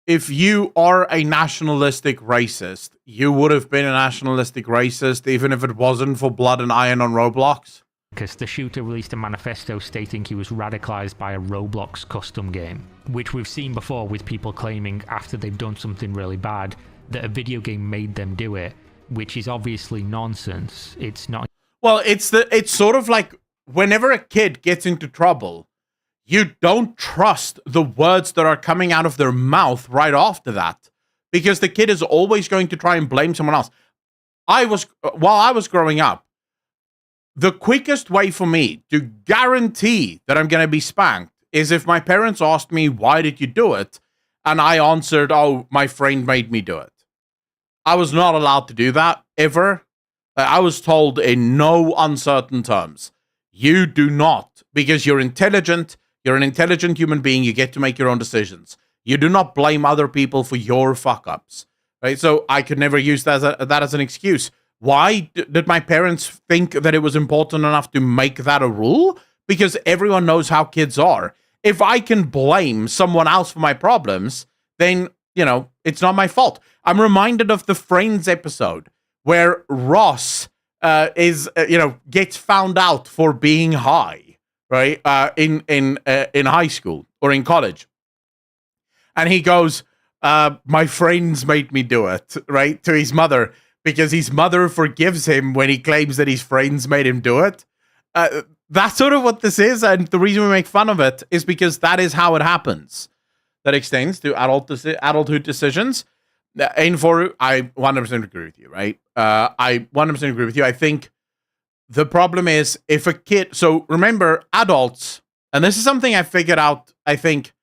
Speaker 3: if you are a nationalistic racist, you would have been a nationalistic racist even if it wasn't for Blood and Iron on Roblox.
Speaker 9: Because the shooter released a manifesto stating he was radicalized by a Roblox custom game, which we've seen before with people claiming after they've done something really bad that a video game made them do it, which is obviously nonsense. It's not.
Speaker 3: Well, it's sort of like whenever a kid gets into trouble, you don't trust the words that are coming out of their mouth right after that, because the kid is always going to try and blame someone else. While I was growing up, the quickest way for me to guarantee that I'm going to be spanked is if my parents asked me, why did you do it? And I answered, oh, my friend made me do it. I was not allowed to do that, ever. I was told in no uncertain terms, you do not, because you're intelligent, you're an intelligent human being, you get to make your own decisions. You do not blame other people for your fuck-ups. Right? So I could never use that as an excuse. Why did my parents think that it was important enough to make that a rule? Because everyone knows how kids are. If I can blame someone else for my problems, then, it's not my fault. I'm reminded of the Friends episode where Ross gets found out for being high, right? In high school or in college. And he goes, my friends made me do it, right? To his mother, because his mother forgives him when he claims that his friends made him do it. That's sort of what this is, and the reason we make fun of it is because that is how it happens. That extends to adulthood decisions. And I 100% agree with you, right? I 100% agree with you. I think the problem is if a kid... So remember, adults, and this is something I figured out, I think,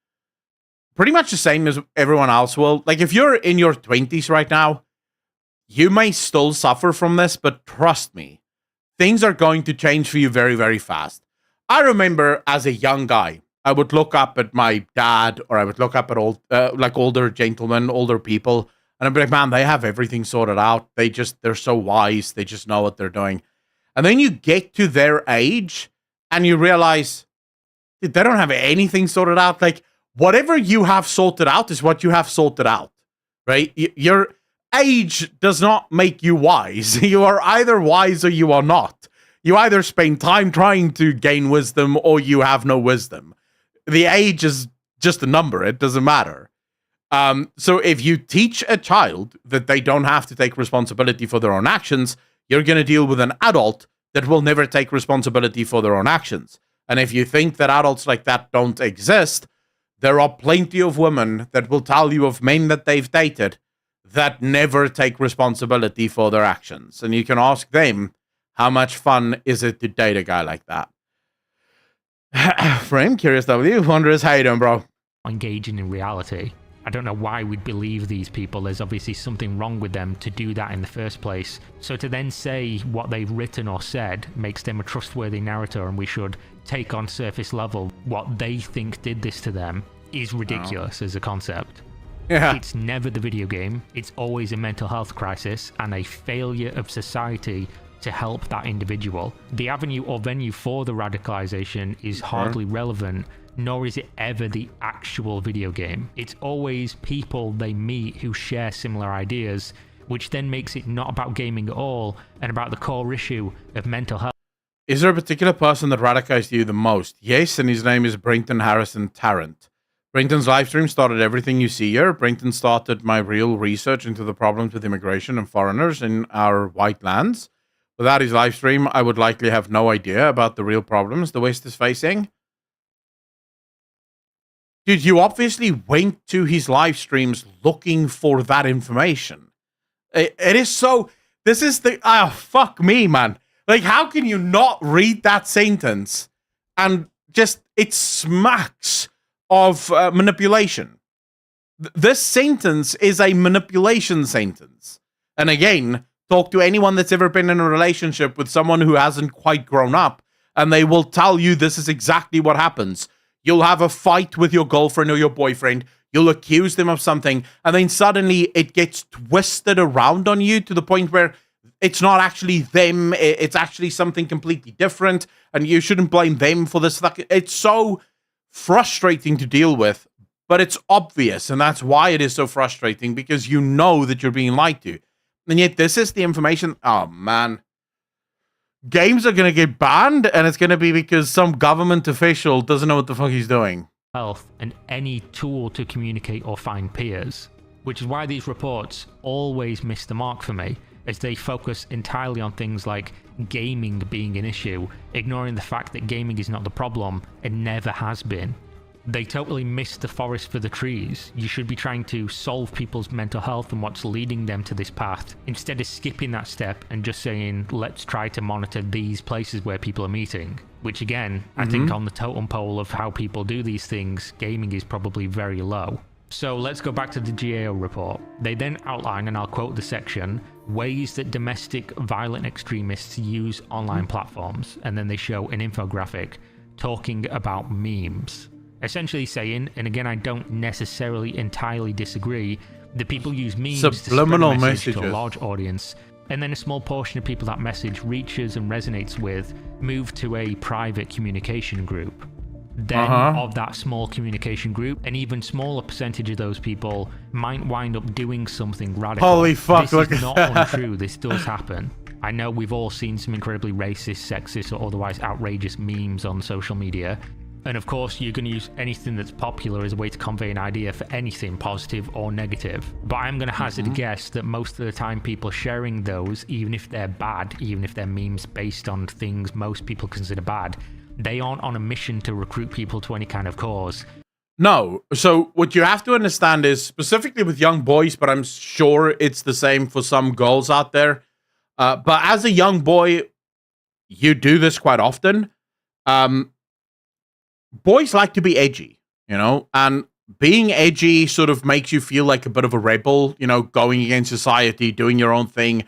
Speaker 3: pretty much the same as everyone else will. Like, if you're in your 20s right now, you may still suffer from this, but trust me, things are going to change for you very, very fast. I remember as a young guy, I would look up at my dad, or I would look up at older gentlemen, older people, and I'd be like, man, they have everything sorted out. They're so wise. They just know what they're doing. And then you get to their age and you realize, dude, they don't have anything sorted out. Like, whatever you have sorted out is what you have sorted out, right? Your age does not make you wise. You are either wise or you are not. You either spend time trying to gain wisdom or you have no wisdom. The age is just a number. It doesn't matter. So if you teach a child that they don't have to take responsibility for their own actions, you're going to deal with an adult that will never take responsibility for their own actions. And if you think that adults like that don't exist, there are plenty of women that will tell you of men that they've dated that never take responsibility for their actions. And you can ask them, how much fun is it to date a guy like that? Frame, Curious W, Wonders, how you doing, bro?
Speaker 9: Engaging in reality. I don't know why we'd believe these people. There's obviously something wrong with them to do that in the first place. So to then say what they've written or said makes them a trustworthy narrator, and we should take on surface level what they think did this to them is ridiculous as a concept.
Speaker 3: Yeah.
Speaker 9: It's never the video game. It's always a mental health crisis and a failure of society to help that individual. The avenue or venue for the radicalization is hardly relevant, nor is it ever the actual video game. It's always people they meet who share similar ideas, which then makes it not about gaming at all and about the core issue of mental health.
Speaker 3: Is there a particular person that radicalized you the most? Yes, and his name is Brenton Harrison Tarrant. Brenton's live stream started everything you see here. Brenton started my real research into the problems with immigration and foreigners in our white lands. Without his live stream, I would likely have no idea about the real problems the West is facing. Dude, you obviously went to his live streams looking for that information. It is so... This is the... Oh, fuck me, man. Like, how can you not read that sentence and just... It smacks of manipulation. This sentence is a manipulation sentence. And again, talk to anyone that's ever been in a relationship with someone who hasn't quite grown up, and they will tell you this is exactly what happens. You'll have a fight with your girlfriend or your boyfriend, you'll accuse them of something, and then suddenly it gets twisted around on you to the point where it's not actually them, it's actually something completely different, and you shouldn't blame them for this. It's so frustrating to deal with, but it's obvious, and that's why it is so frustrating, because you know that you're being lied to. And yet this is the information. Oh, man. Games are going to get banned, and it's going to be because some government official doesn't know what the fuck he's doing.
Speaker 9: Health and any tool to communicate or find peers. which is why these reports always miss the mark for me, as they focus entirely on things like gaming being an issue, ignoring the fact that gaming is not the problem and never has been. They totally miss the forest for the trees. You should be trying to solve people's mental health and what's leading them to this path, instead of skipping that step and just saying, let's try to monitor these places where people are meeting. Which again, I think on the totem pole of how people do these things, gaming is probably very low. So let's go back to the GAO report. They then outline, and I'll quote the section, ways that domestic violent extremists use online platforms, and then they show an infographic talking about memes. Essentially saying, and again I don't necessarily entirely disagree, that people use memes
Speaker 3: Subliminal
Speaker 9: to spread a message to a
Speaker 3: messages.
Speaker 9: large audience, and then a small portion of people that message reaches and resonates with move to a private communication group. Then of that small communication group, an even smaller percentage of those people might wind up doing something radical.
Speaker 3: Holy fuck,
Speaker 9: this
Speaker 3: look
Speaker 9: is
Speaker 3: at
Speaker 9: not
Speaker 3: that.
Speaker 9: untrue. This does happen. I know we've all seen some incredibly racist, sexist, or otherwise outrageous memes on social media. And of course, you're going to use anything that's popular as a way to convey an idea for anything positive or negative. But I'm going to hazard a guess that most of the time people sharing those, even if they're bad, even if they're memes based on things most people consider bad, they aren't on a mission to recruit people to any kind of cause.
Speaker 3: No. So what you have to understand is, specifically with young boys, but I'm sure it's the same for some girls out there. But as a young boy, you do this quite often. Boys like to be edgy, you know, and being edgy sort of makes you feel like a bit of a rebel, you know, going against society, doing your own thing.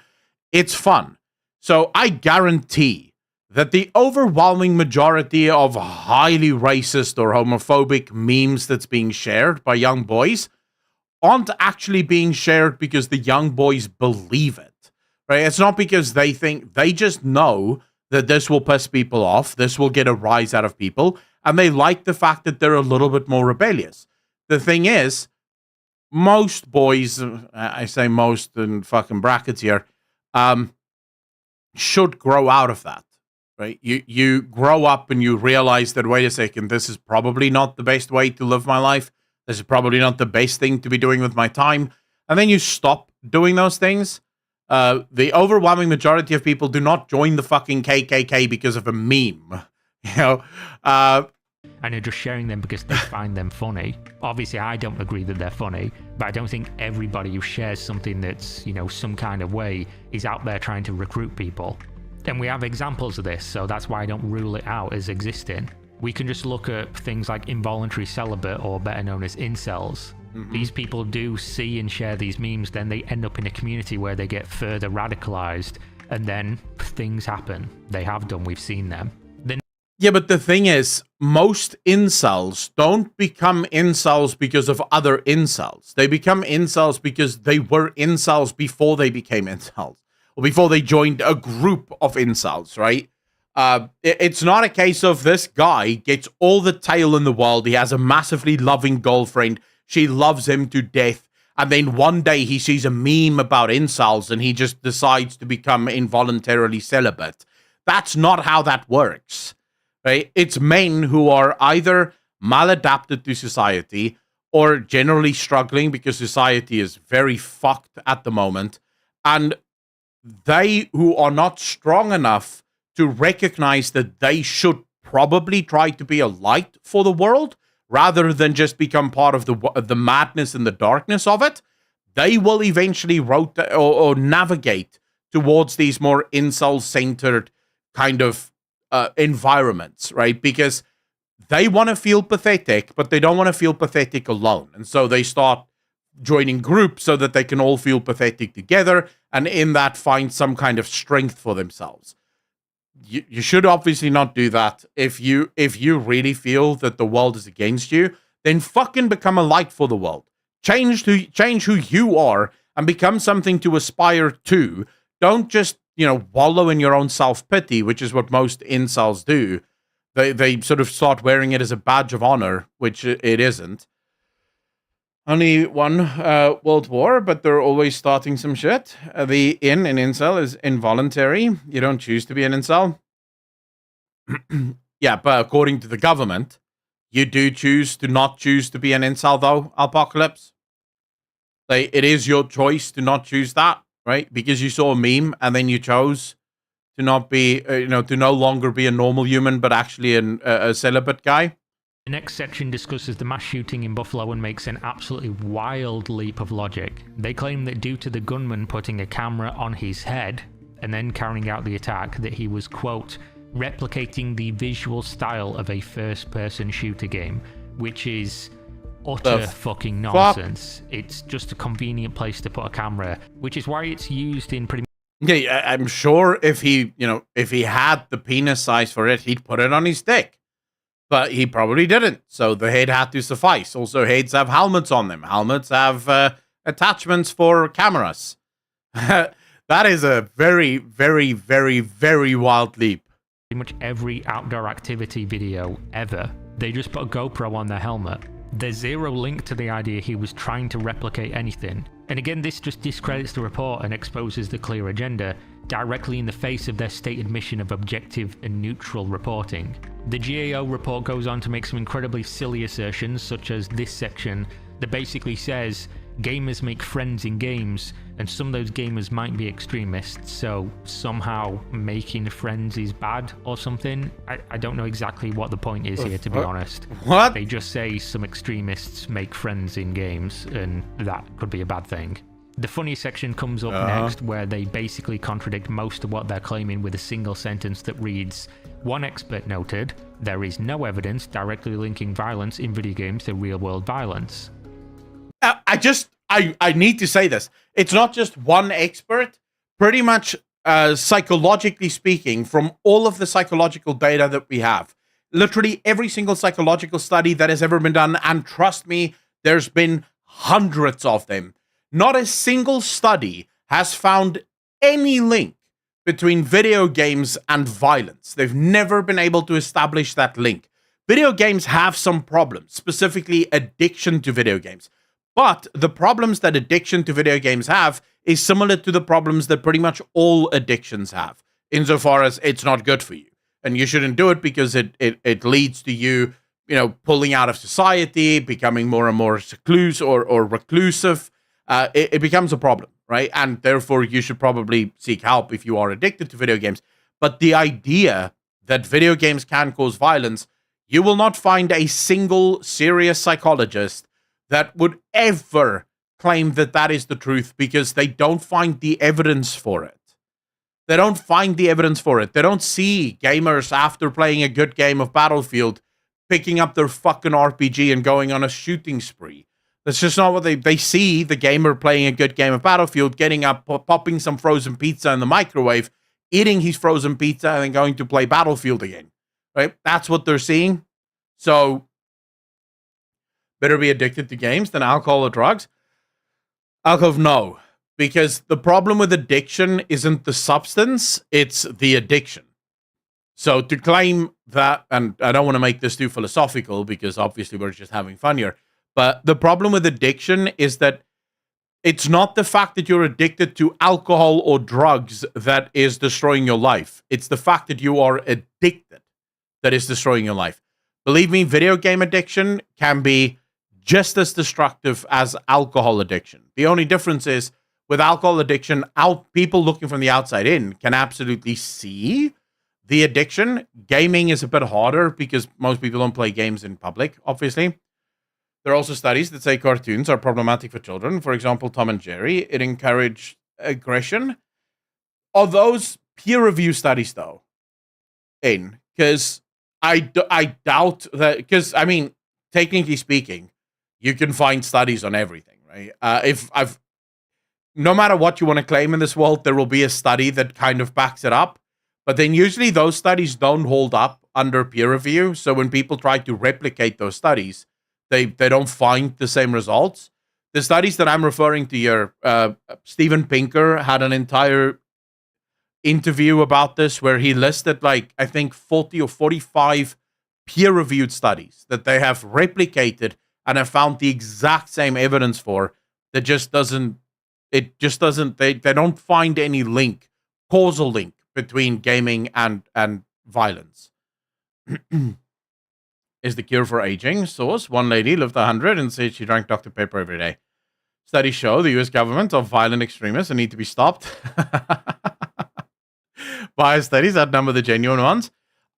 Speaker 3: It's fun. So I guarantee that the overwhelming majority of highly racist or homophobic memes that's being shared by young boys aren't actually being shared because the young boys believe it, right? It's not because they think, they just know that this will piss people off, this will get a rise out of people, and they like the fact that they're a little bit more rebellious. The thing is, most boys, I say most in fucking brackets here, should grow out of that, right? You grow up and you realize that, wait a second, this is probably not the best way to live my life. This is probably not the best thing to be doing with my time. And then you stop doing those things. The overwhelming majority of people do not join the fucking KKK because of a meme. You know,
Speaker 9: And are just sharing them because they find them funny. Obviously, I don't agree that they're funny, but I don't think everybody who shares something that's, you know, some kind of way is out there trying to recruit people. And we have examples of this, so that's why I don't rule it out as existing. We can just look at things like involuntary celibate, or better known as incels. These people do see and share these memes, then they end up in a community where they get further radicalized, and then things happen. They have done, we've seen them.
Speaker 3: yeah, but the thing is, most incels don't become incels because of other incels. They become incels because they were incels before they became incels, or before they joined a group of incels, right? It's not a case of this guy gets all the tail in the world. He has a massively loving girlfriend. She loves him to death. And then one day he sees a meme about incels and he just decides to become involuntarily celibate. That's not how that works, right? It's men who are either maladapted to society or generally struggling because society is very fucked at the moment. And they who are not strong enough to recognize that they should probably try to be a light for the world rather than just become part of the madness and the darkness of it, they will eventually rotate or navigate towards these more incel-centered kind of environments, right? Because they want to feel pathetic, but they don't want to feel pathetic alone. And so they start joining groups so that they can all feel pathetic together, and in that find some kind of strength for themselves. You should obviously not do that. If you really feel that the world is against you, then fucking become a light for the world. Change who you are and become something to aspire to. Don't just, wallow in your own self-pity, which is what most incels do. They sort of start wearing it as a badge of honor, which it isn't. Only one world war, but they're always starting some shit. The in incel is involuntary. You don't choose to be an incel. Yeah, but according to the government, you do choose to not choose to be an incel, though, Apocalypse. Like, it is your choice to not choose that, right? Because you saw a meme and then you chose to not be, to no longer be a normal human, but actually a celibate guy.
Speaker 9: The next section discusses the mass shooting in Buffalo and makes an absolutely wild leap of logic. They claim that due to the gunman putting a camera on his head and then carrying out the attack, that he was, quote, replicating the visual style of a first-person shooter game, which is utter fucking nonsense. It's just a convenient place to put a camera, which is why it's used in pretty
Speaker 3: Yeah, I'm sure if he had the penis size for it, he'd put it on his dick. But he probably didn't, so the head had to suffice. Also, heads have helmets on them. Helmets have attachments for cameras. That is a very, very, very, very wild leap.
Speaker 9: pretty much every outdoor activity video ever. They just put a GoPro on their helmet. There's zero link to the idea he was trying to replicate anything. And again, this just discredits the report and exposes the clear agenda directly in the face of their stated mission of objective and neutral reporting. The GAO report goes on to make some incredibly silly assertions, such as this section that basically says gamers make friends in games, and some of those gamers might be extremists, so somehow making friends is bad or something. I don't know exactly what the point is here, to be honest.
Speaker 3: What?
Speaker 9: They just say some extremists make friends in games, and that could be a bad thing. The funny section comes up next, where they basically contradict most of what they're claiming with a single sentence that reads, "One expert noted, there is no evidence directly linking violence in video games to real-world violence."
Speaker 3: I need to say this. It's not just one expert. Pretty much, psychologically speaking, from all of the psychological data that we have, literally every single psychological study that has ever been done, and trust me, there's been hundreds of them, not a single study has found any link between video games and violence. They've never been able to establish that link. Video games have some problems, specifically addiction to video games. But the problems that addiction to video games have is similar to the problems that pretty much all addictions have, insofar as it's not good for you. And you shouldn't do it because it leads to you, pulling out of society, becoming more and more or reclusive. It becomes a problem, right? And therefore, you should probably seek help if you are addicted to video games. But the idea that video games can cause violence, you will not find a single serious psychologist that would ever claim that that is the truth, because they don't find the evidence for it. They don't find the evidence for it. They don't see gamers, after playing a good game of Battlefield, picking up their fucking RPG and going on a shooting spree. That's just not what they see. The gamer playing a good game of Battlefield, getting up, popping some frozen pizza in the microwave, eating his frozen pizza, and then going to play Battlefield again. Right? That's what they're seeing. So, better be addicted to games than alcohol or drugs? Alcohol, no. Because the problem with addiction isn't the substance, it's the addiction. So to claim that, and I don't want to make this too philosophical because obviously we're just having fun here, but the problem with addiction is that it's not the fact that you're addicted to alcohol or drugs that is destroying your life. It's the fact that you are addicted that is destroying your life. Believe me, video game addiction can be just as destructive as alcohol addiction. The only difference is, with alcohol addiction, people looking from the outside in can absolutely see the addiction. Gaming is a bit harder because most people don't play games in public, obviously. There are also studies that say cartoons are problematic for children. For example, Tom and Jerry, it encouraged aggression. Are those peer review studies, though? Because I doubt that, because, I mean, technically speaking, you can find studies on everything, right? No matter what you want to claim in this world, there will be a study that kind of backs it up. But then usually those studies don't hold up under peer review. So when people try to replicate those studies, they don't find the same results. The studies that I'm referring to here, Steven Pinker had an entire interview about this where he listed, I think 40 or 45 peer-reviewed studies that they have replicated and have found the exact same evidence for. They don't find any causal link between gaming and violence. Is the cure for aging? Source: one lady lived 100 and said she drank Dr. Pepper every day. Studies show the US government are violent extremists and need to be stopped. Biased studies outnumber the genuine ones.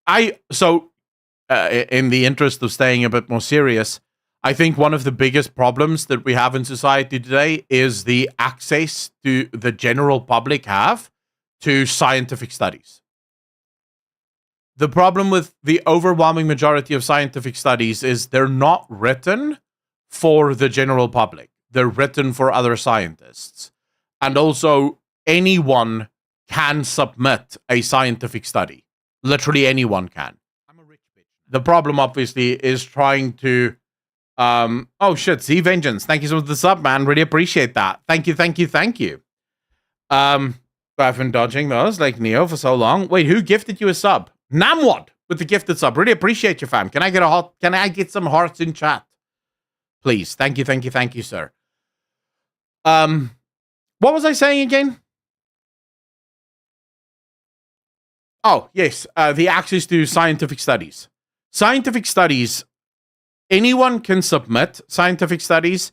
Speaker 3: In the interest of staying a bit more serious, I think one of the biggest problems that we have in society today is the access to the general public have to scientific studies. The problem with the overwhelming majority of scientific studies is they're not written for the general public. They're written for other scientists. And also, anyone can submit a scientific study. Literally anyone can. The problem, obviously, is trying to... oh, shit. Z Vengeance. Thank you so much for the sub, man. Really appreciate that. Thank you. I've been dodging those, like Neo, for so long. Wait, who gifted you a sub? Namwad with the gifted sub. Really appreciate you, fam. Can I get some hearts in chat? Please. Thank you, sir. What was I saying again? Oh, yes. The access to scientific studies. Scientific studies, anyone can submit scientific studies.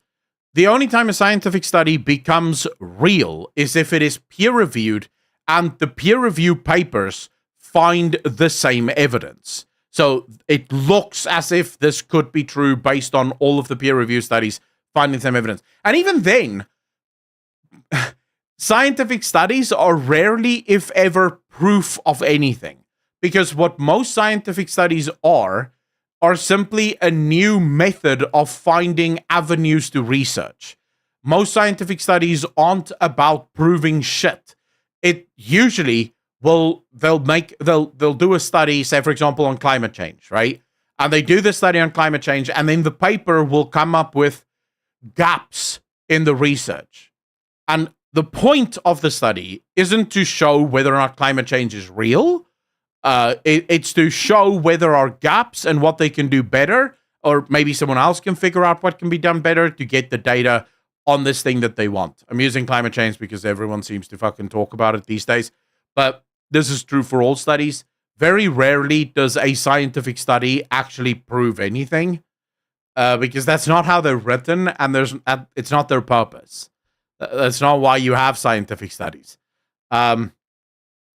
Speaker 3: The only time a scientific study becomes real is if it is peer-reviewed and the peer-review papers find the same evidence. So it looks as if this could be true based on all of the peer-review studies finding the same evidence. And even then, scientific studies are rarely, if ever, proof of anything. Because what most scientific studies are simply a new method of finding avenues to research. Most scientific studies aren't about proving shit. It usually they'll do a study, say for example, on climate change, right? And they do the study on climate change, and then the paper will come up with gaps in the research. And the point of the study isn't to show whether or not climate change is real. It's to show whether there are gaps and what they can do better, or maybe someone else can figure out what can be done better to get the data on this thing that they want. I'm using climate change because everyone seems to fucking talk about it these days. But this is true for all studies. Very rarely does a scientific study actually prove anything, because that's not how they're written, and it's not their purpose. That's not why you have scientific studies.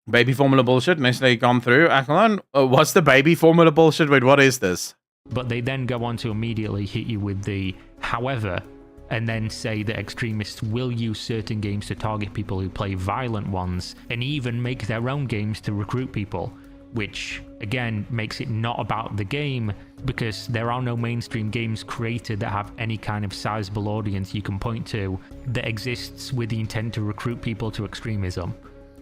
Speaker 3: Baby formula bullshit. Nicely gone through. Akalon, what's the baby formula bullshit? Wait, what is this?
Speaker 9: But they then go on to immediately hit you with the however, and then say that extremists will use certain games to target people who play violent ones, and even make their own games to recruit people, which again makes it not about the game, because there are no mainstream games created that have any kind of sizable audience you can point to that exists with the intent to recruit people to extremism.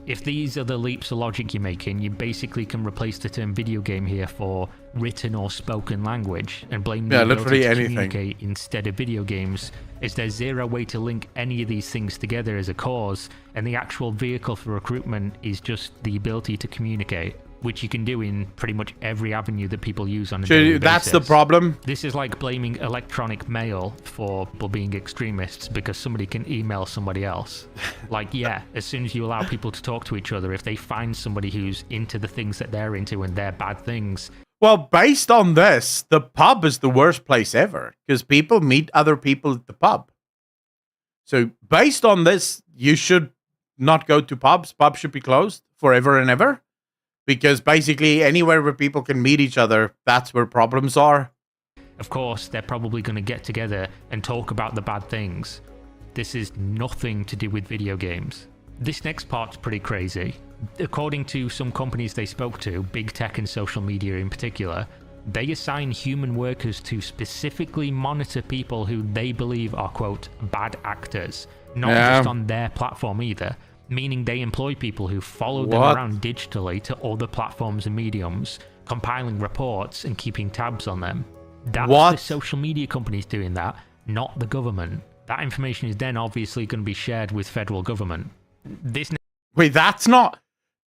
Speaker 9: If these are the leaps of logic you're making, you basically can replace the term video game here for written or spoken language and blame the ability to communicate instead of video games, as there's zero way to link any of these things together as a cause, and the actual vehicle for recruitment is just the ability to communicate, which you can do in pretty much every avenue that people use on a daily basis.
Speaker 3: That's the problem.
Speaker 9: This is like blaming electronic mail for people being extremists because somebody can email somebody else. Like, yeah, as soon as you allow people to talk to each other, if they find somebody who's into the things that they're into and they're bad things...
Speaker 3: Well, based on this, the pub is the worst place ever, because people meet other people at the pub. So, based on this, you should not go to pubs. Pubs should be closed forever and ever. Because basically anywhere where people can meet each other, that's where problems are.
Speaker 9: Of course, they're probably going to get together and talk about the bad things. This is nothing to do with video games. This next part's pretty crazy. According to some companies they spoke to, big tech and social media in particular, they assign human workers to specifically monitor people who they believe are, quote, bad actors. Not just on their platform either. Meaning they employ people who follow them around digitally to other platforms and mediums, compiling reports and keeping tabs on them. That's the social media companies doing that, not the government. That information is then obviously going to be shared with federal government.
Speaker 3: Wait, that's not...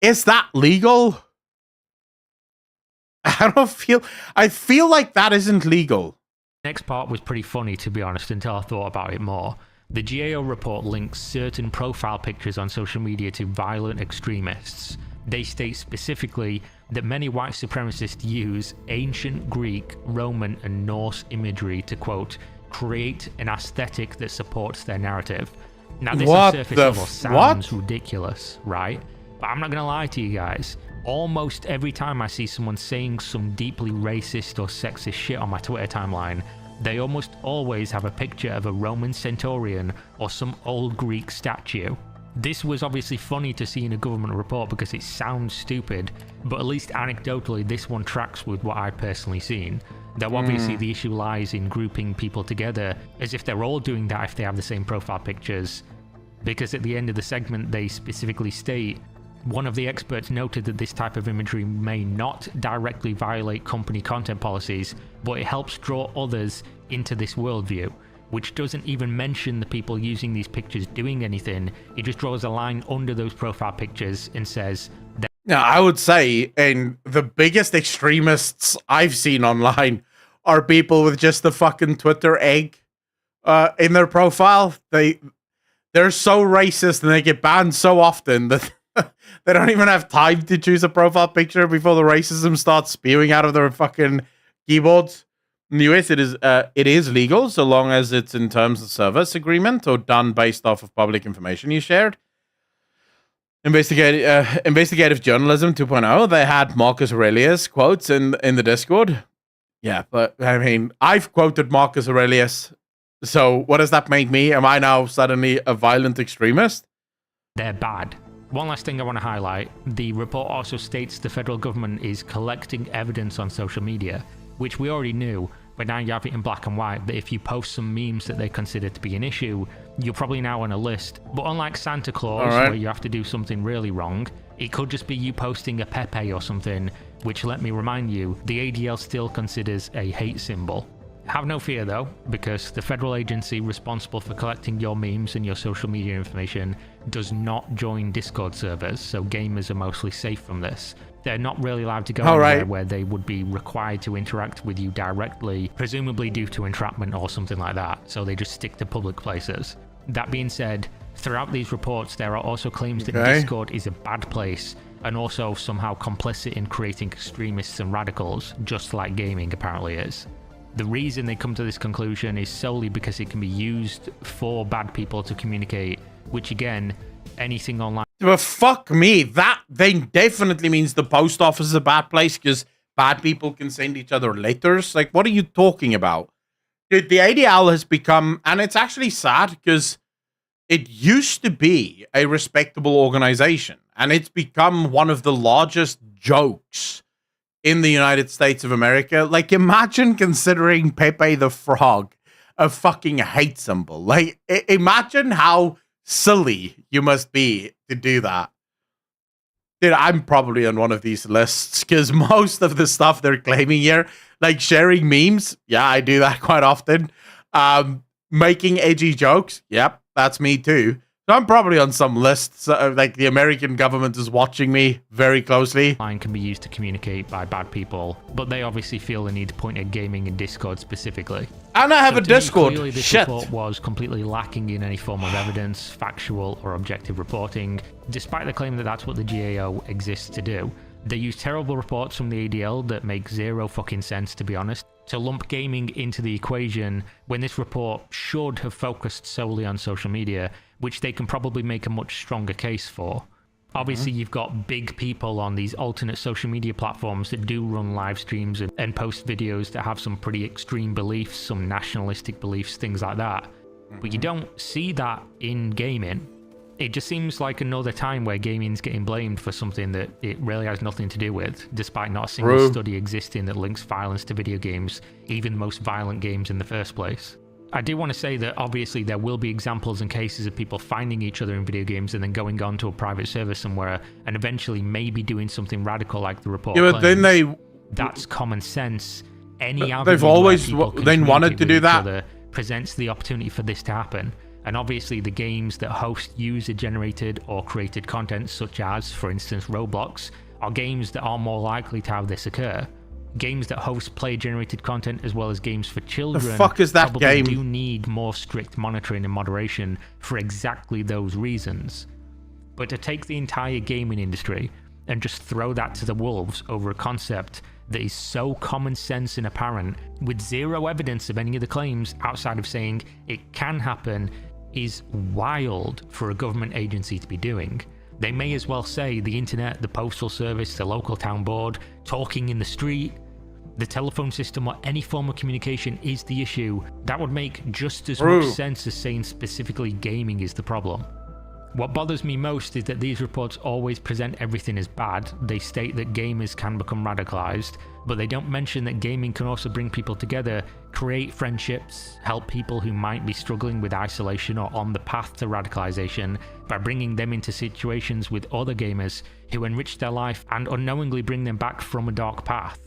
Speaker 3: Is that legal? I feel like that isn't legal.
Speaker 9: Next part was pretty funny, to be honest, until I thought about it more. The GAO report links certain profile pictures on social media to violent extremists. They state specifically that many white supremacists use ancient Greek, Roman, and Norse imagery to, quote, create an aesthetic that supports their narrative. Now, this
Speaker 3: What
Speaker 9: on surface
Speaker 3: the
Speaker 9: level sounds
Speaker 3: what?
Speaker 9: ridiculous, right? But I'm not going to lie to you guys. Almost every time I see someone saying some deeply racist or sexist shit on my Twitter timeline, they almost always have a picture of a Roman centurion or some old Greek statue. This was obviously funny to see in a government report because it sounds stupid, but at least anecdotally this one tracks with what I've personally seen. Though obviously the issue lies in grouping people together as if they're all doing that if they have the same profile pictures, because at the end of the segment they specifically state, one of the experts noted that this type of imagery may not directly violate company content policies, but it helps draw others into this worldview, which doesn't even mention the people using these pictures doing anything. It just draws a line under those profile pictures and says that.
Speaker 3: Now, I would say, and the biggest extremists I've seen online are people with just the fucking Twitter egg in their profile. They're so racist and they get banned so often that they don't even have time to choose a profile picture before the racism starts spewing out of their fucking keyboards. In the US, it is legal so long as it's in terms of service agreement or done based off of public information you shared. Investigative journalism 2.0. They had Marcus Aurelius quotes in the Discord. Yeah, but I mean, I've quoted Marcus Aurelius. So what does that make me? Am I now suddenly a violent extremist?
Speaker 9: they're bad. One last thing I want to highlight, the report also states the federal government is collecting evidence on social media, which we already knew, but now you have it in black and white that if you post some memes that they consider to be an issue, you're probably now on a list. But unlike Santa Claus, where you have to do something really wrong, it could just be you posting a Pepe or something, which, let me remind you, the ADL still considers a hate symbol. Have no fear though, because the federal agency responsible for collecting your memes and your social media information does not join Discord servers, so gamers are mostly safe from this. They're not really allowed to go anywhere where they would be required to interact with you directly, presumably due to entrapment or something like that, so they just stick to public places. That being said, throughout these reports there are also claims that Discord is a bad place and also somehow complicit in creating extremists and radicals, just like gaming apparently is. The reason they come to this conclusion is solely because it can be used for bad people to communicate, which again, anything online.
Speaker 3: But fuck me, that then definitely means the post office is a bad place because bad people can send each other letters. Like, what are you talking about? Dude, the ADL has become, and it's actually sad because it used to be a respectable organization and it's become one of the largest jokes in the United States of America. Like, imagine considering Pepe the Frog a fucking hate symbol. Like, imagine how silly you must be to do that. Dude, I'm probably on one of these lists because most of the stuff they're claiming here, like sharing memes, yeah, I do that quite often. Making edgy jokes, yep, that's me too. So I'm probably on some lists, like the American government is watching me very closely.
Speaker 9: Line can be used to communicate by bad people, but they obviously feel the need to point at gaming and Discord specifically.
Speaker 3: And I have a Discord.
Speaker 9: Clearly this report was completely lacking in any form of evidence, factual or objective reporting, despite the claim that that's what the GAO exists to do. They use terrible reports from the ADL that make zero fucking sense, to be honest, to lump gaming into the equation when this report should have focused solely on social media, which they can probably make a much stronger case for. Obviously, you've got big people on these alternate social media platforms that do run live streams and post videos that have some pretty extreme beliefs, some nationalistic beliefs, things like that. But you don't see that in gaming. It just seems like another time where gaming's getting blamed for something that it really has nothing to do with, despite not a single study existing that links violence to video games, even the most violent games in the first place. I do want to say that obviously there will be examples and cases of people finding each other in video games and then going on to a private server somewhere and eventually maybe doing something radical like the report claims.
Speaker 3: But then
Speaker 9: that's common sense. Any
Speaker 3: they've always then wanted to do that.
Speaker 9: Presents the opportunity for this to happen. And obviously the games that host user-generated or created content, such as, for instance, Roblox, are games that are more likely to have this occur. Games that host player-generated content as well as games for children
Speaker 3: the fuck is that
Speaker 9: probably
Speaker 3: game?
Speaker 9: Do need more strict monitoring and moderation for exactly those reasons. But to take the entire gaming industry and just throw that to the wolves over a concept that is so common sense and apparent, with zero evidence of any of the claims outside of saying it can happen, is wild for a government agency to be doing. They may as well say the internet, the postal service, the local town board, talking in the street, the telephone system, or any form of communication is the issue. That would make just as much sense as saying specifically gaming is the problem. What bothers me most is that these reports always present everything as bad. They state that gamers can become radicalized, but they don't mention that gaming can also bring people together, create friendships, help people who might be struggling with isolation or on the path to radicalization by bringing them into situations with other gamers who enrich their life and unknowingly bring them back from a dark path.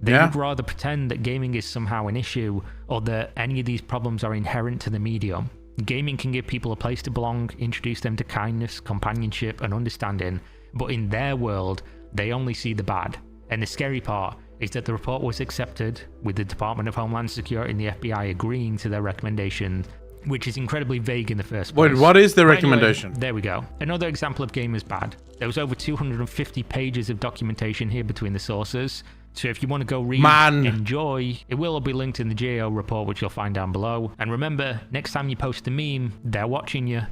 Speaker 9: They would rather pretend that gaming is somehow an issue or that any of these problems are inherent to the medium. Gaming can give people a place to belong, introduce them to kindness, companionship, and understanding, but in their world, they only see the bad. And the scary part is that the report was accepted, with the Department of Homeland Security and the FBI agreeing to their recommendation, which is incredibly vague in the first place.
Speaker 3: Wait, what is the recommendation?
Speaker 9: Anyway, there we go. Another example of gamers bad. There was over 250 pages of documentation here between the sources. So if you want to go read, enjoy, it will be linked in the GAO report, which you'll find down below. And remember, next time you post a meme, they're watching you.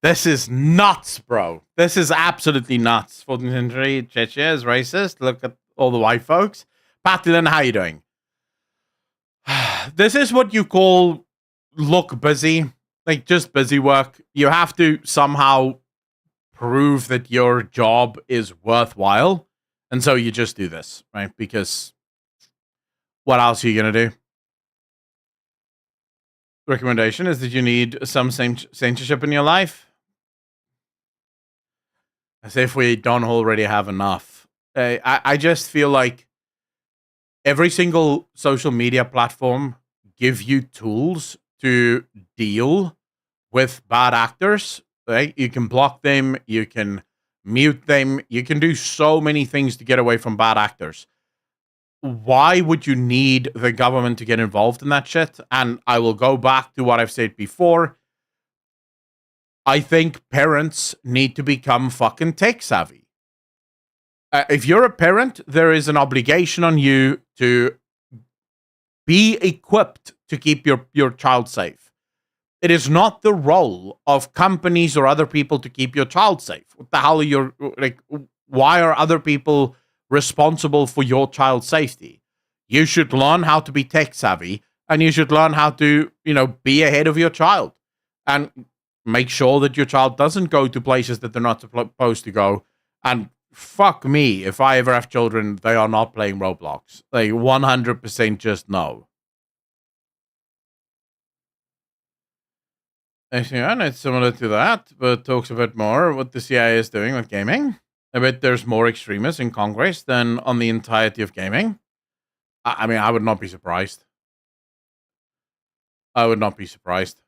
Speaker 3: This is nuts, bro. This is absolutely nuts. 14th century Chechnya is racist. Look at all the white folks. Patilin, how you doing? This is what you call look busy. Like, just busy work. You have to somehow prove that your job is worthwhile. And so you just do this, right? Because what else are you going to do? Recommendation is that you need some censorship in your life. As if we don't already have enough. I just feel like every single social media platform give you tools to deal with bad actors, right? You can block them, you can mute them, you can do so many things to get away from bad actors. Why would you need the government to get involved in that shit? And I will go back to what I've said before. I think parents need to become fucking tech savvy. If you're a parent, there is an obligation on you to be equipped to keep your child safe. It is not the role of companies or other people to keep your child safe. What the hell are you, like, why are other people responsible for your child's safety? You should learn how to be tech savvy, and you should learn how to, be ahead of your child and make sure that your child doesn't go to places that they're not supposed to go. And fuck me, if I ever have children, they are not playing Roblox. Like, 100% just no. And it's similar to that, but talks a bit more what the CIA is doing with gaming. I bet there's more extremists in Congress than on the entirety of gaming. I mean, I would not be surprised. I would not be surprised.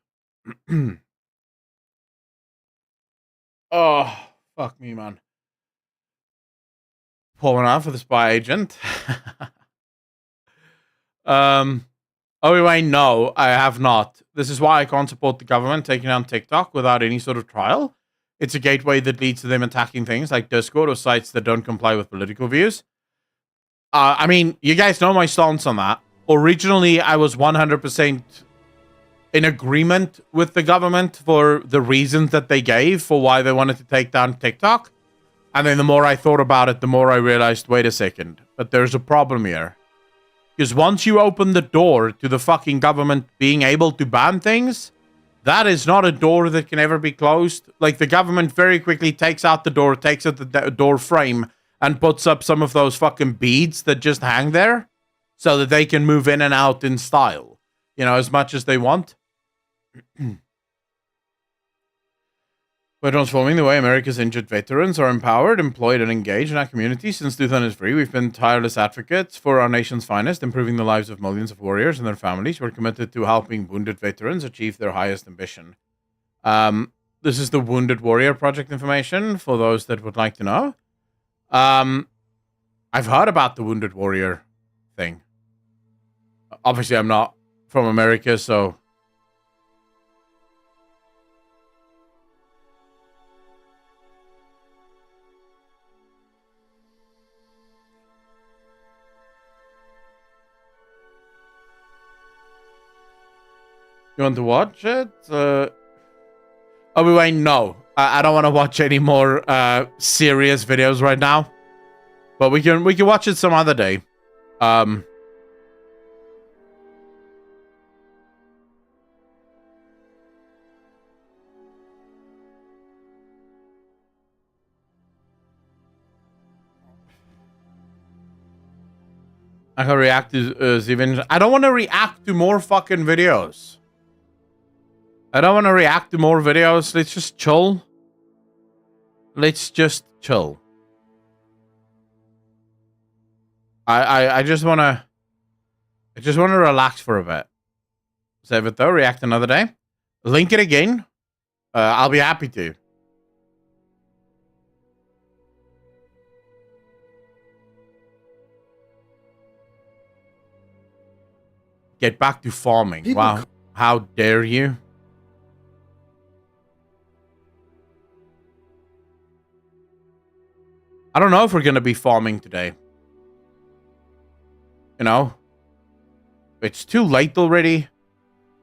Speaker 3: Oh, fuck me, man. Pulling out for the spy agent. Wait, no, I have not. This is why I can't support the government taking down TikTok without any sort of trial. It's a gateway that leads to them attacking things like Discord or sites that don't comply with political views. I mean, you guys know my stance on that. Originally, I was 100% in agreement with the government for the reasons that they gave for why they wanted to take down TikTok. And then the more I thought about it, the more I realized, wait a second, but there's a problem here. Because once you open the door to the fucking government being able to ban things, that is not a door that can ever be closed. Like, the government very quickly takes out the door, takes out the door frame, and puts up some of those fucking beads that just hang there so that they can move in and out in style, as much as they want. By transforming the way America's injured veterans are empowered, employed, and engaged in our community since 2003, we've been tireless advocates for our nation's finest, improving the lives of millions of warriors and their families. We're committed to helping wounded veterans achieve their highest ambition. This is the Wounded Warrior Project information for those that would like to know. I've heard about the Wounded Warrior thing. Obviously, I'm not from America, so... You want to watch it? Oh, wait, no. I don't want to watch any more serious videos right now. But we can watch it some other day. I can react to Steven. I don't want to react to more fucking videos. Let's just chill. Let's just chill. I just wanna relax for a bit. Save it though. React another day. Link it again. I'll be happy to. Get back to farming. Wow. How dare you? I don't know if we're going to be farming today. You know? It's too late already.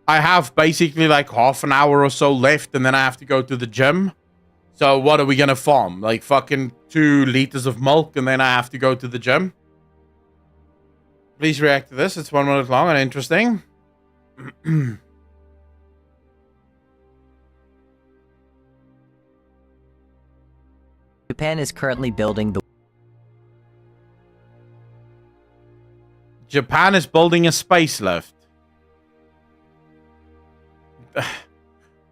Speaker 3: I have basically like half an hour or so left and then I have to go to the gym. So what are we going to farm? Like fucking 2 liters of milk and then I have to go to the gym? Please react to this. It's 1 minute long and interesting.
Speaker 10: Japan is currently building the...
Speaker 3: Japan is building a space lift.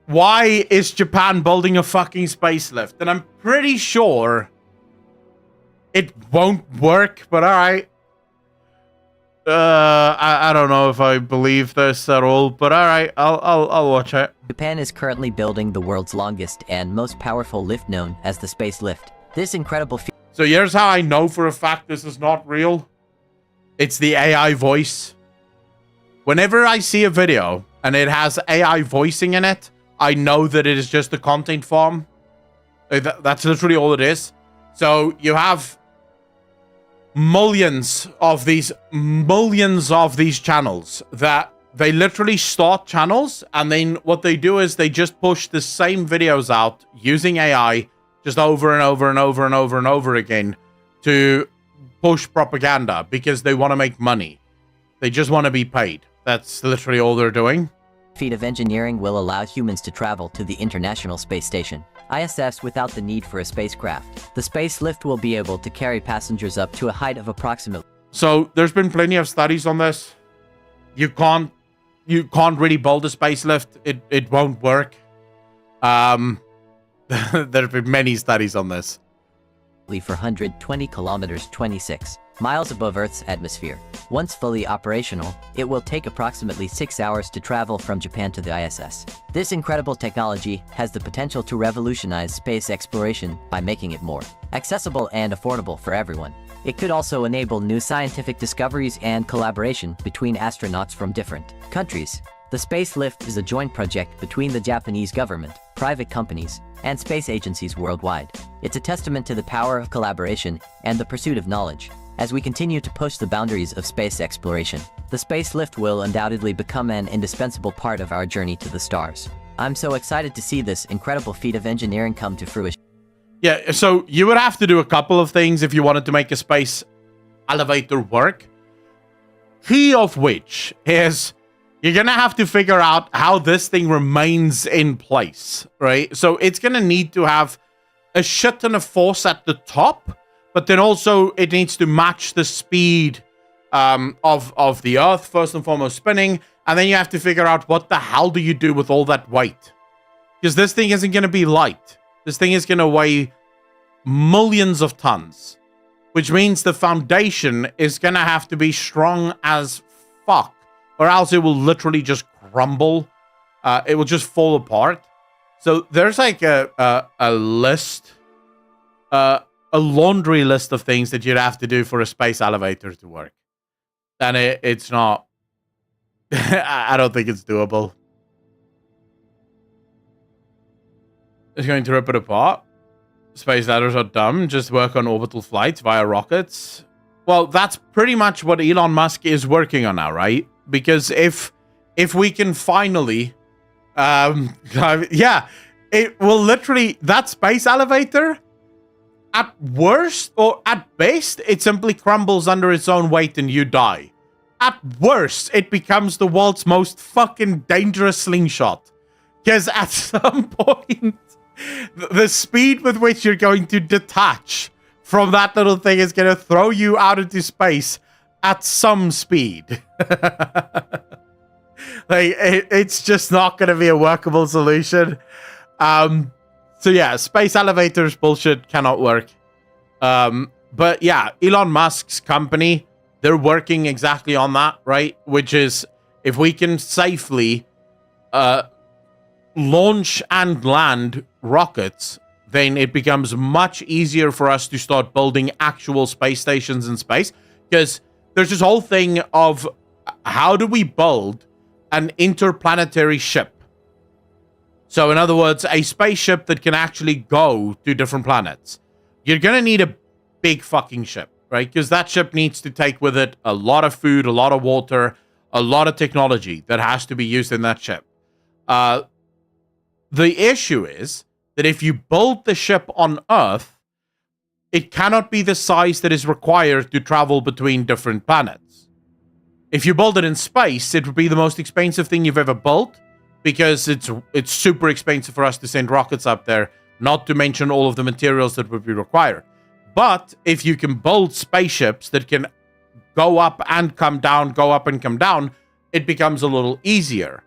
Speaker 3: Why is Japan building a fucking space lift? And I'm pretty sure it won't work, but alright. I don't know if I believe this at all, but alright, I'll watch it.
Speaker 10: Japan is currently building the world's longest and most powerful lift known as the Space Lift. This incredible feat...
Speaker 3: So here's how I know for a fact this is not real. It's the AI voice. Whenever I see a video and it has AI voicing in it, I know that it is just a content farm. That's literally all it is. So you have millions of these channels that they literally start channels, and then what they do is they just push the same videos out using AI just over and over and over and over and over again to push propaganda because they want to make money. They just want to be paid. That's literally all they're doing.
Speaker 10: Feat of engineering will allow humans to travel to the International Space Station, ISS, without the need for a spacecraft. The Space Lift will be able to carry passengers up to a height of approximately...
Speaker 3: So there's been plenty of studies on this. You can't really build a space lift. It won't work. There have been many studies on this.
Speaker 10: For 120 kilometers, 26 miles above Earth's atmosphere. Once fully operational, it will take approximately 6 hours to travel from Japan to the ISS. This incredible technology has the potential to revolutionize space exploration by making it more accessible and affordable for everyone. It could also enable new scientific discoveries and collaboration between astronauts from different countries. The Space Lift is a joint project between the Japanese government, private companies, and space agencies worldwide. It's a testament to the power of collaboration and the pursuit of knowledge. As we continue to push the boundaries of space exploration, the Space Lift will undoubtedly become an indispensable part of our journey to the stars. I'm so excited to see this incredible feat of engineering come to fruition.
Speaker 3: Yeah, so you would have to do a couple of things if you wanted to make a space elevator work. Key of which is you're going to have to figure out how this thing remains in place, right? So it's going to need to have a shit ton of force at the top, but then also it needs to match the speed of the Earth, first and foremost, spinning. And then you have to figure out what the hell do you do with all that weight? Because this thing isn't going to be light. This thing is going to weigh millions of tons, which means the foundation is going to have to be strong as fuck, or else it will literally just crumble. It will just fall apart. So there's like a list, a laundry list of things that you'd have to do for a space elevator to work. And it's not, I don't think it's doable. It's going to rip it apart. Space ladders are dumb. Just work on orbital flights via rockets. Well, that's pretty much what Elon Musk is working on now, right? Because if if we can finally, yeah, it will literally, that space elevator, at worst or at best, it simply crumbles under its own weight and you die. At worst, it becomes the world's most fucking dangerous slingshot. Because at some point, the speed with which you're going to detach from that little thing is going to throw you out into space at some speed. Like, it's just not going to be a workable solution. So yeah, space elevators bullshit cannot work. But yeah, Elon Musk's company, they're working exactly on that, right? Which is, if we can safely launch and land rockets, then it becomes much easier for us to start building actual space stations in space. Because there's this whole thing of, how do we build an interplanetary ship? So in other words, a spaceship that can actually go to different planets. You're going to need a big fucking ship, right? Because that ship needs to take with it a lot of food, a lot of water, a lot of technology that has to be used in that ship. The issue is that if you build the ship on Earth, it cannot be the size that is required to travel between different planets. If you build it in space, it would be the most expensive thing you've ever built, because it's super expensive for us to send rockets up there, not to mention all of the materials that would be required. But if you can build spaceships that can go up and come down, go up and come down, it becomes a little easier.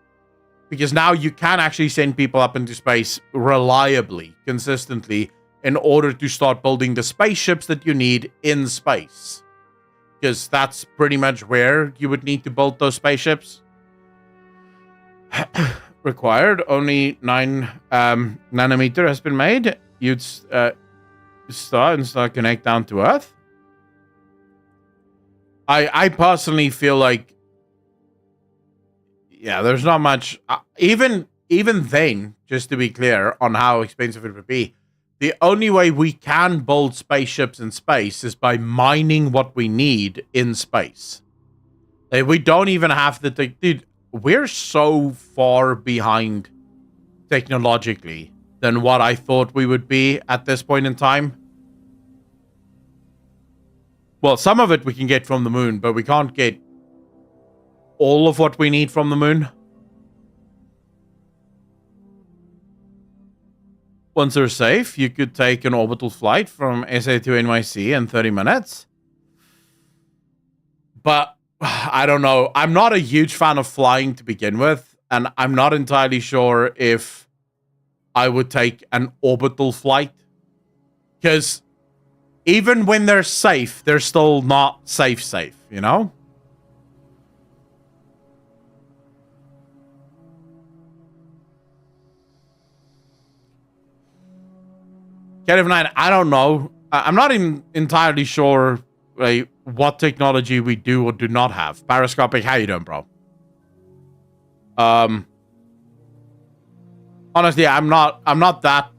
Speaker 3: Because now you can actually send people up into space reliably, consistently, in order to start building the spaceships that you need in space. Because that's pretty much where you would need to build those spaceships. Required. Only 9 nanometer has been made. You'd start connect down to Earth. I personally feel like, yeah, there's not much. Even then, just to be clear on how expensive it would be, the only way we can build spaceships in space is by mining what we need in space. Like, we don't even have the dude. We're so far behind technologically than what I thought we would be at this point in time. Well, some of it we can get from the moon, but we can't get all of what we need from the moon. Once they're safe, you could take an orbital flight from SA to NYC in 30 minutes. But I don't know. I'm not a huge fan of flying to begin with, and I'm not entirely sure if I would take an orbital flight. Because even when they're safe, they're still not safe, you know? KF9, I don't know. I'm not even entirely sure what technology we do or do not have. Parascopic, how you doing, bro? Honestly, I'm not that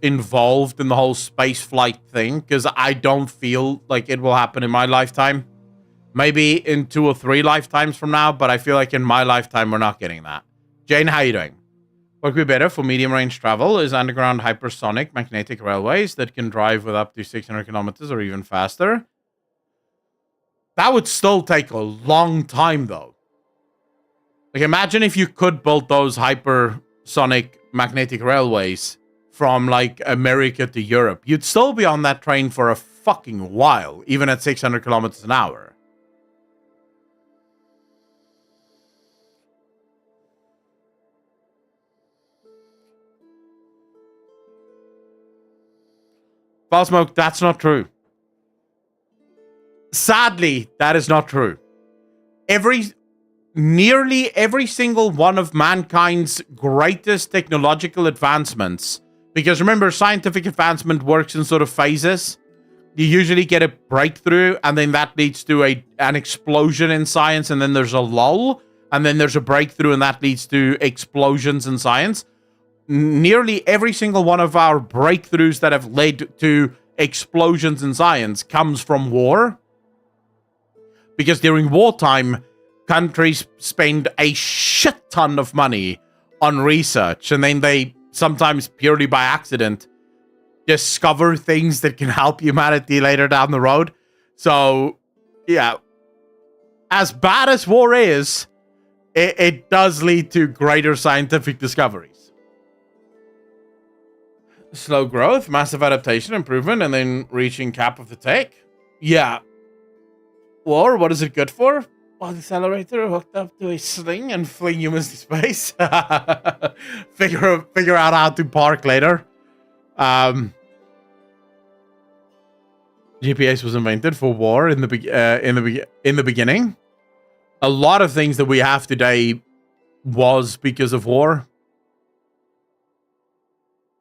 Speaker 3: involved in the whole space flight thing, because I don't feel like it will happen in my lifetime. Maybe in 2 or 3 lifetimes from now, but I feel like in my lifetime we're not getting that. Jane, how you doing? What would be better for medium range travel is underground hypersonic magnetic railways that can drive with up to 600 kilometers or even faster. That would still take a long time, though. Like, imagine if you could build those hypersonic magnetic railways from, like, America to Europe. You'd still be on that train for a fucking while, even at 600 kilometers an hour. Smoke, that's not true. Sadly, that is not true. Nearly every single one of mankind's greatest technological advancements, because remember, scientific advancement works in sort of phases. You usually get a breakthrough, and then that leads to an explosion in science, and then there's a lull, and then there's a breakthrough, and that leads to explosions in science. Nearly every single one of our breakthroughs that have led to explosions in science comes from war. Because during wartime, countries spend a shit ton of money on research, and then they sometimes purely by accident discover things that can help humanity later down the road. So, yeah, as bad as war is, it does lead to greater scientific discoveries. Slow growth, massive adaptation, improvement, and then reaching cap of the tech. Yeah. War, what is it good for? Well, accelerator hooked up to a sling and fling humans to space. Figure out how to park later. GPS was invented for war in the beginning. A lot of things that we have today was because of war.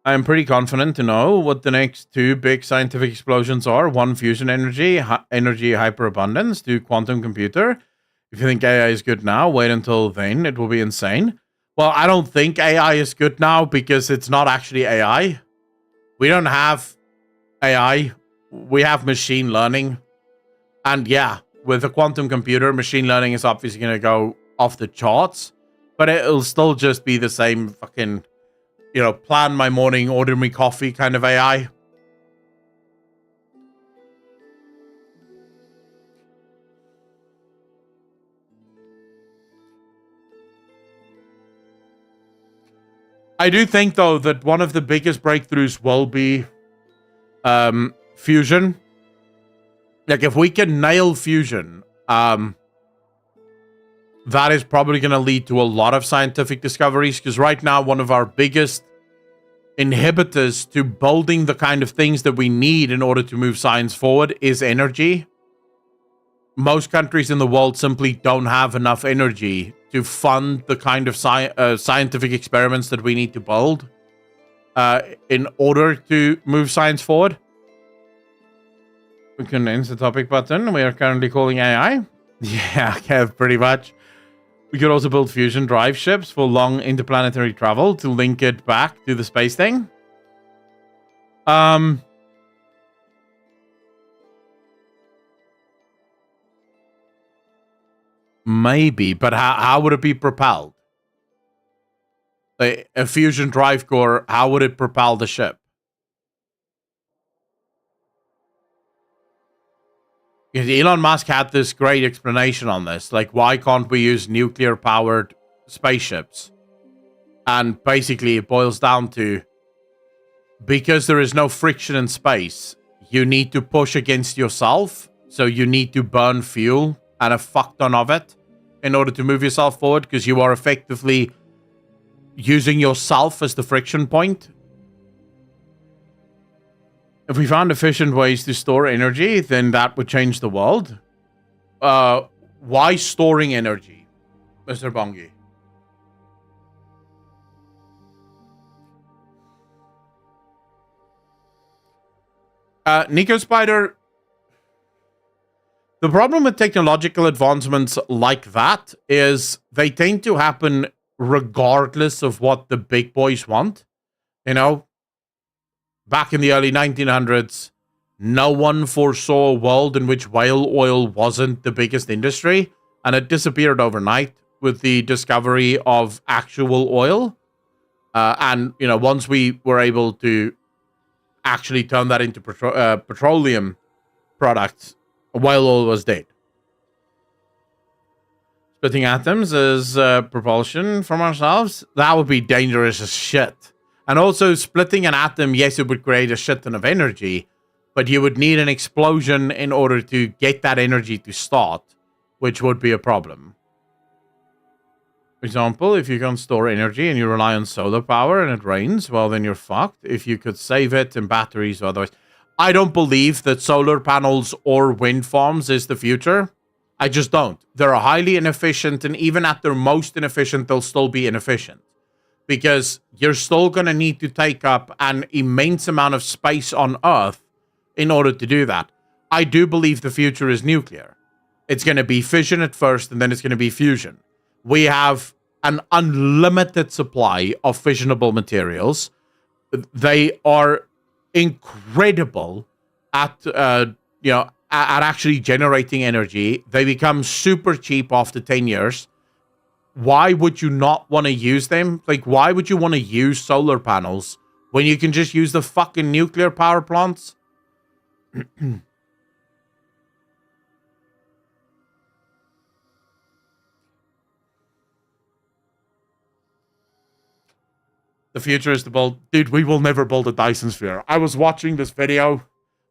Speaker 3: I am pretty confident to know what the next two big scientific explosions are. One, fusion energy, energy hyperabundance. Two, quantum computer. If you think AI is good now, wait until then. It will be insane. Well, I don't think AI is good now because it's not actually AI. We don't have AI. We have machine learning. And yeah, with a quantum computer, machine learning is obviously going to go off the charts. But it'll still just be the same fucking, plan my morning, order me coffee kind of AI. I do think, though, that one of the biggest breakthroughs will be fusion. Like, if we can nail fusion, that is probably going to lead to a lot of scientific discoveries, because right now, one of our biggest inhibitors to building the kind of things that we need in order to move science forward is energy. Most countries in the world simply don't have enough energy to fund the kind of scientific experiments that we need to build in order to move science forward. We can end the topic button. We are currently calling AI. Yeah, pretty much. We could also build fusion drive ships for long interplanetary travel to link it back to the space thing. Maybe, but how would it be propelled? A fusion drive core, how would it propel the ship? Because Elon Musk had this great explanation on this. Like, why can't we use nuclear-powered spaceships? And basically, it boils down to, because there is no friction in space, you need to push against yourself. So you need to burn fuel and a fuck ton of it in order to move yourself forward, because you are effectively using yourself as the friction point. If we found efficient ways to store energy, then that would change the world. Why storing energy, Mr. Bongi? Nico Spider, the problem with technological advancements like that is they tend to happen regardless of what the big boys want. Back in the early 1900s, no one foresaw a world in which whale oil wasn't the biggest industry, and it disappeared overnight with the discovery of actual oil. And once we were able to actually turn that into petroleum products, whale oil was dead. Splitting atoms as propulsion from ourselves, that would be dangerous as shit. And also, splitting an atom, yes, it would create a shit ton of energy, but you would need an explosion in order to get that energy to start, which would be a problem. For example, if you can't store energy and you rely on solar power and it rains, well, then you're fucked. If you could save it in batteries or otherwise. I don't believe that solar panels or wind farms is the future. I just don't. They're highly inefficient, and even at their most inefficient, they'll still be inefficient. Because you're still going to need to take up an immense amount of space on Earth in order to do that. I do believe the future is nuclear. It's going to be fission at first, and then it's going to be fusion. We have an unlimited supply of fissionable materials. They are incredible at,
Speaker 1: at actually generating energy. They become super cheap after 10 years. Why would you not want to use them? Like, why would you want to use solar panels when you can just use the fucking nuclear power plants? The future is to build... Dude, we will never build a Dyson Sphere. I was watching this video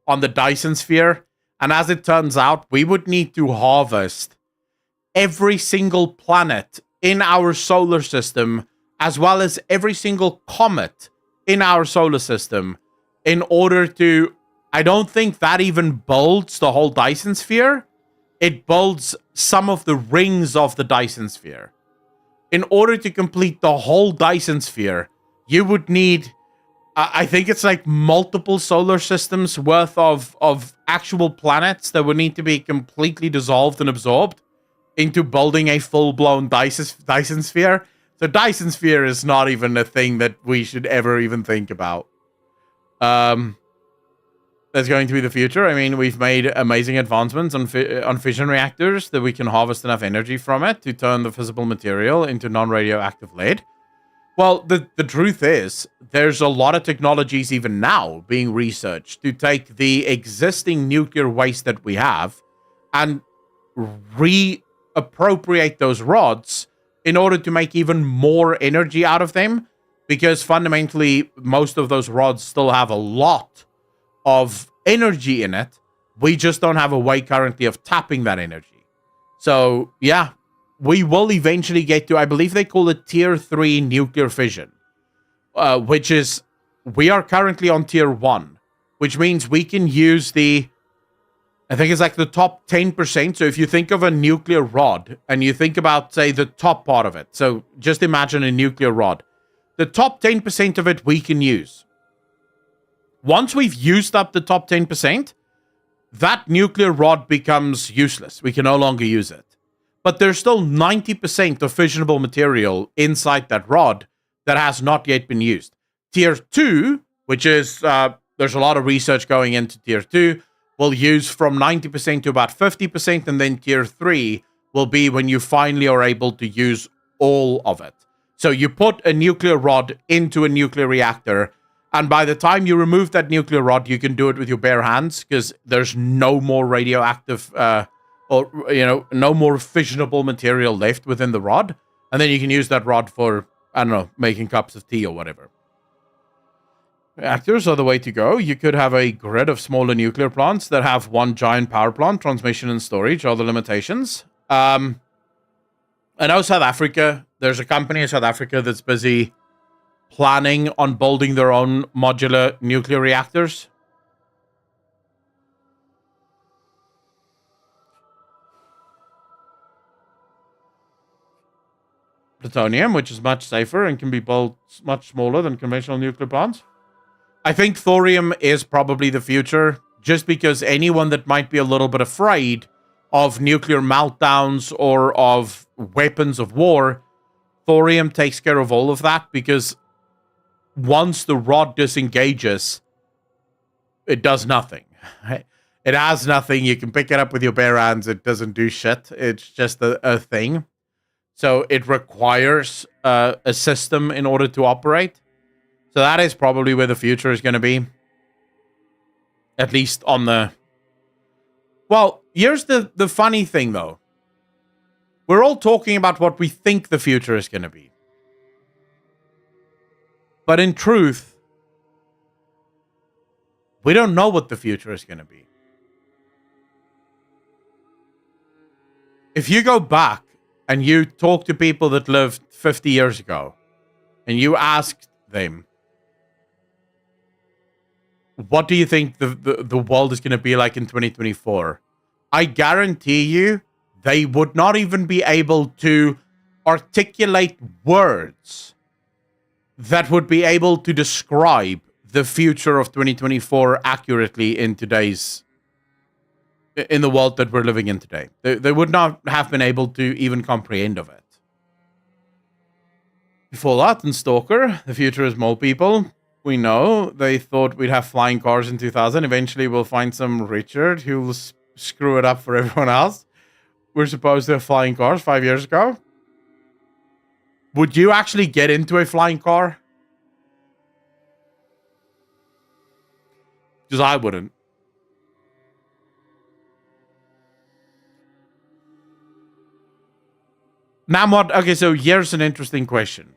Speaker 1: on the Dyson Sphere, and as it turns out, we would need to harvest every single planet in our solar system, as well as every single comet in our solar system, in order to... I don't think that even builds the whole Dyson Sphere. It builds some of the rings of the Dyson Sphere. In order to complete the whole Dyson Sphere, you would need... I think it's like multiple solar systems worth of actual planets that would need to be completely dissolved and absorbed into building a full-blown Dyson Sphere. So Dyson Sphere is not even a thing that we should ever even think about. That's going to be the future. I mean, we've made amazing advancements on fission reactors that we can harvest enough energy from it to turn the fissile material into non-radioactive lead. Well, the truth is, there's a lot of technologies even now being researched to take the existing nuclear waste that we have and reappropriate those rods in order to make even more energy out of them, because fundamentally, most of those rods still have a lot of energy in it. We just don't have a way currently of tapping that energy. So, yeah. We will eventually get to, I believe they call it Tier 3 nuclear fission, which is, we are currently on Tier 1, which means we can use I think it's like the top 10%. So if you think of a nuclear rod and you think about, say, the top part of it. So just imagine a nuclear rod. The top 10% of it we can use. Once we've used up the top 10%, that nuclear rod becomes useless. We can no longer use it. But there's still 90% of fissionable material inside that rod that has not yet been used. Tier 2, which is, there's a lot of research going into Tier 2, will use from 90% to about 50%, and then Tier 3 will be when you finally are able to use all of it. So you put a nuclear rod into a nuclear reactor, and by the time you remove that nuclear rod, you can do it with your bare hands, because there's no more radioactive... no more fissionable material left within the rod. And then you can use that rod for, I don't know, making cups of tea or whatever. Reactors are the way to go. You could have a grid of smaller nuclear plants that have one giant power plant. Transmission and storage are the limitations. I know South Africa, there's a company in South Africa that's busy planning on building their own modular nuclear reactors. Plutonium, which is much safer and can be built much smaller than conventional nuclear plants. I think thorium is probably the future, just because anyone that might be a little bit afraid of nuclear meltdowns or of weapons of war, thorium takes care of all of that, because once the rod disengages, it does nothing. It has nothing. You can pick it up with your bare hands. It doesn't do shit. It's just a thing. So it requires a system in order to operate. So that is probably where the future is going to be. At least on the... Well, here's the funny thing, though. We're all talking about what we think the future is going to be. But in truth, we don't know what the future is going to be. If you go back and you talk to people that lived 50 years ago, and you ask them, what do you think the world is going to be like in 2024? I guarantee you, they would not even be able to articulate words that would be able to describe the future of 2024 accurately in the world that we're living in today. They would not have been able to even comprehend of it. Fallout and Stalker, the future is mole people. We know they thought we'd have flying cars in 2000. Eventually we'll find some Richard who'll
Speaker 3: screw it up for everyone else. We're supposed to have flying cars 5 years ago. Would you actually get into a flying car? Because I wouldn't. Namwad, okay, so here's an interesting question.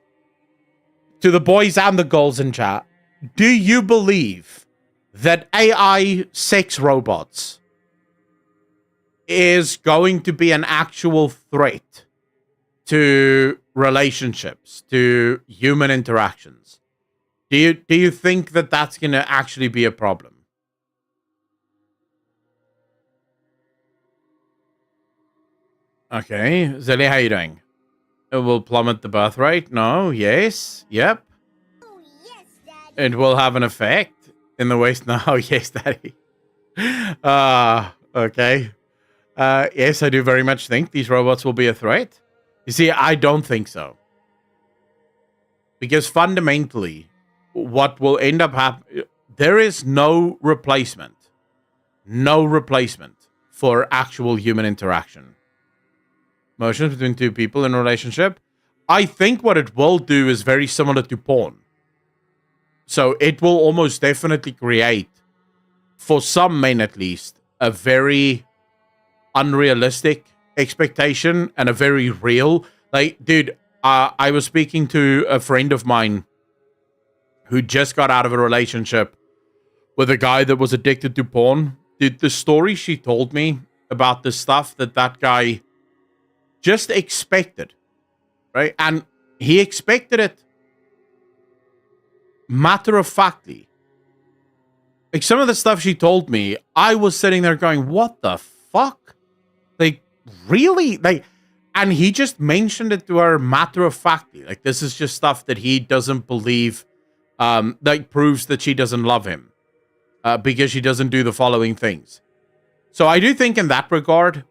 Speaker 3: To the boys and the girls in chat, do you believe that AI sex robots is going to be an actual threat to relationships, to human interactions? Do you think that that's going to actually be a problem? Okay, Zelly, how you doing? It will plummet the birth rate? No, yes, yep.
Speaker 2: Oh, yes, Daddy.
Speaker 3: It will have an effect in the waist. No, yes, Daddy. Okay. Yes, I do very much think these robots will be a threat. You see, I don't think so. Because fundamentally, what will end up happening, there is no replacement for actual human interaction. Motions between two people in a relationship. I think what it will do is very similar to porn. So it will almost definitely create, for some men at least, a very unrealistic expectation and a very real. Like, dude, I was speaking to a friend of mine who just got out of a relationship with a guy that was addicted to porn. Dude, the story she told me about the stuff that guy just expected, right? And he expected it matter-of-factly. Like, some of the stuff she told me, I was sitting there going, what the fuck? Like, really? Like, and he just mentioned it to her matter-of-factly. Like, this is just stuff that he doesn't believe, that proves that she doesn't love him, because she doesn't do the following things. So I do think in that regard,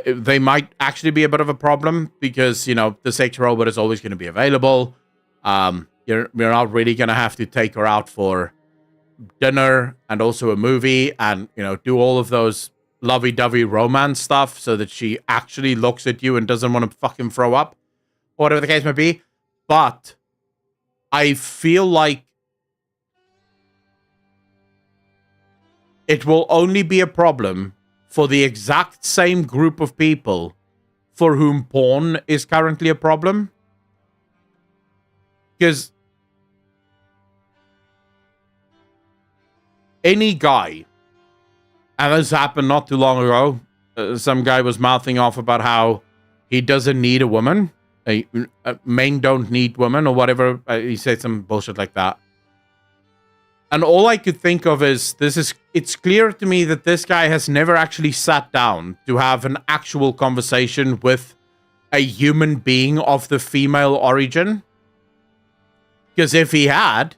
Speaker 3: they might actually be a bit of a problem, because, you know, the sex robot is always going to be available. You're not really going to have to take her out for dinner and also a movie and, you know, do all of those lovey-dovey romance stuff so that she actually looks at you and doesn't want to fucking throw up, or whatever the case may be. But I feel like it will only be a problem for the exact same group of people for whom porn is currently a problem. Because any guy, and this happened not too long ago, some guy was mouthing off about how he doesn't need a woman. Men don't need women or whatever. He said some bullshit like that. And all I could think of is, it's clear to me that this guy has never actually sat down to have an actual conversation with a human being of the female origin. Because if he had,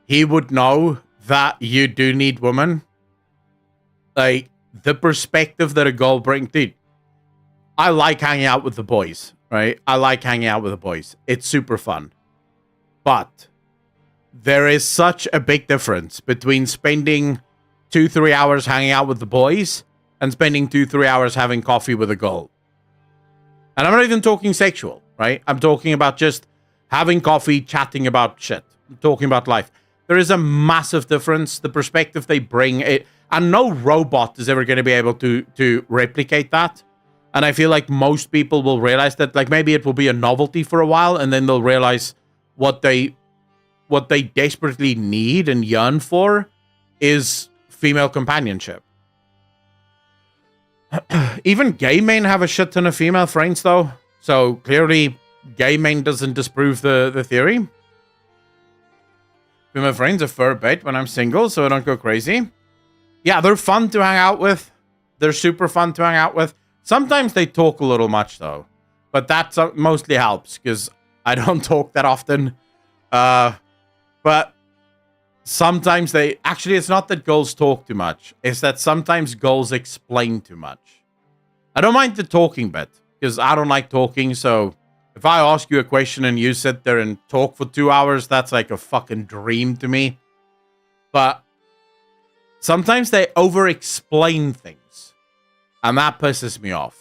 Speaker 3: he would know that you do need women. Like, the perspective that a girl brings. Dude, I like hanging out with the boys, right? I like hanging out with the boys. It's super fun. But there is such a big difference between spending 2-3 hours hanging out with the boys and spending 2-3 hours having coffee with a girl. And I'm not even talking sexual, right? I'm talking about just having coffee, chatting about shit, talking about life. There is a massive difference. The perspective they bring, and no robot is ever going to be able to replicate that. And I feel like most people will realize that, like, maybe it will be a novelty for a while, and then they'll realize what they desperately need and yearn for is female companionship. Even gay men have a shit ton of female friends, though. So clearly, gay men doesn't disprove the theory. Female friends are for a bit when I'm single, so I don't go crazy. Yeah, they're fun to hang out with. They're super fun to hang out with. Sometimes they talk a little much, though. But that mostly helps, because I don't talk that often. But sometimes they... Actually, it's not that girls talk too much. It's that sometimes girls explain too much. I don't mind the talking bit, because I don't like talking, so if I ask you a question and you sit there and talk for 2 hours, that's like a fucking dream to me. But sometimes they over-explain things.
Speaker 1: And that pisses me off.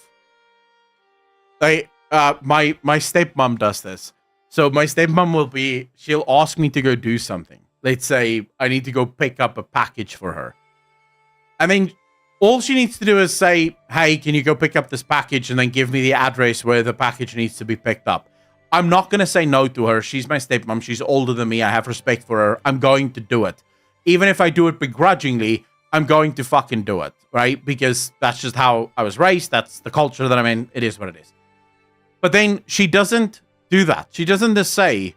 Speaker 1: My stepmom does this. So my stepmom she'll ask me to go do something. Let's say I need to go pick up a package for her. And then all she needs to do is say, hey, can you go pick up this package and then give me the address where the package needs to be picked up. I'm not going to say no to her. She's my stepmom. She's older than me. I have respect for her. I'm going to do it. Even if I do it begrudgingly, I'm going to fucking do it, right? Because that's just how I was raised. That's the culture that I'm in. It is what it is. But then she doesn't do that. She doesn't just say,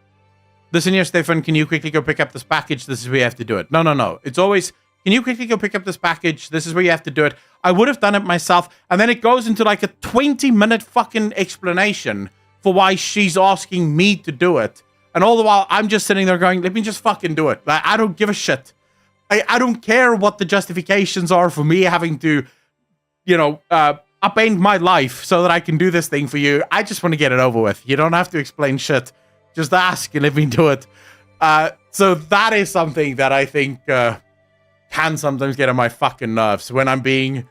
Speaker 1: listen here, Stefan, can you quickly go pick up this package? This is where you have to do it. No. It's always, can you quickly go pick up this package? This is where you have to do it. I would have done it myself. And then it goes into like a 20-minute fucking explanation for why she's asking me to do it. And all the while, I'm just sitting there going, let me just fucking do it. Like, I don't give a shit. I don't care what the justifications are for me having to, upend my life so that I can do this thing for you. I just want to get it over with. You don't have to explain shit. Just ask and let me do it. So that is something that I think can sometimes get on my fucking nerves when I'm being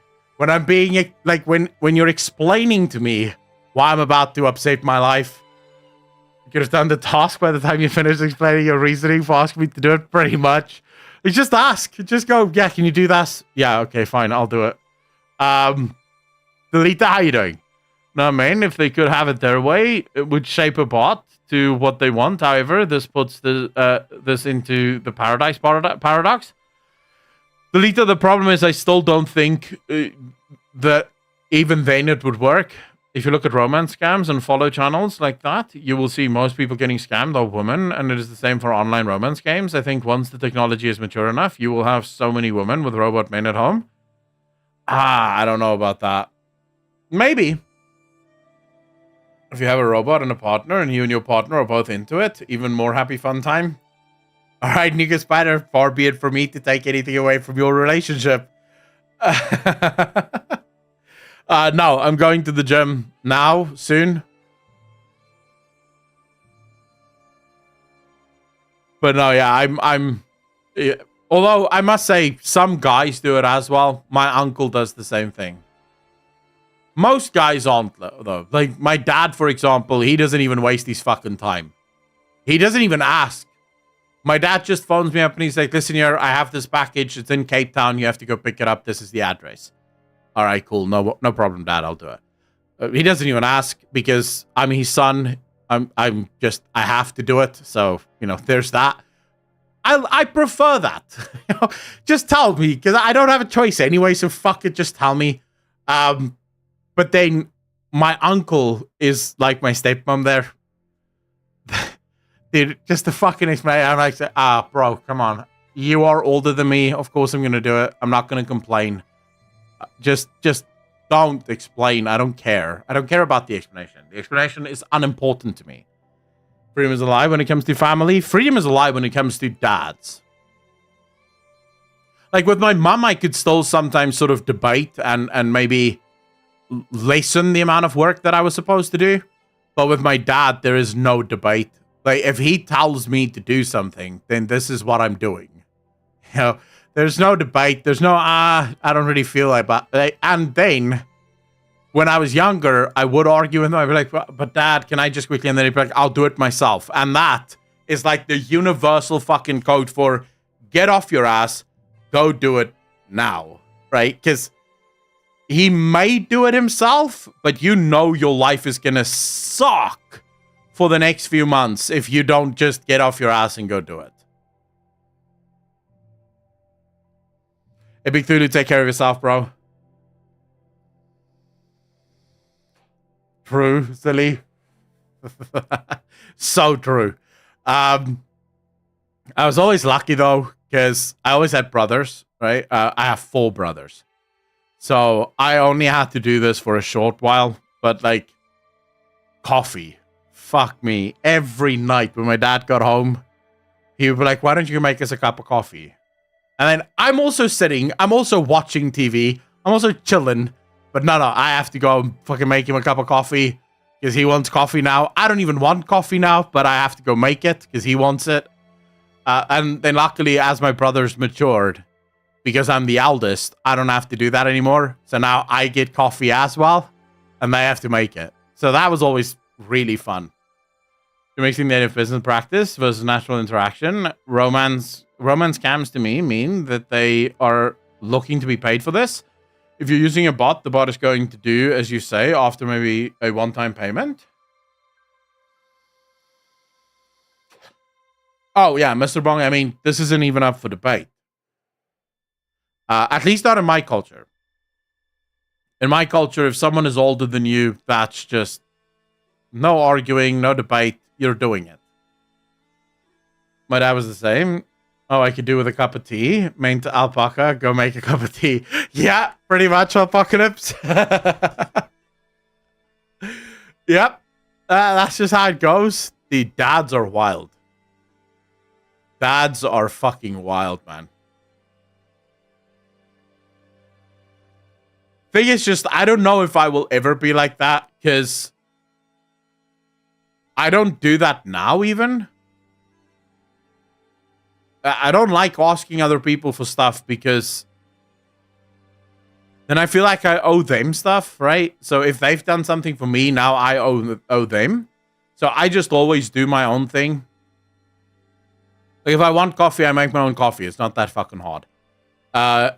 Speaker 1: like when you're explaining to me why I'm about to upset my life. You could have done the task by the time you finished explaining your reasoning for asking me to do it, pretty much. You just ask. Just go, yeah, can you do that? Yeah, okay, fine, I'll do it. Delita, how you doing? No, man, if they could have it their way, it would shape a bot to what they want. However, this puts this into the paradise paradox. Delita, the problem is I still don't think that even then it would work. If you look at romance scams and follow channels like that, you will see most people getting scammed are women, and it is the same for online romance games. I think once the technology is mature enough, you will have so many women with robot men at home. I don't know about that. Maybe. If you have a robot and a partner, and you and your partner are both into it, even more happy fun time. All right, Nika Spider, far be it for me to take anything away from your relationship. No, I'm going to the gym now, soon. But no, yeah, although I must say, some guys do it as well. My uncle does the same thing. Most guys aren't, though. Like, my dad, for example, he doesn't even waste his fucking time. He doesn't even ask. My dad just phones me up and he's like, listen here, I have this package. It's in Cape Town. You have to go pick it up. This is the address. All right, cool. No problem, Dad. I'll do it. He doesn't even ask because I'm his son. I have to do it. So, there's that. I prefer that. Just tell me, because I don't have a choice anyway, so fuck it, just tell me. But then my uncle is like my stepmom there. Dude, just to fucking explain, I'm like, bro, come on. You are older than me. Of course I'm going to do it. I'm not going to complain. Just don't explain. I don't care. I don't care about the explanation. The explanation is unimportant to me. Freedom is a lie when it comes to family. Freedom is a lie when it comes to dads. Like with my mom, I could still sometimes sort of debate and maybe lessen the amount of work that I was supposed to do. But with my dad, there is no debate. Like if he tells me to do something, then this is what I'm doing. There's no debate. There's no, I don't really feel like that. And then, when I was younger, I would argue with him. I'd be like, but Dad, can I just quickly? And then he'd be like, I'll do it myself. And that is like the universal fucking code for get off your ass, go do it now, right? Because he may do it himself, but your life is going to suck for the next few months if you don't just get off your ass and go do it. Hey, Big Thulu, take care of yourself, bro. True, silly. So true. I was always lucky, though, because I always had brothers, right? I have 4 brothers. So I only had to do this for a short while. But, like, coffee. Fuck me. Every night when my dad got home, he would be like, why don't you make us a cup of coffee? And then I'm also watching TV. I'm also chilling. But no, I have to go and fucking make him a cup of coffee because he wants coffee now. I don't even want coffee now, but I have to go make it because he wants it. And then luckily, as my brothers matured,
Speaker 3: because I'm the eldest, I don't have to do that anymore. So now I get coffee as well, and they have to make it. So that was always really fun. Mixing native business practice versus natural interaction. Romance scams to me mean that they are looking to be paid for this. If you're using a bot, the bot is going to do as you say after maybe a one-time payment. Oh yeah, Mr. Bong, I mean, this isn't even up for debate. At least not in my culture. In my culture, if someone is older than you, that's just no arguing, no debate. You're doing it. My dad was the same. Oh, I could do with a cup of tea. Main to alpaca, go make a cup of tea. Yeah, pretty much, apocalypse. Yep. That's just how it goes. The dads are wild. Dads are fucking wild, man. Thing is just, I don't know if I will ever be like that, because I don't do that now, even. I don't like asking other people for stuff, because then I feel like I owe them stuff, right? So if they've done something for me, now I owe them. So I just always do my own thing. Like if I want coffee, I make my own coffee. It's not that fucking hard.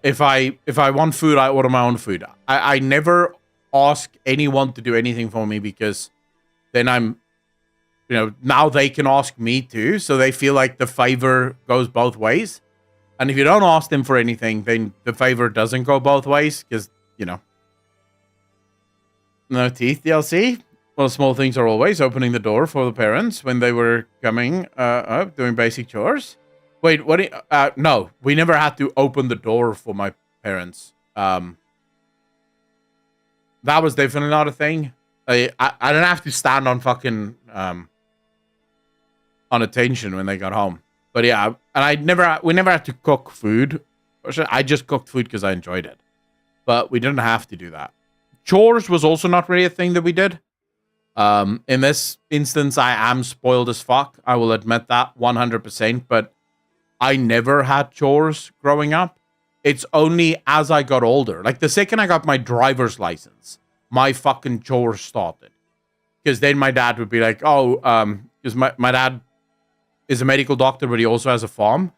Speaker 3: If I want food, I order my own food. I never ask anyone to do anything for me, because then I'm, now they can ask me too. So they feel like the favor goes both ways. And if you don't ask them for anything, then the favor doesn't go both ways, because, no teeth DLC. Well, small things are always opening the door for the parents when they were coming up, doing basic chores. Wait, what? No, we never had to open the door for my parents. That was definitely not a thing. I didn't have to stand on fucking on attention when they got home. But yeah, and we never had to cook food. I just cooked food because I enjoyed it. But we didn't have to do that. Chores was also not really a thing that we did. In this instance, I am spoiled as fuck. I will admit that 100%. But I never had chores growing up. It's only as I got older. Like the second I got my driver's license, my fucking chores started. Because then my dad would be like, because my dad is a medical doctor, but he also has a farm.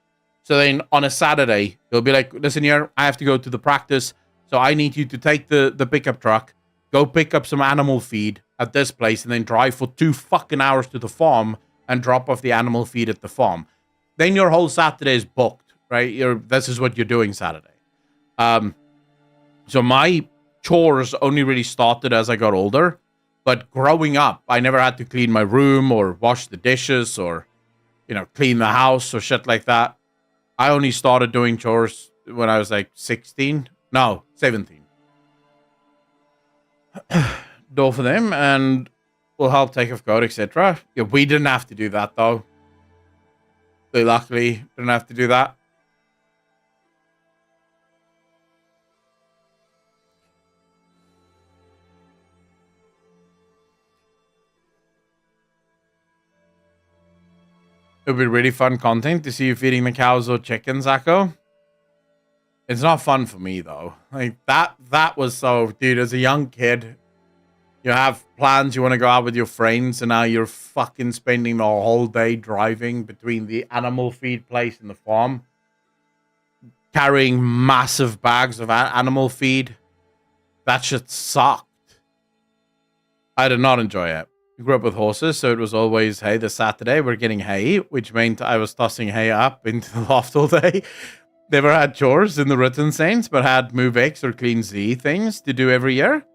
Speaker 3: So then on a Saturday, he'll be like, listen here, I have to go to the practice. So I need you to take the pickup truck, go pick up some animal feed at this place, and then drive for 2 fucking hours to the farm and drop off the animal feed at the farm. Then your whole Saturday is booked, right? This is what you're doing Saturday. So my chores only really started as I got older. But growing up, I never had to clean my room or wash the dishes or, clean the house or shit like that. I only started doing chores when I was like 16. No, 17. Door for them and will help take off code, etc. Yeah, we didn't have to do that though. They luckily didn't have to do that. It would be really fun content to see you feeding the cows or chickens, Akko. It's not fun for me though. Like that was so, dude, as a young kid, you have plans, you want to go out with your friends, and now you're fucking spending the whole day driving between the animal feed place and the farm, carrying massive bags of animal feed. That shit sucked. I did not enjoy it. I grew up with horses, so it was always, hey, this Saturday we're getting hay, which meant I was tossing hay up into the loft all day. Never had chores in the written sense, but had move X or clean Z things to do every year.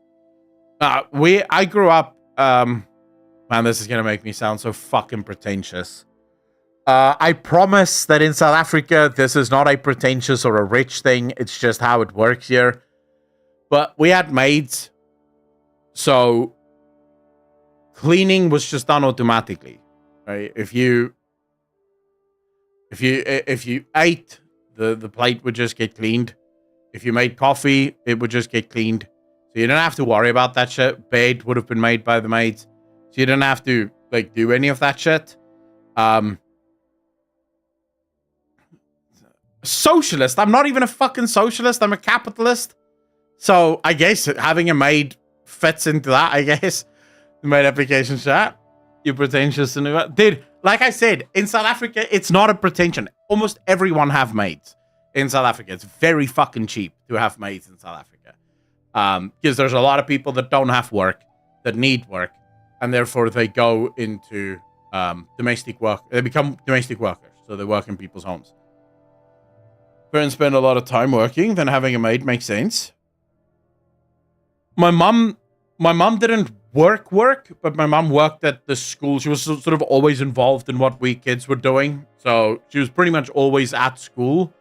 Speaker 3: I grew up, man, this is going to make me sound so fucking pretentious. I promise that in South Africa, this is not a pretentious or a rich thing. It's just how it works here. But we had maids, so cleaning was just done automatically, right? If you ate, the plate would just get cleaned. If you made coffee, it would just get cleaned. So you didn't have to worry about that shit. Bed would have been made by the maids. So you didn't have to do any of that shit. socialist. I'm not even a fucking socialist. I'm a capitalist. So I guess having a maid fits into that, I guess. The maid application chat. You pretentious and dude, like I said, in South Africa, it's not a pretension. Almost everyone have maids in South Africa. It's very fucking cheap to have maids in South Africa. Because there's a lot of people that don't have work, that need work, and therefore they go into domestic work. They become domestic workers, so they work in people's homes. Parents spend a lot of time working, then having a maid makes sense. My mom didn't work, but my mom worked at the school. She was sort of always involved in what we kids were doing. So she was pretty much always at school,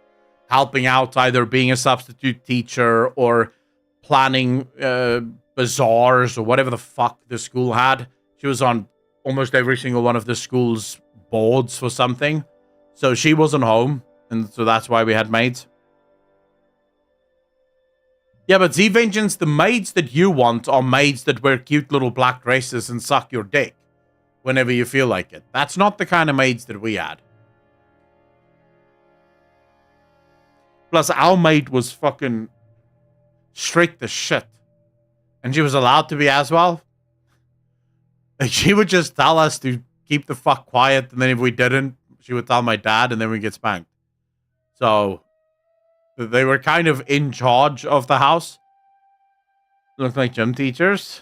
Speaker 3: helping out, either being a substitute teacher or planning bazaars or whatever the fuck the school had. She was on almost every single one of the school's boards for something. So she wasn't home, and so that's why we had maids. Yeah, but Z-Vengeance, the maids that you want are maids that wear cute little black dresses and suck your dick whenever you feel like it. That's not the kind of maids that we had. Plus, our maid was fucking strict as shit. And she was allowed to be as well. Like, she would just tell us to keep the fuck quiet, and then if we didn't, she would tell my dad, and then we'd get spanked. So they were kind of in charge of the house. Look like gym teachers.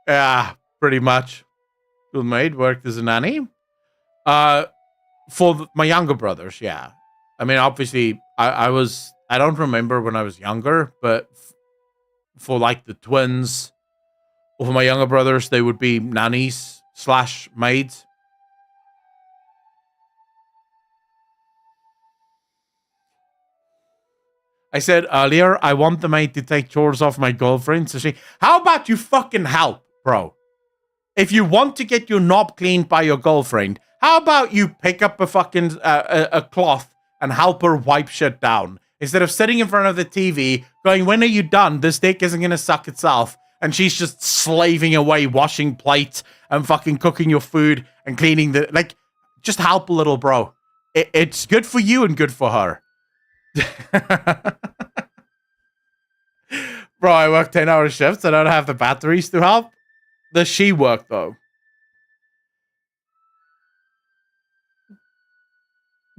Speaker 3: Yeah, pretty much. School maid worked as a nanny. For my younger brothers, yeah. I mean, obviously, I don't remember when I was younger, but for like the twins, or for my younger brothers, they would be nannies / maids. I said earlier, I want the maid to take chores off my girlfriend. So how about you fucking help, bro? If you want to get your knob cleaned by your girlfriend, how about you pick up a fucking a cloth and help her wipe shit down? Instead of sitting in front of the TV going, when are you done? This dick isn't going to suck itself. And she's just slaving away, washing plates and fucking cooking your food and cleaning the... Like, just help a little, bro. It's good for you and good for her. Bro, I work 10-hour shifts. I don't have the batteries to help. Does she work, though?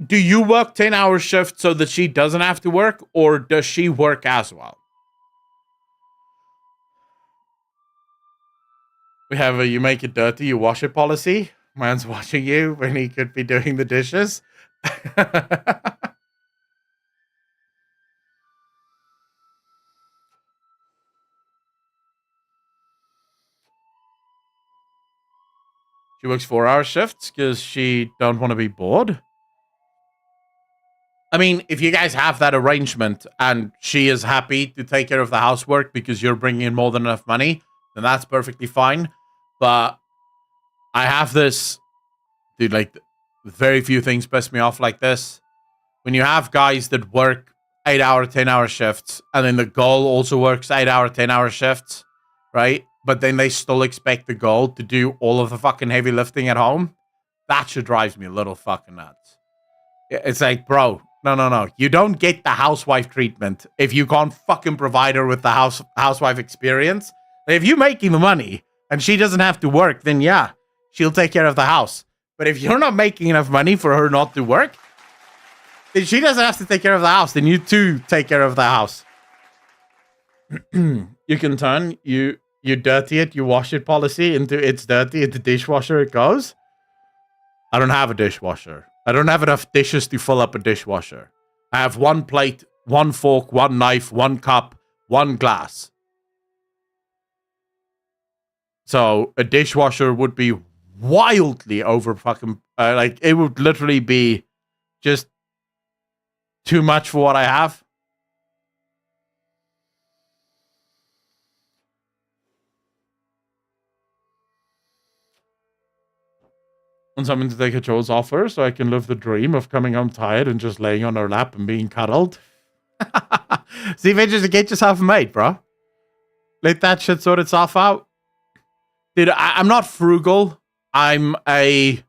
Speaker 3: Do you work 10-hour shifts so that she doesn't have to work, or does she work as well? We have a you make it dirty, you wash it policy. Man's watching you when he could be doing the dishes. She works 4-hour shifts because she don't want to be bored. I mean, if you guys have that arrangement and she is happy to take care of the housework because you're bringing in more than enough money, then that's perfectly fine. But I have this, dude, like, very few things piss me off like this. When you have guys that work 8-hour, 10-hour shifts, and then the girl also works 8-hour, 10-hour shifts, right? But then they still expect the girl to do all of the fucking heavy lifting at home. That shit drives me a little fucking nuts. It's like, bro, no. You don't get the housewife treatment if you can't fucking provide her with the housewife experience. If you're making the money and she doesn't have to work, then yeah, she'll take care of the house. But if you're not making enough money for her not to work, then she doesn't have to take care of the house. Then you too take care of the house. You can turn you dirty it, you wash it policy into it's dirty, into dishwasher it goes. I don't have a dishwasher. I don't have enough dishes to fill up a dishwasher. I have one plate, one fork, one knife, one cup, one glass. So a dishwasher would be wildly over fucking... like, it would literally be just too much for what I have. Want someone to take her chores off her so I can live the dream of coming home tired and just laying on her lap and being cuddled. See, just get yourself a mate, bro. Let that shit sort itself out. Dude, I'm not frugal. I'm a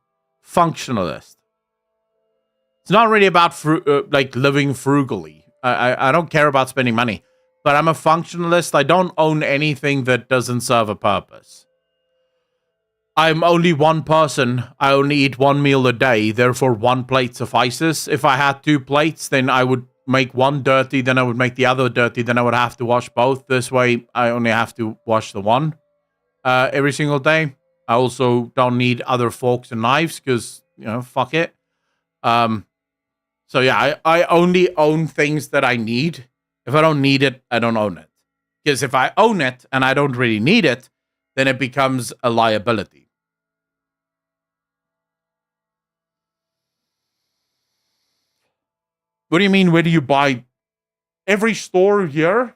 Speaker 3: functionalist. It's not really about like living frugally. I don't care about spending money, but I'm a functionalist. I don't own anything that doesn't serve a purpose. I'm only one person. I only eat one meal a day. Therefore, one plate suffices. If I had 2 plates, then I would make one dirty. Then I would make the other dirty. Then I would have to wash both. This way, I only have to wash the one every single day. I also don't need other forks and knives because, you know, fuck it. So yeah, I only own things that I need. If I don't need it, I don't own it. Because if I own it and I don't really need it, then it becomes a liability. What do you mean, where do you buy? Every store here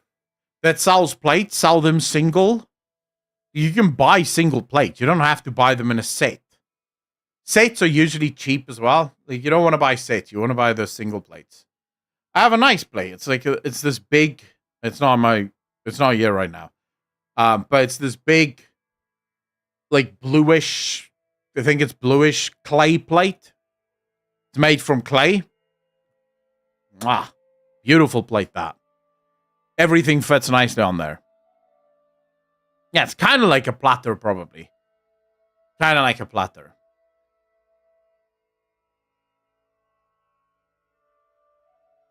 Speaker 3: that sells plates, sell them single. You can buy single plates. You don't have to buy them in a set. Sets are usually cheap as well. Like, you don't want to buy sets. You want to buy the single plates. I have a nice plate. It's like, it's this big, it's not here right now. But it's this big, like bluish, I think it's bluish clay plate. It's made from clay. Mwah. Beautiful plate, that. Everything fits nicely on there. Yeah, it's kind of like a platter, probably. Kind of like a platter.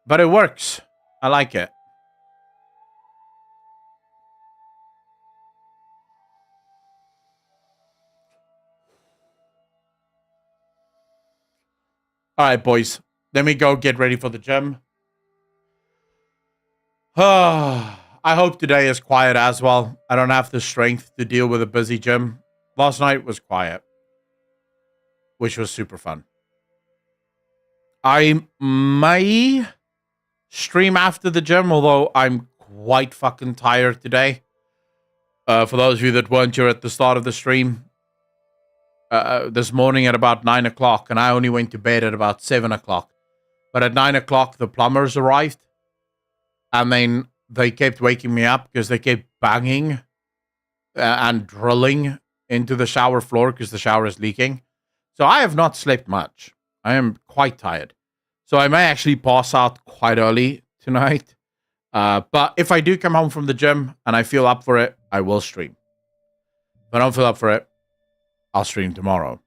Speaker 3: But it works. I like it. All right, boys. Let me go get ready for the gym. I hope today is quiet as well. I don't have the strength to deal with a busy gym. Last night was quiet, which was super fun. I may stream after the gym, although I'm quite fucking tired today. For those of you that weren't here at the start of the stream, this morning at about 9 o'clock, and I only went to bed at about 7 o'clock. But at 9 o'clock, the plumbers arrived. And then they kept waking me up because they kept banging and drilling into the shower floor because the shower is leaking. So I have not slept much. I am quite tired. So I may actually pass out quite early tonight. But if I do come home from the gym and I feel up for it, I will stream. If I don't feel up for it, I'll stream tomorrow.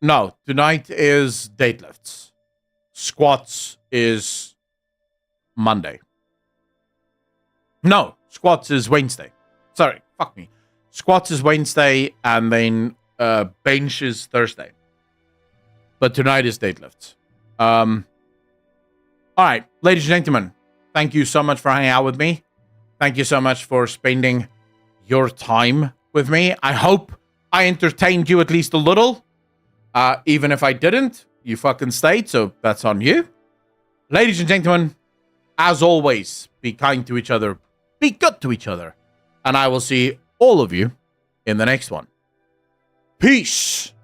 Speaker 3: No, tonight is deadlifts. Squats is Monday. No, squats is Wednesday. Sorry, fuck me. Squats is Wednesday, and then bench is Thursday. But tonight is deadlifts. All right, ladies and gentlemen, thank you so much for hanging out with me. Thank you so much for spending your time with me. I hope I entertained you at least a little. Even if I didn't, you fucking stayed, so that's on you. Ladies and gentlemen, as always, be kind to each other, be good to each other, and I will see all of you in the next one. Peace!